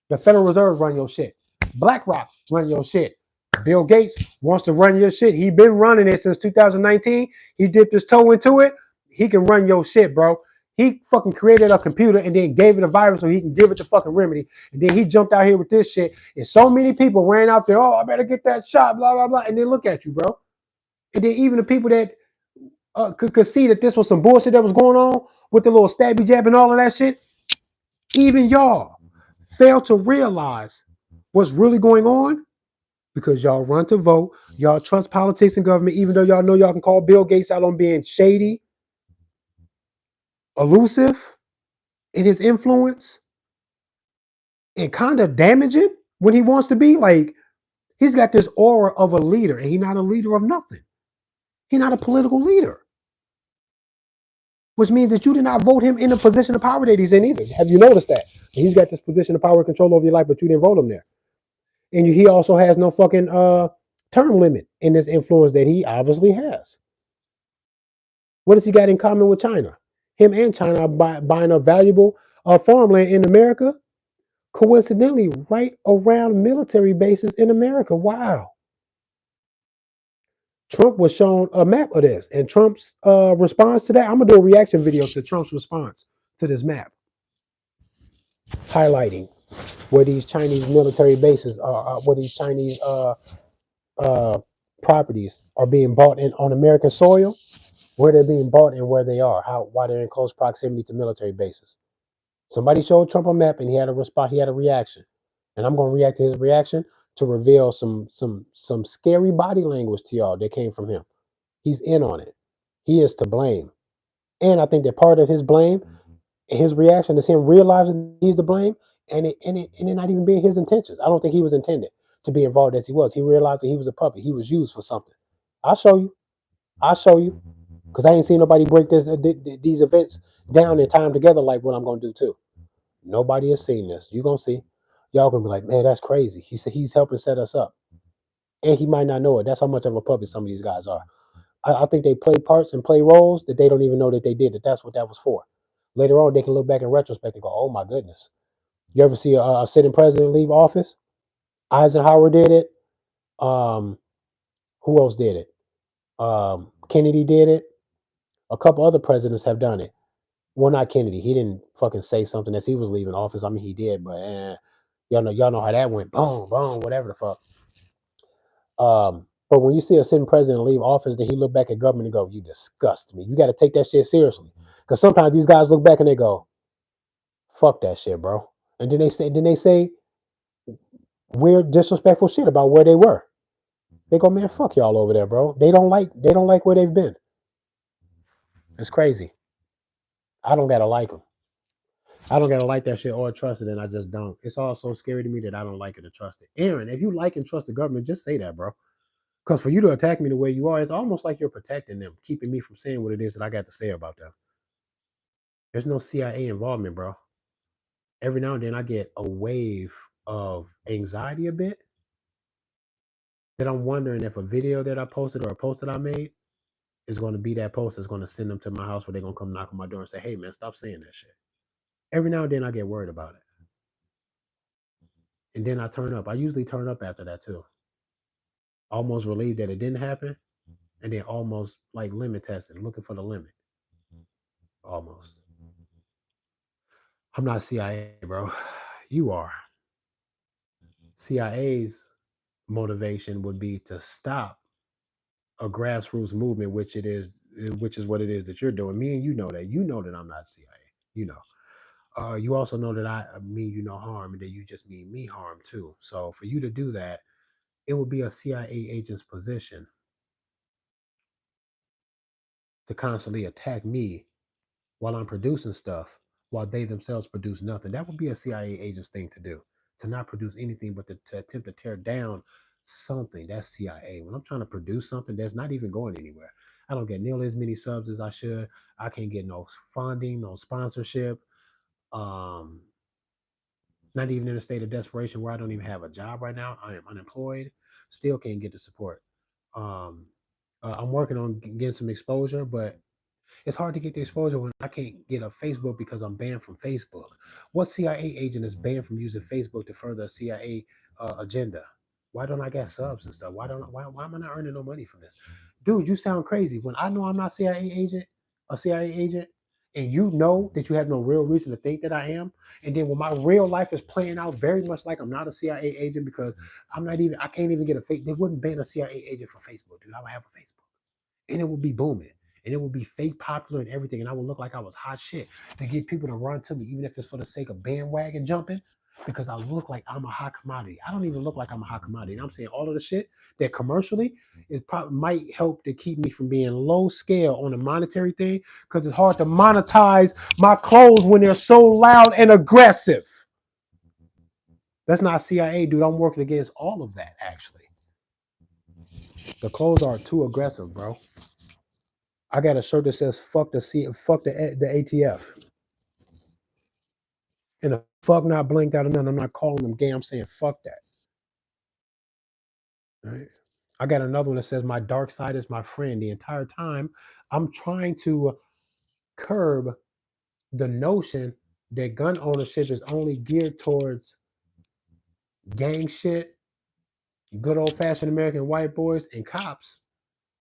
the Federal Reserve run your shit. BlackRock run your shit. Bill Gates wants to run your shit. He been running it since 2019. He dipped his toe into it. He can run your shit, bro. He fucking created a computer and then gave it a virus so he can give it the fucking remedy. And then he jumped out here with this shit. And so many people ran out there, oh, I better get that shot, blah, blah, blah. And then look at you, bro. And then even the people that could see that this was some bullshit that was going on with the little stabby jab and all of that shit, even y'all fail to realize what's really going on because y'all run to vote. Y'all trust politics and government, even though y'all know y'all can call Bill Gates out on being shady, elusive in his influence, and kind of damaging when he wants to be. Like, he's got this aura of a leader, and he's not a leader of nothing. He's not a political leader. Which means that you did not vote him in the position of power that he's in either. Have you noticed that? He's got this position of power and control over your life, but you didn't vote him there. And he also has no fucking term limit in this influence that he obviously has. What has he got in common with China? Him and China are buying up valuable farmland in America, coincidentally, right around military bases in America. Wow. Trump was shown a map of this, and Trump's response to that. I'm gonna do a reaction video to Trump's response to this map, highlighting where these Chinese military bases are, where these Chinese properties are being bought in on American soil, where they're being bought and where they are, how why they're in close proximity to military bases. Somebody showed Trump a map and he had a response, he had a reaction. And I'm gonna react to his reaction to reveal some scary body language to y'all that came from him. He's in on it. He is to blame. And I think that part of his blame and his reaction is him realizing he's to blame and it not even being his intentions. I don't think he was intended to be involved as he was. He realized that he was a puppet. He was used for something. I'll show you. I'll show you. Because I ain't seen nobody break these events down and time together like what I'm gonna do too. Nobody has seen this. You gonna see. Y'all gonna be like, man, that's crazy. He said he's helping set us up. And he might not know it. That's how much of a puppet some of these guys are. I think they play parts and play roles that they don't even know that they did. That's what that was for. Later on, they can look back in retrospect and go, "Oh my goodness." You ever see a sitting president leave office? Eisenhower did it. Um, who else did it? Kennedy did it. A couple other presidents have done it. Well, not Kennedy. He didn't fucking say something as he was leaving office. I mean, he did, but y'all know how that went. Boom, boom, whatever the fuck. But when you see a sitting president leave office, then he look back at government and go, "You disgust me." You got to take that shit seriously, because sometimes these guys look back and they go, "Fuck that shit, bro," and then they say weird, disrespectful shit about where they were. They go, "Man, fuck y'all over there, bro." They don't like where they've been. It's crazy. I don't gotta like them. I don't gotta like that shit or trust it, and I just don't. It's all so scary to me that I don't like it or trust it. Aaron, if you like and trust the government, just say that, bro. Because for you to attack me the way you are, it's almost like you're protecting them, keeping me from saying what it is that I got to say about them. There's no CIA involvement, bro. Every now and then I get a wave of anxiety a bit that I'm wondering if a video that I posted or a post that I made is going to be that post that's going to send them to my house where they're going to come knock on my door and say, "Hey, man, stop saying that shit." Every now and then I get worried about it. And then I turn up. I usually turn up after that too. Almost relieved that it didn't happen. And then almost like limit testing, looking for the limit. Almost. I'm not CIA, bro. You are. CIA's motivation would be to stop a grassroots movement, which is what it is that you're doing. Me and you know that. You know that I'm not CIA. You know. You also know that I mean you no harm, and that you just mean me harm too. So for you to do that, it would be a CIA agent's position to constantly attack me while I'm producing stuff, while they themselves produce nothing. That would be a CIA agent's thing to do, to not produce anything but to attempt to tear down something. That's CIA. When I'm trying to produce something that's not even going anywhere, I don't get nearly as many subs as I should. I can't get no funding, no sponsorship. Um, Not even in a state of desperation where I don't even have a job right now. I am unemployed, still can't get the support. Um, I'm working on getting some exposure, but it's hard to get the exposure when I can't get a Facebook because I'm banned from Facebook. What CIA agent is banned from using Facebook to further a CIA agenda? Why don't I get subs and stuff? Why am I not earning no money from this? Dude, you sound crazy. When I know I'm not a CIA agent, and you know that you have no real reason to think that I am, and then when my real life is playing out very much like I'm not a CIA agent because I can't even get a fake. They wouldn't ban a CIA agent for Facebook, dude. I would have a Facebook and it would be booming and it would be fake popular and everything. And I would look like I was hot shit to get people to run to me, even if it's for the sake of bandwagon jumping, because I look like I'm a hot commodity. I don't even look like I'm a hot commodity. And I'm saying all of the shit that commercially it probably might help to keep me from being low scale on a monetary thing because it's hard to monetize my clothes when they're so loud and aggressive. That's not CIA, dude. I'm working against all of that, actually. The clothes are too aggressive, bro. I got a shirt that says fuck the ATF. And the fuck not blinked out of none. I'm not calling them gay. I'm saying fuck that. Right? I got another one that says my dark side is my friend. The entire time I'm trying to curb the notion that gun ownership is only geared towards gang shit, good old fashioned American white boys and cops.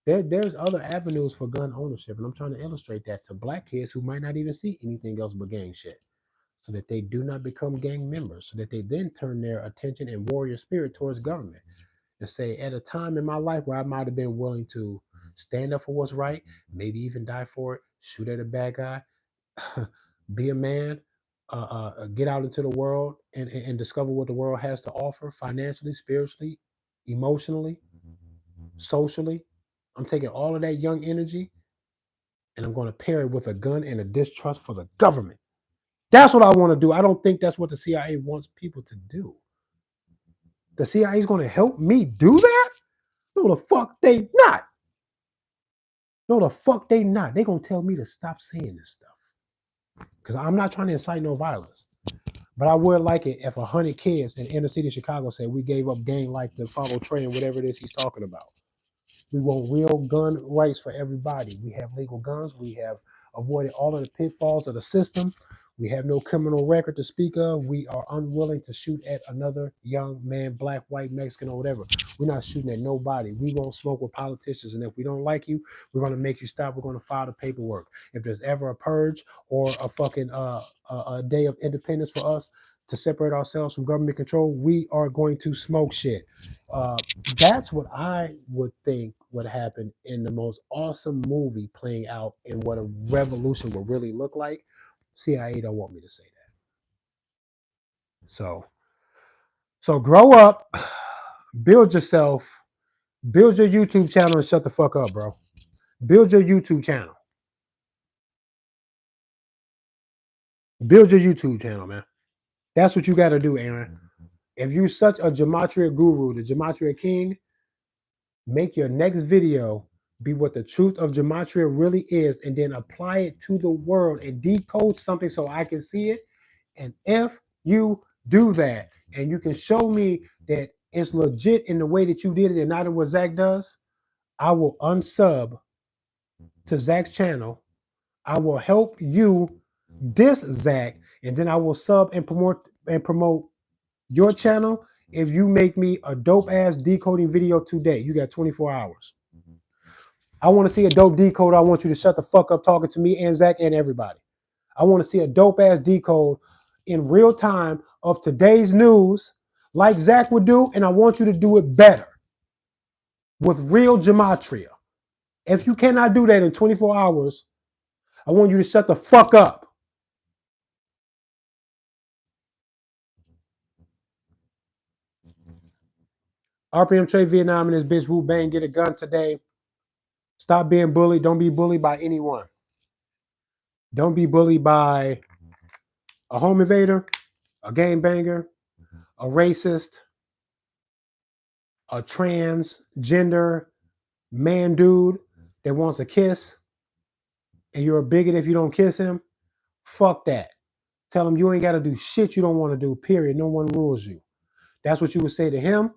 There's other avenues for gun ownership, and I'm trying to illustrate that to black kids who might not even see anything else but gang shit, so that they do not become gang members, so that they then turn their attention and warrior spirit towards government. and say, at a time in my life where I might have been willing to stand up for what's right, maybe even die for it, shoot at a bad guy, be a man, get out into the world and discover what the world has to offer financially, spiritually, emotionally, socially. I'm taking all of that young energy and I'm going to pair it with a gun and a distrust for the government. That's what I want to do. I don't think that's what the CIA wants people to do. The CIA is going to help me do that? No, the fuck they not. No, the fuck they not. They going to tell me to stop saying this stuff. Because I'm not trying to incite no violence. But I would like it if 100 kids in inner city Chicago said we gave up gang life to follow Trey and whatever it is he's talking about. We want real gun rights for everybody. We have legal guns. We have avoided all of the pitfalls of the system. We have no criminal record to speak of. We are unwilling to shoot at another young man, black, white, Mexican, or whatever. We're not shooting at nobody. We won't smoke with politicians. And if we don't like you, we're going to make you stop. We're going to file the paperwork. If there's ever a purge or a fucking a day of independence for us to separate ourselves from government control, we are going to smoke shit. That's what I would think would happen in the most awesome movie playing out in what a revolution would really look like. CIA don't want me to say that. So grow up, build yourself, build your YouTube channel and shut the fuck up, bro. Build your YouTube channel. Build your YouTube channel, man. That's what you got to do, Aaron. If you're such a gematria guru, the gematria king, make your next video be what the truth of gematria really is, and then apply it to the world and decode something so I can see it. And if you do that and you can show me that it's legit in the way that you did it and not in what Zach does, I will unsub to Zach's channel. I will help you diss Zach, and then I will sub and promote your channel if you make me a dope ass decoding video today. You got 24 hours. I want to see a dope decode. I want you to shut the fuck up talking to me and Zach and everybody. I want to see a dope ass decode in real time of today's news like Zach would do, and I want you to do it better with real gematria. If you cannot do that in 24 hours, I want you to shut the fuck up. RPM Trey Vietnam and his bitch Wu Bang get a gun today. Stop being bullied. Don't be bullied by anyone. Don't be bullied by a home invader, a gangbanger, a racist, a transgender man dude that wants a kiss, and you're a bigot if you don't kiss him. Fuck that. Tell him you ain't got to do shit you don't want to do, period. No one rules you. That's what you would say to him.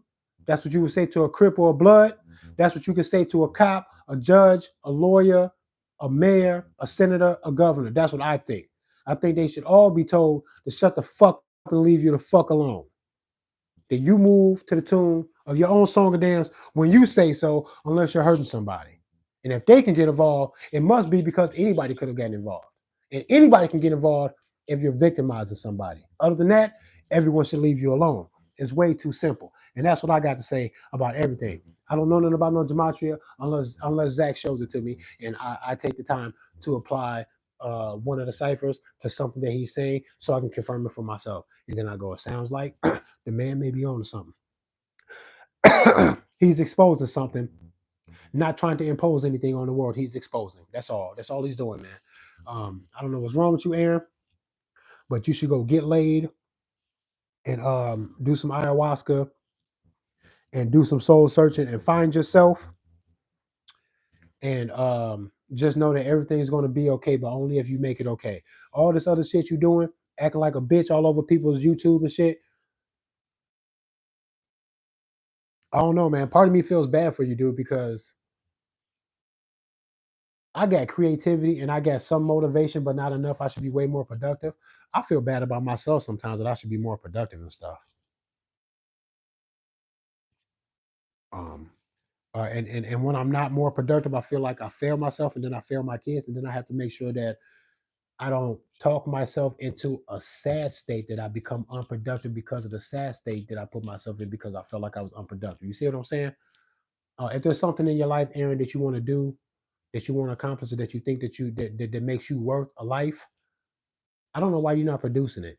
That's what you would say to a crip or a blood. That's what you could say to a cop, a judge, a lawyer, a mayor, a senator, a governor. That's what I think. I think they should all be told to shut the fuck up and leave you the fuck alone. That you move to the tune of your own song and dance when you say so, unless you're hurting somebody. And if they can get involved, it must be because anybody could have gotten involved. And anybody can get involved if you're victimizing somebody. Other than that, everyone should leave you alone. It's way too simple. And that's what I got to say about everything. I don't know nothing about no gematria unless Zach shows it to me, and I take the time to apply one of the ciphers to something that he's saying so I can confirm it for myself. And then I go, it sounds like the man may be on to something. He's exposed to something, not trying to impose anything on the world. He's exposing. That's all. That's all he's doing, man. I don't know what's wrong with you, Aaron, but you should go get laid and do some ayahuasca and do some soul searching and find yourself. And just know that everything's going to be okay, but only if you make it okay. All this other shit you doing, acting like a bitch all over people's YouTube and shit. I don't know, man. Part of me feels bad for you, dude, because I got creativity and I got some motivation, but not enough. I should be way more productive. I feel bad about myself sometimes that I should be more productive and stuff. Um, and when I'm not more productive, I feel like I fail myself, and then I fail my kids, and then I have to make sure that I don't talk myself into a sad state that I become unproductive because of the sad state that I put myself in because I felt like I was unproductive. You see what I'm saying? If there's something in your life, Aaron, that you want to do, that you want to accomplish, or that you think that makes you worth a life, I don't know why you're not producing it.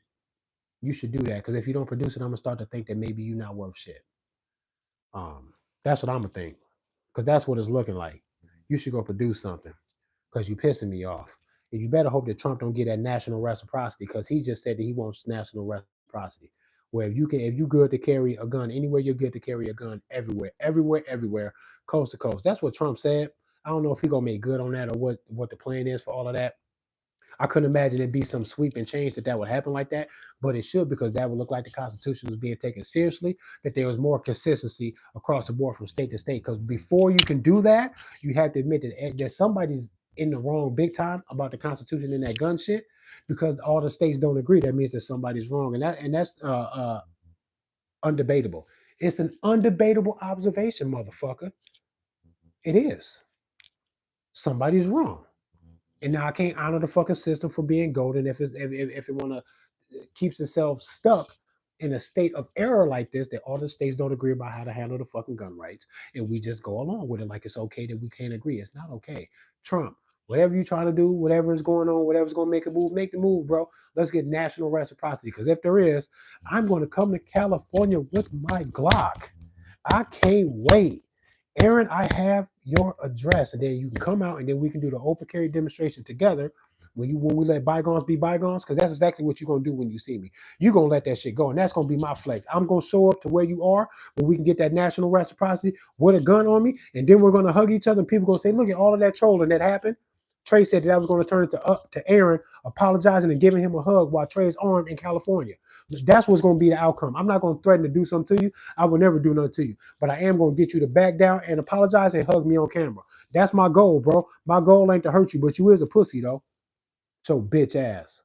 You should do that because if you don't produce it, I'm gonna start to think that maybe you're not worth shit. That's what I'm gonna think because that's what it's looking like. You should go produce something because you pissing me off. And you better hope that Trump don't get that national reciprocity because he just said that he wants national reciprocity. Where if you good to carry a gun anywhere, you're good to carry a gun everywhere, everywhere, everywhere, coast to coast. That's what Trump said. I don't know if he gonna make good on that or what the plan is for all of that. I couldn't imagine it'd be some sweeping change that would happen like that, but it should because that would look like the Constitution was being taken seriously, that there was more consistency across the board from state to state. Because before you can do that, you have to admit that somebody's in the wrong big time about the Constitution and that gun shit because all the states don't agree. That means that somebody's wrong, and that's undebatable. It's an undebatable observation, motherfucker. It is. Somebody's wrong. And now I can't honor the fucking system for being golden if it wanna keeps itself stuck in a state of error like this that all the states don't agree about how to handle the fucking gun rights, and we just go along with it like it's okay that we can't agree. It's not okay. Trump, whatever you trying to do, whatever is going on, whatever's gonna make the move, bro. Let's get national reciprocity because if there is, I'm going to come to California with my Glock. I can't wait. Aaron, I have your address, and then you can come out, and then we can do the open carry demonstration together. When we let bygones be bygones, because that's exactly what you're gonna do when you see me. You're gonna let that shit go, and that's gonna be my flex. I'm gonna show up to where you are, where we can get that national reciprocity with a gun on me, and then we're gonna hug each other, and people gonna say, "Look at all of that trolling that happened." Trey said that was going to turn it to Aaron apologizing and giving him a hug while Trey's armed in California. That's what's going to be the outcome. I'm not going to threaten to do something to you. I will never do nothing to you. But I am going to get you to back down and apologize and hug me on camera. That's my goal, bro. My goal ain't to hurt you, but you is a pussy, though. So bitch ass.